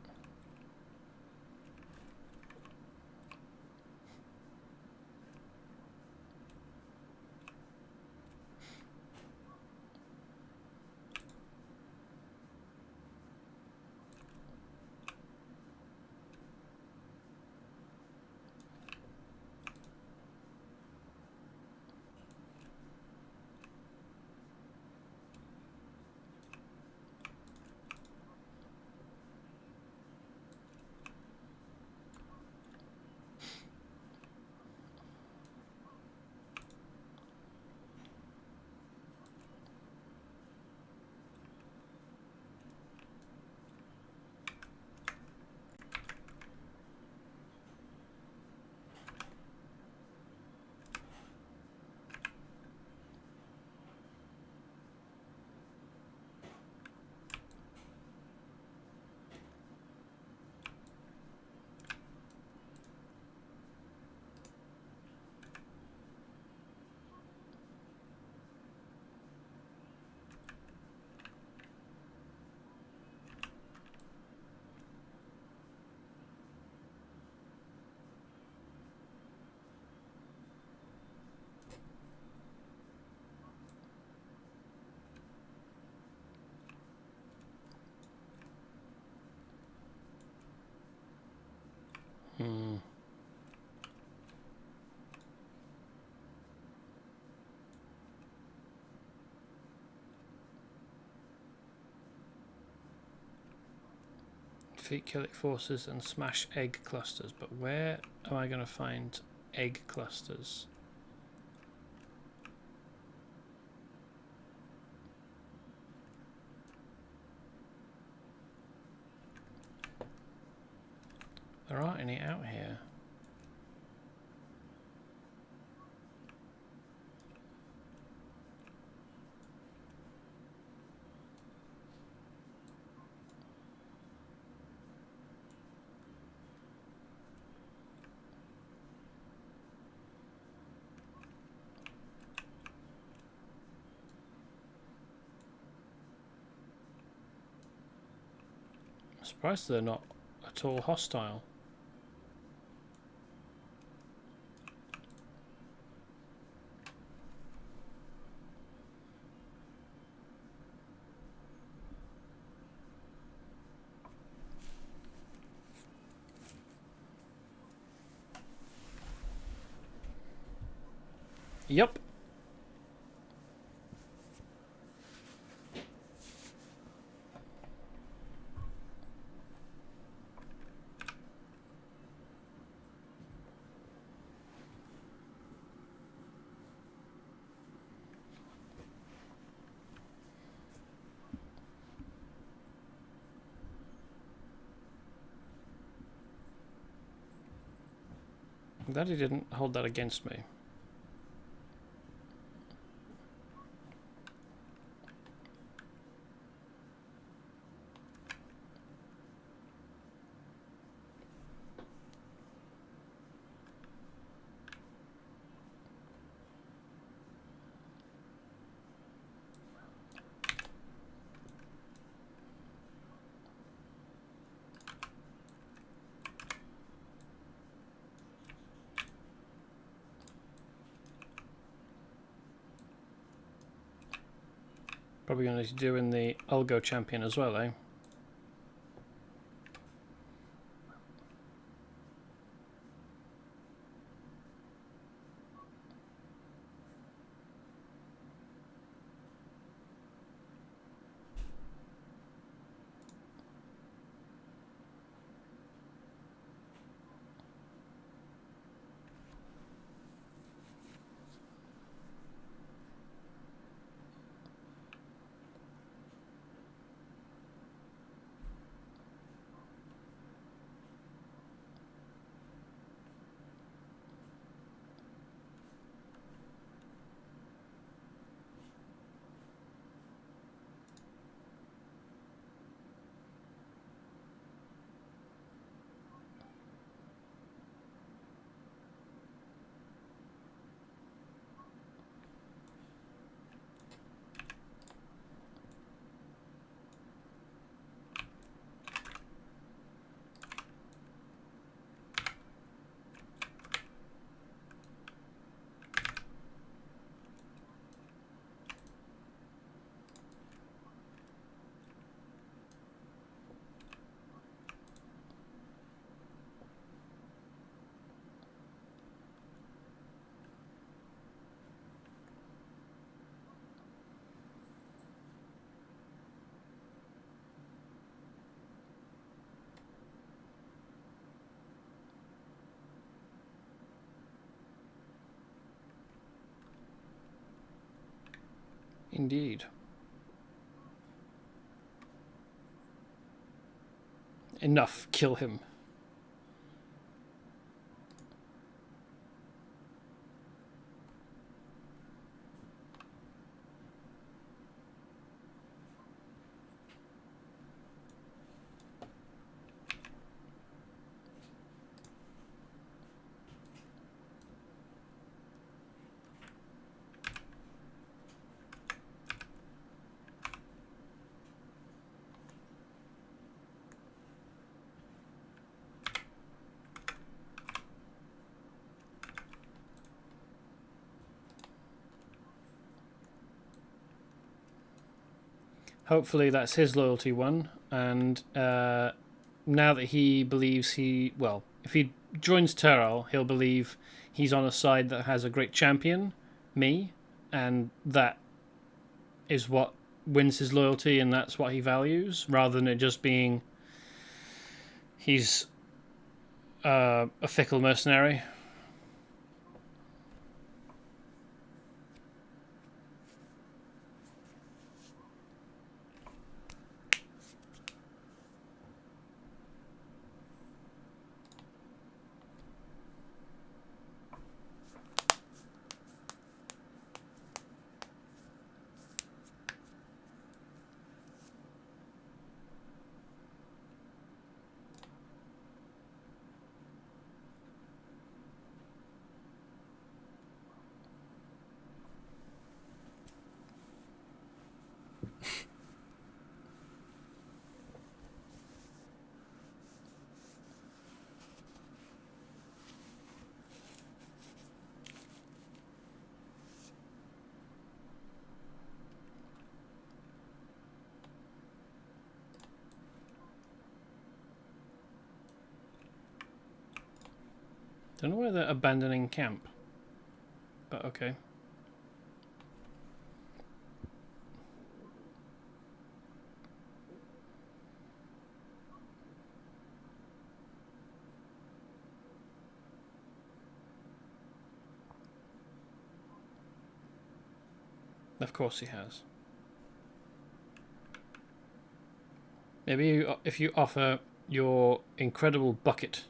Defeat Killick forces and smash egg clusters. But where am I going to find egg clusters? There aren't any out here. I'm surprised they're not at all hostile. Yep. I'm glad he didn't hold that against me. Probably going to do in the Ulgo champion as well, eh? Indeed. Enough. Kill him. Hopefully that's his loyalty one, and now that he believes if he joins Terral, he'll believe he's on a side that has a great champion, me, and that is what wins his loyalty, and that's what he values, rather than it just being he's a fickle mercenary. Don't know why they're abandoning camp, but okay. Of course he has. Maybe if you offer your incredible bucket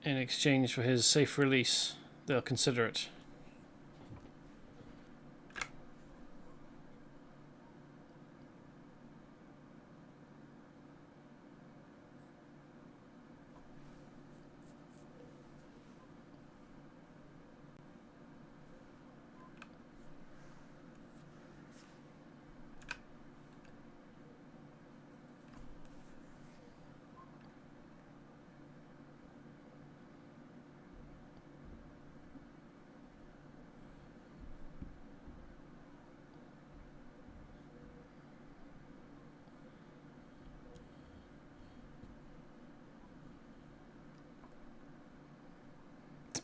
in exchange for his safe release, they'll consider it.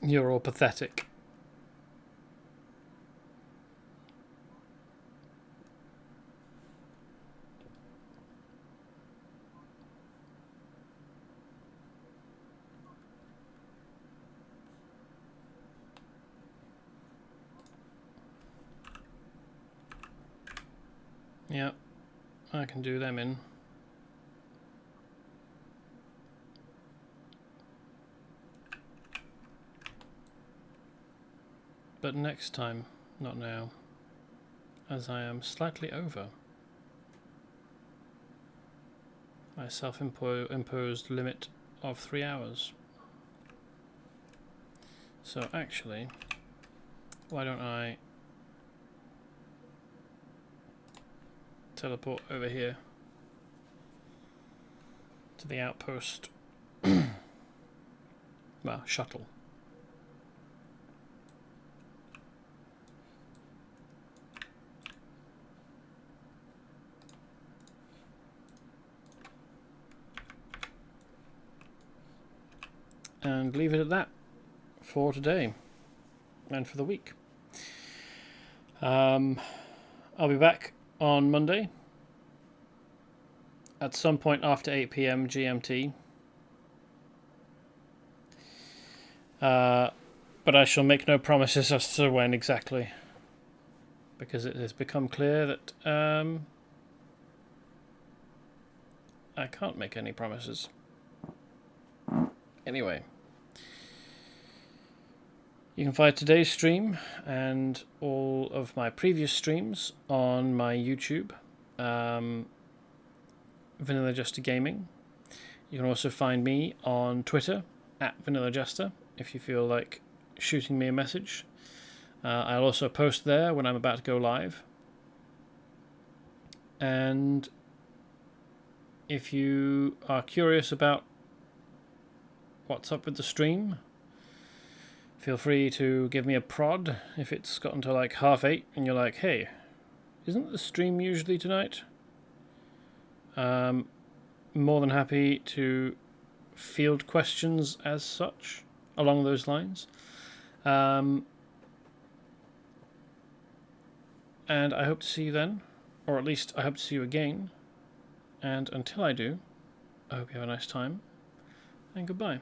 You're all pathetic. Yep, I can do them in. But next time, not now, as I am slightly over my self-imposed limit of 3 hours. So actually, why don't I teleport over here to the outpost? Well, shuttle. And leave it at that for today and for the week. I'll be back on Monday at some point after 8 PM GMT. But I shall make no promises as to when exactly. because it has become clear that I can't make any promises. Anyway, you can find today's stream and all of my previous streams on my YouTube, Vanilla Jester Gaming. You can also find me on Twitter at Vanilla Jester if you feel like shooting me a message. I'll also post there when I'm about to go live. And if you are curious about what's up with the stream, feel free to give me a prod if it's gotten to like 8:30 and you're like, hey, isn't the stream usually tonight? More than happy to field questions as such along those lines. And I hope to see you then, or at least I hope to see you again. And until I do, I hope you have a nice time, and goodbye.